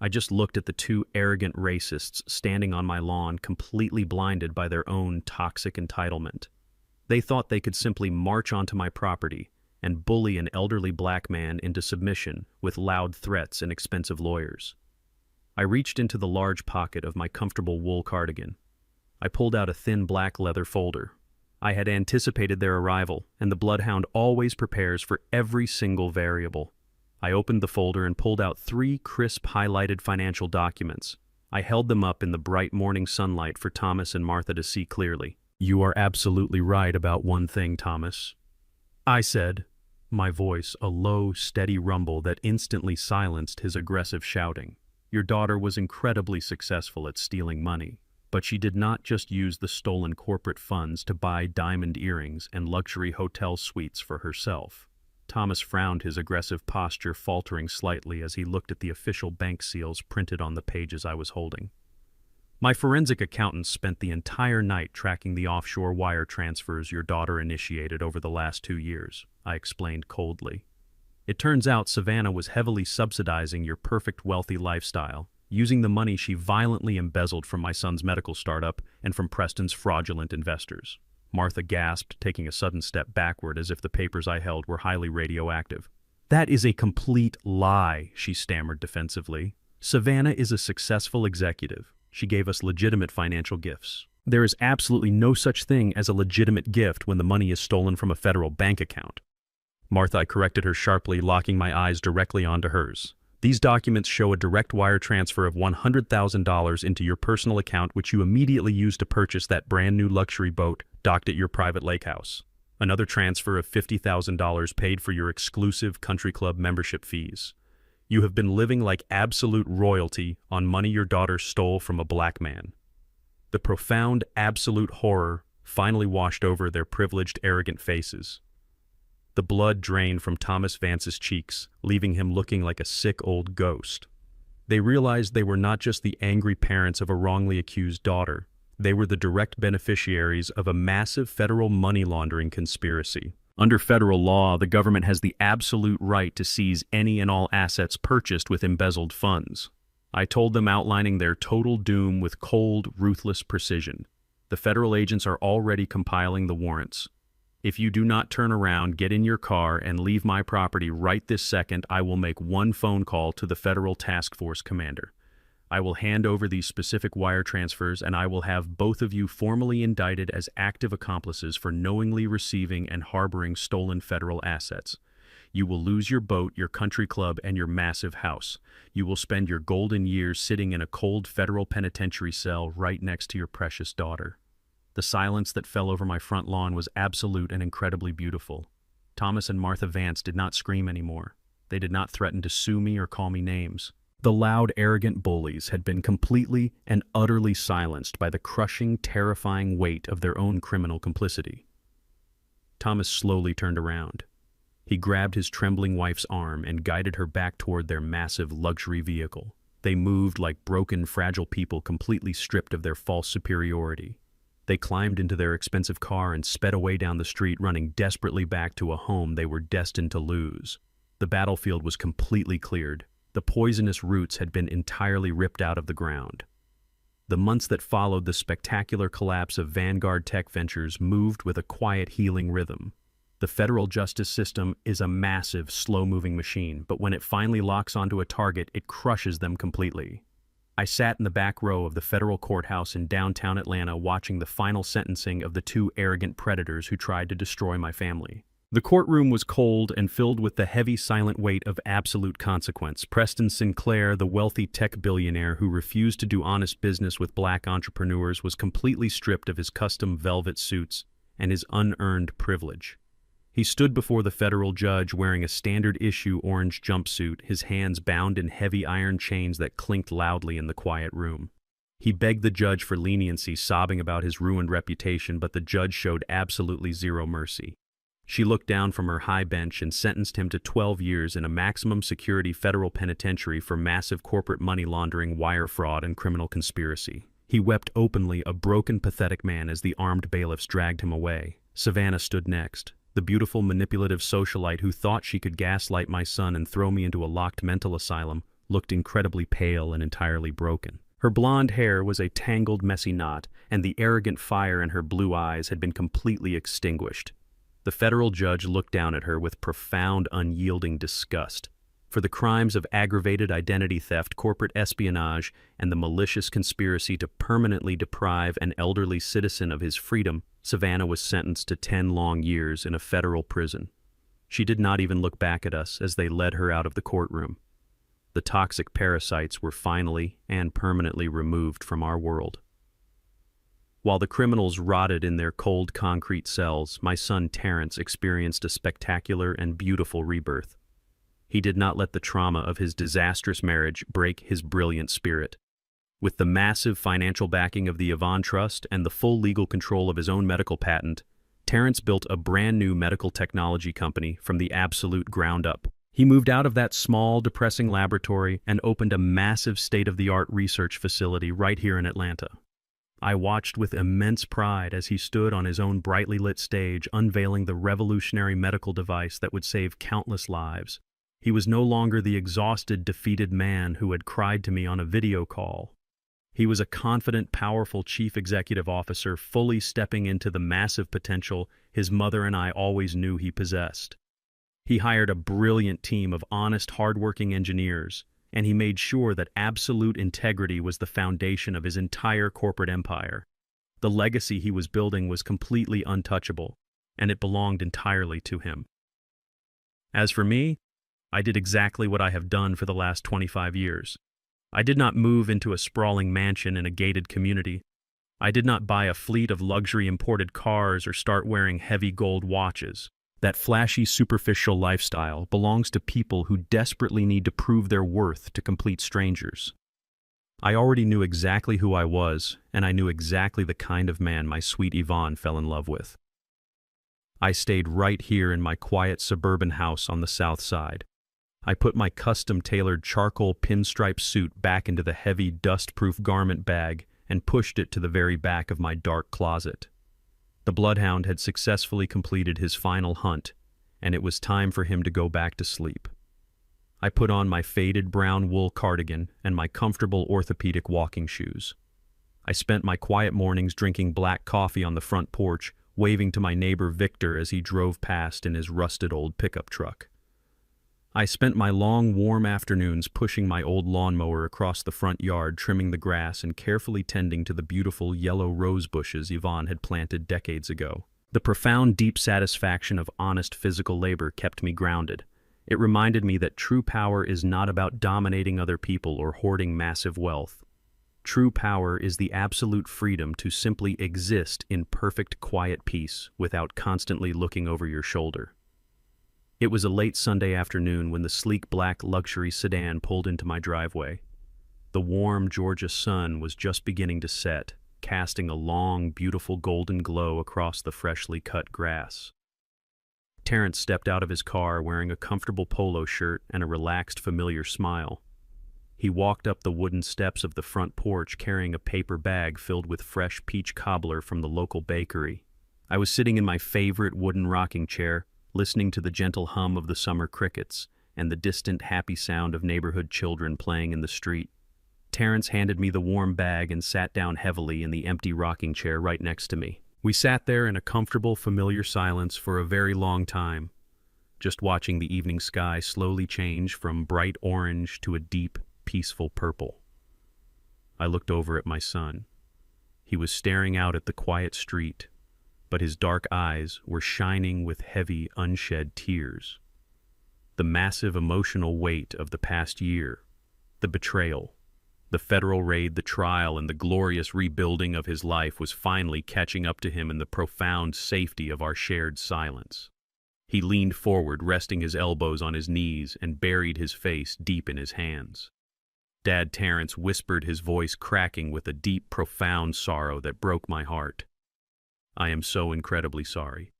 [SPEAKER 1] I just looked at the two arrogant racists standing on my lawn, completely blinded by their own toxic entitlement. They thought they could simply march onto my property and bully an elderly black man into submission with loud threats and expensive lawyers. I reached into the large pocket of my comfortable wool cardigan. I pulled out a thin black leather folder. I had anticipated their arrival, and the bloodhound always prepares for every single variable. I opened the folder and pulled out 3 crisp, highlighted financial documents. I held them up in the bright morning sunlight for Thomas and Martha to see clearly. "You are absolutely right about one thing, Thomas," I said, my voice a low, steady rumble that instantly silenced his aggressive shouting. "Your daughter was incredibly successful at stealing money. But she did not just use the stolen corporate funds to buy diamond earrings and luxury hotel suites for herself." Thomas frowned, his aggressive posture faltering slightly as he looked at the official bank seals printed on the pages I was holding. "My forensic accountant spent the entire night tracking the offshore wire transfers your daughter initiated over the last 2 years, I explained coldly. "It turns out Savannah was heavily subsidizing your perfect wealthy lifestyle, using the money she violently embezzled from my son's medical startup and from Preston's fraudulent investors." Martha gasped, taking a sudden step backward as if the papers I held were highly radioactive. "That is a complete lie," she stammered defensively. "Savannah is a successful executive. She gave us legitimate financial gifts. There is absolutely no such thing as a legitimate gift when the money is stolen from a federal bank account." "Martha," I corrected her sharply, locking my eyes directly onto hers. "These documents show a direct wire transfer of $100,000 into your personal account, which you immediately used to purchase that brand new luxury boat docked at your private lake house. Another transfer of $50,000 paid for your exclusive country club membership fees. You have been living like absolute royalty on money your daughter stole from a black man." The profound, absolute horror finally washed over their privileged, arrogant faces. The blood drained from Thomas Vance's cheeks, leaving him looking like a sick old ghost. They realized they were not just the angry parents of a wrongly accused daughter. They were the direct beneficiaries of a massive federal money laundering conspiracy. Under federal law, the government has the absolute right to seize any and all assets purchased with embezzled funds. I told them, outlining their total doom with cold, ruthless precision. "The federal agents are already compiling the warrants. If you do not turn around, get in your car, and leave my property right this second, I will make one phone call to the federal task force commander. I will hand over these specific wire transfers, and I will have both of you formally indicted as active accomplices for knowingly receiving and harboring stolen federal assets. You will lose your boat, your country club, and your massive house. You will spend your golden years sitting in a cold federal penitentiary cell right next to your precious daughter." The silence that fell over my front lawn was absolute and incredibly beautiful. Thomas and Martha Vance did not scream anymore. They did not threaten to sue me or call me names. The loud, arrogant bullies had been completely and utterly silenced by the crushing, terrifying weight of their own criminal complicity. Thomas slowly turned around. He grabbed his trembling wife's arm and guided her back toward their massive luxury vehicle. They moved like broken, fragile people completely stripped of their false superiority. They climbed into their expensive car and sped away down the street, running desperately back to a home they were destined to lose. The battlefield was completely cleared. The poisonous roots had been entirely ripped out of the ground. The months that followed the spectacular collapse of Vanguard Tech Ventures moved with a quiet, healing rhythm. The federal justice system is a massive, slow-moving machine, but when it finally locks onto a target, it crushes them completely. I sat in the back row of the federal courthouse in downtown Atlanta watching the final sentencing of the two arrogant predators who tried to destroy my family. The courtroom was cold and filled with the heavy, silent weight of absolute consequence. Preston Sinclair, the wealthy tech billionaire who refused to do honest business with black entrepreneurs, was completely stripped of his custom velvet suits and his unearned privilege. He stood before the federal judge wearing a standard-issue orange jumpsuit, his hands bound in heavy iron chains that clinked loudly in the quiet room. He begged the judge for leniency, sobbing about his ruined reputation, but the judge showed absolutely zero mercy. She looked down from her high bench and sentenced him to 12 years in a maximum security federal penitentiary for massive corporate money laundering, wire fraud, and criminal conspiracy. He wept openly, a broken, pathetic man, as the armed bailiffs dragged him away. Savannah stood next. The beautiful, manipulative socialite who thought she could gaslight my son and throw me into a locked mental asylum looked incredibly pale and entirely broken. Her blonde hair was a tangled, messy knot, and the arrogant fire in her blue eyes had been completely extinguished. The federal judge looked down at her with profound, unyielding disgust. For the crimes of aggravated identity theft, corporate espionage, and the malicious conspiracy to permanently deprive an elderly citizen of his freedom, Savannah was sentenced to 10 long years in a federal prison. She did not even look back at us as they led her out of the courtroom. The toxic parasites were finally and permanently removed from our world. While the criminals rotted in their cold concrete cells, my son Terrence experienced a spectacular and beautiful rebirth. He did not let the trauma of his disastrous marriage break his brilliant spirit. With the massive financial backing of the Yvonne Trust and the full legal control of his own medical patent, Terrence built a brand new medical technology company from the absolute ground up. He moved out of that small, depressing laboratory and opened a massive state-of-the-art research facility right here in Atlanta. I watched with immense pride as he stood on his own brightly lit stage, unveiling the revolutionary medical device that would save countless lives. He was no longer the exhausted, defeated man who had cried to me on a video call. He was a confident, powerful chief executive officer, fully stepping into the massive potential his mother and I always knew he possessed. He hired a brilliant team of honest, hardworking engineers, and he made sure that absolute integrity was the foundation of his entire corporate empire. The legacy he was building was completely untouchable, and it belonged entirely to him. As for me, I did exactly what I have done for the last 25 years. I did not move into a sprawling mansion in a gated community. I did not buy a fleet of luxury imported cars or start wearing heavy gold watches. That flashy, superficial lifestyle belongs to people who desperately need to prove their worth to complete strangers. I already knew exactly who I was, and I knew exactly the kind of man my sweet Yvonne fell in love with. I stayed right here in my quiet suburban house on the south side. I put my custom-tailored charcoal pinstripe suit back into the heavy, dust-proof garment bag and pushed it to the very back of my dark closet. The bloodhound had successfully completed his final hunt, and it was time for him to go back to sleep. I put on my faded brown wool cardigan and my comfortable orthopedic walking shoes. I spent my quiet mornings drinking black coffee on the front porch, waving to my neighbor Victor as he drove past in his rusted old pickup truck. I spent my long, warm afternoons pushing my old lawnmower across the front yard, trimming the grass and carefully tending to the beautiful yellow rose bushes Yvonne had planted decades ago. The profound, deep satisfaction of honest physical labor kept me grounded. It reminded me that true power is not about dominating other people or hoarding massive wealth. True power is the absolute freedom to simply exist in perfect, quiet peace without constantly looking over your shoulder. It was a late Sunday afternoon when the sleek black luxury sedan pulled into my driveway. The warm Georgia sun was just beginning to set, casting a long, beautiful golden glow across the freshly cut grass. Terrence stepped out of his car wearing a comfortable polo shirt and a relaxed, familiar smile. He walked up the wooden steps of the front porch carrying a paper bag filled with fresh peach cobbler from the local bakery. I was sitting in my favorite wooden rocking chair, listening to the gentle hum of the summer crickets and the distant happy sound of neighborhood children playing in the street. Terrence handed me the warm bag and sat down heavily in the empty rocking chair right next to me. We sat there in a comfortable, familiar silence for a very long time, just watching the evening sky slowly change from bright orange to a deep, peaceful purple. I looked over at my son. He was staring out at the quiet street, but his dark eyes were shining with heavy, unshed tears. The massive emotional weight of the past year, the betrayal, the federal raid, the trial, and the glorious rebuilding of his life was finally catching up to him in the profound safety of our shared silence. He leaned forward, resting his elbows on his knees, and buried his face deep in his hands. Dad Terrence whispered, his voice cracking with a deep, profound sorrow that broke my heart. I am so incredibly sorry.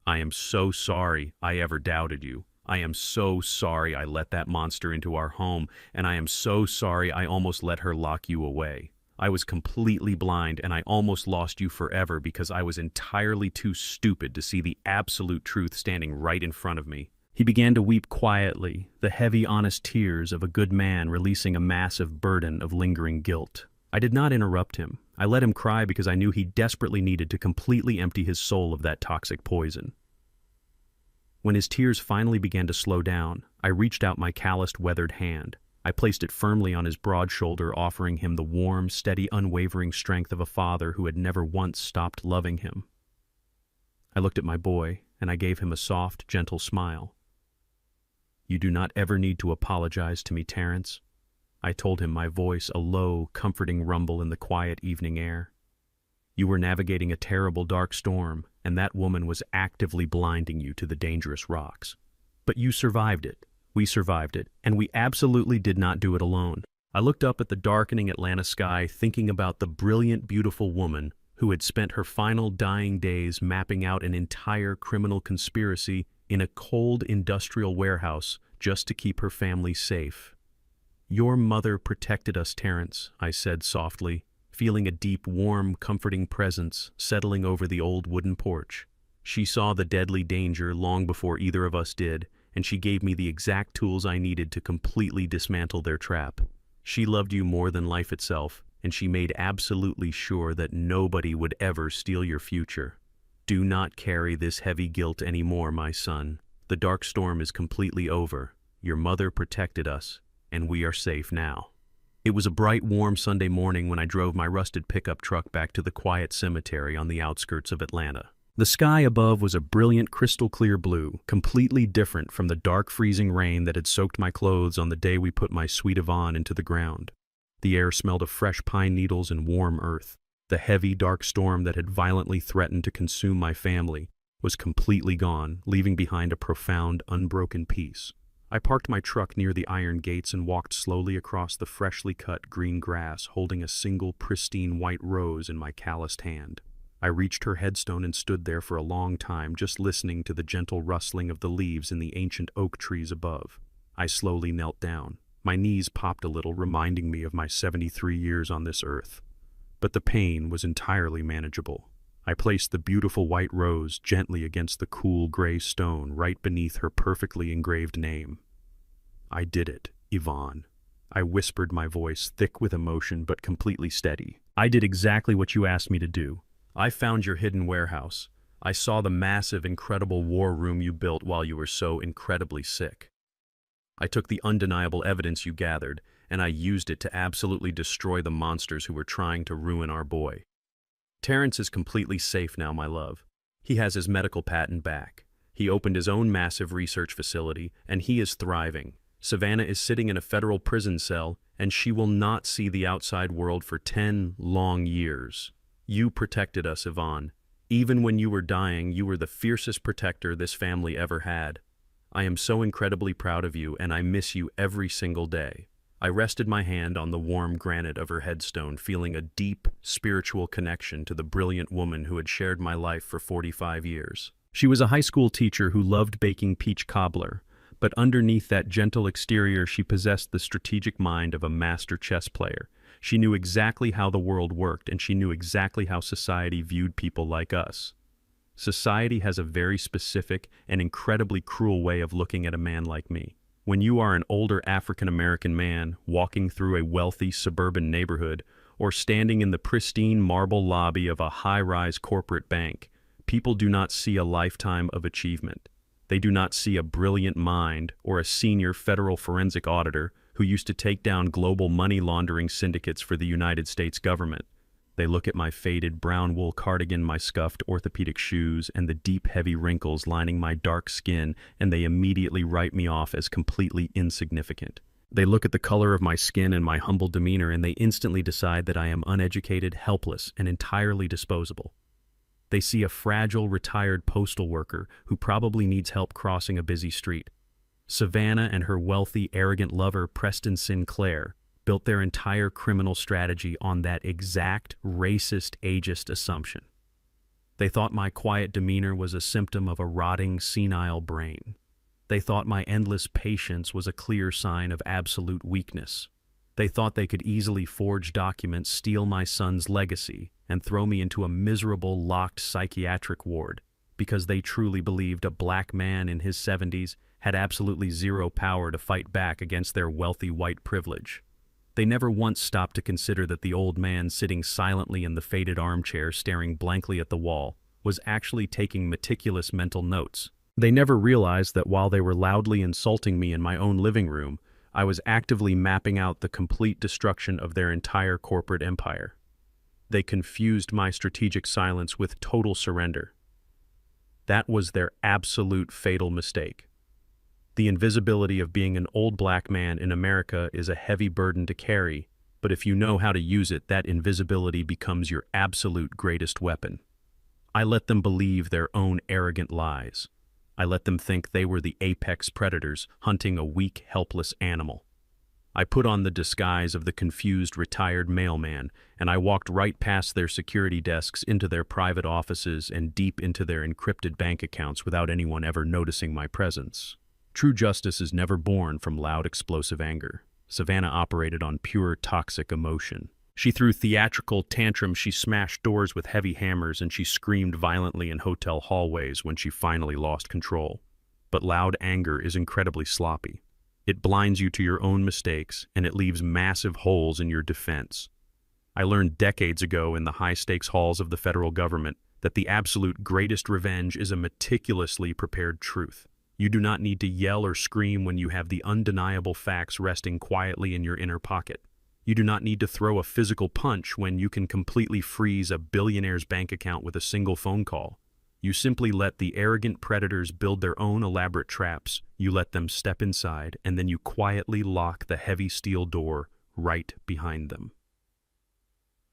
[SPEAKER 1] I am so sorry I ever doubted you. I am so sorry I let that monster into our home, and I am so sorry I almost let her lock you away. I was completely blind, and I almost lost you forever because I was entirely too stupid to see the absolute truth standing right in front of me. He began to weep quietly, the heavy, honest tears of a good man releasing a massive burden of lingering guilt. I did not interrupt him. I let him cry because I knew he desperately needed to completely empty his soul of that toxic poison. When his tears finally began to slow down, I reached out my calloused, weathered hand. I placed it firmly on his broad shoulder, offering him the warm, steady, unwavering strength of a father who had never once stopped loving him. I looked at my boy, and I gave him a soft, gentle smile. "You do not ever need to apologize to me, Terrence," I told him, my voice a low, comforting rumble in the quiet evening air. "You were navigating a terrible, dark storm, and that woman was actively blinding you to the dangerous rocks. But you survived it. We survived it, and we absolutely did not do it alone." I looked up at the darkening Atlanta sky, thinking about the brilliant, beautiful woman who had spent her final dying days mapping out an entire criminal conspiracy in a cold industrial warehouse just to keep her family safe. "Your mother protected us, Terrence," I said softly, feeling a deep, warm, comforting presence settling over the old wooden porch. "She saw the deadly danger long before either of us did, and she gave me the exact tools I needed to completely dismantle their trap. She loved you more than life itself, and she made absolutely sure that nobody would ever steal your future. Do not carry this heavy guilt anymore, my son. The dark storm is completely over. Your mother protected us, and we are safe now." It was a bright, warm Sunday morning when I drove my rusted pickup truck back to the quiet cemetery on the outskirts of Atlanta. The sky above was a brilliant, crystal-clear blue, completely different from the dark, freezing rain that had soaked my clothes on the day we put my sweet Yvonne into the ground. The air smelled of fresh pine needles and warm earth. The heavy, dark storm that had violently threatened to consume my family was completely gone, leaving behind a profound, unbroken peace. I parked my truck near the iron gates and walked slowly across the freshly cut green grass, holding a single pristine white rose in my calloused hand. I reached her headstone and stood there for a long time, just listening to the gentle rustling of the leaves in the ancient oak trees above. I slowly knelt down. My knees popped a little, reminding me of my 73 years on this earth. But the pain was entirely manageable. I placed the beautiful white rose gently against the cool gray stone right beneath her perfectly engraved name. "I did it, Yvonne." I whispered, my voice thick with emotion but completely steady. "I did exactly what you asked me to do. I found your hidden warehouse. I saw the massive, incredible war room you built while you were so incredibly sick. I took the undeniable evidence you gathered, and I used it to absolutely destroy the monsters who were trying to ruin our boy. Terrence is completely safe now, my love. He has his medical patent back. He opened his own massive research facility, and he is thriving. Savannah is sitting in a federal prison cell, and she will not see the outside world for 10 long years. You protected us, Yvonne. Even when you were dying, you were the fiercest protector this family ever had. I am so incredibly proud of you, and I miss you every single day." I rested my hand on the warm granite of her headstone, feeling a deep, spiritual connection to the brilliant woman who had shared my life for 45 years. She was a high school teacher who loved baking peach cobbler, but underneath that gentle exterior she possessed the strategic mind of a master chess player. She knew exactly how the world worked, and she knew exactly how society viewed people like us. Society has a very specific and incredibly cruel way of looking at a man like me. When you are an older African-American man walking through a wealthy suburban neighborhood, or standing in the pristine marble lobby of a high-rise corporate bank, people do not see a lifetime of achievement. They do not see a brilliant mind or a senior federal forensic auditor who used to take down global money laundering syndicates for the United States government. They look at my faded brown wool cardigan, my scuffed orthopedic shoes, and the deep, heavy wrinkles lining my dark skin, and they immediately write me off as completely insignificant. They look at the color of my skin and my humble demeanor, and they instantly decide that I am uneducated, helpless, and entirely disposable. They see a fragile, retired postal worker who probably needs help crossing a busy street. Savannah and her wealthy, arrogant lover, Preston Sinclair, built their entire criminal strategy on that exact racist, ageist assumption. They thought my quiet demeanor was a symptom of a rotting, senile brain. They thought my endless patience was a clear sign of absolute weakness. They thought they could easily forge documents, steal my son's legacy, and throw me into a miserable, locked psychiatric ward because they truly believed a black man in his 70s had absolutely zero power to fight back against their wealthy white privilege. They never once stopped to consider that the old man sitting silently in the faded armchair staring blankly at the wall was actually taking meticulous mental notes. They never realized that while they were loudly insulting me in my own living room, I was actively mapping out the complete destruction of their entire corporate empire. They confused my strategic silence with total surrender. That was their absolute fatal mistake. The invisibility of being an old black man in America is a heavy burden to carry, but if you know how to use it, that invisibility becomes your absolute greatest weapon. I let them believe their own arrogant lies. I let them think they were the apex predators hunting a weak, helpless animal. I put on the disguise of the confused retired mailman, and I walked right past their security desks into their private offices and deep into their encrypted bank accounts without anyone ever noticing my presence. True justice is never born from loud, explosive anger. Savannah operated on pure, toxic emotion. She threw theatrical tantrums, she smashed doors with heavy hammers, and she screamed violently in hotel hallways when she finally lost control. But loud anger is incredibly sloppy. It blinds you to your own mistakes, and it leaves massive holes in your defense. I learned decades ago in the high-stakes halls of the federal government that the absolute greatest revenge is a meticulously prepared truth. You do not need to yell or scream when you have the undeniable facts resting quietly in your inner pocket. You do not need to throw a physical punch when you can completely freeze a billionaire's bank account with a single phone call. You simply let the arrogant predators build their own elaborate traps, you let them step inside, and then you quietly lock the heavy steel door right behind them.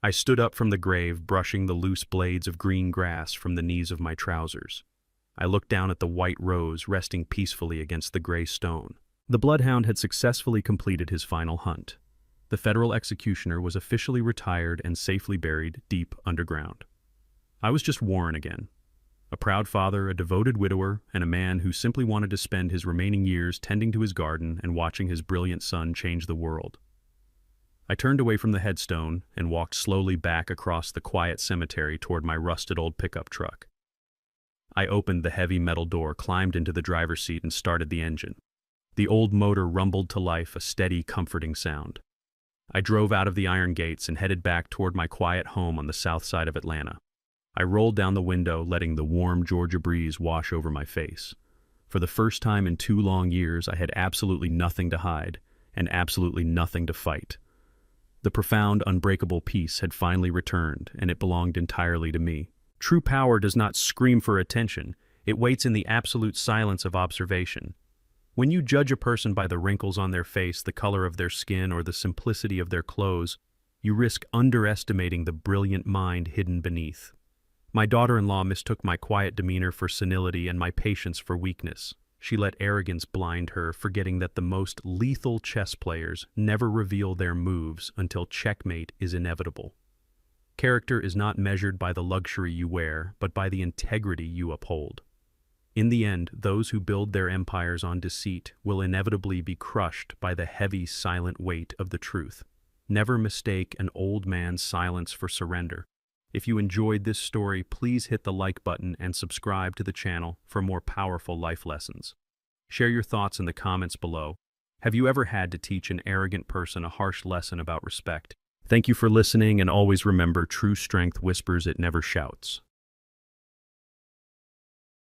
[SPEAKER 1] I stood up from the grave, brushing the loose blades of green grass from the knees of my trousers. I looked down at the white rose resting peacefully against the gray stone. The bloodhound had successfully completed his final hunt. The federal executioner was officially retired and safely buried deep underground. I was just Warren again. A proud father, a devoted widower, and a man who simply wanted to spend his remaining years tending to his garden and watching his brilliant son change the world. I turned away from the headstone and walked slowly back across the quiet cemetery toward my rusted old pickup truck. I opened the heavy metal door, climbed into the driver's seat, and started the engine. The old motor rumbled to life, a steady, comforting sound. I drove out of the iron gates and headed back toward my quiet home on the south side of Atlanta. I rolled down the window, letting the warm Georgia breeze wash over my face. For the first time in 2 long years, I had absolutely nothing to hide and absolutely nothing to fight. The profound, unbreakable peace had finally returned, and it belonged entirely to me. True power does not scream for attention. It waits in the absolute silence of observation. When you judge a person by the wrinkles on their face, the color of their skin, or the simplicity of their clothes, you risk underestimating the brilliant mind hidden beneath. My daughter-in-law mistook my quiet demeanor for senility and my patience for weakness. She let arrogance blind her, forgetting that the most lethal chess players never reveal their moves until checkmate is inevitable. Character is not measured by the luxury you wear, but by the integrity you uphold. In the end, those who build their empires on deceit will inevitably be crushed by the heavy, silent weight of the truth. Never mistake an old man's silence for surrender. If you enjoyed this story, please hit the like button and subscribe to the channel for more powerful life lessons. Share your thoughts in the comments below. Have you ever had to teach an arrogant person a harsh lesson about respect? Thank you for listening, and always remember, true strength whispers, it never shouts.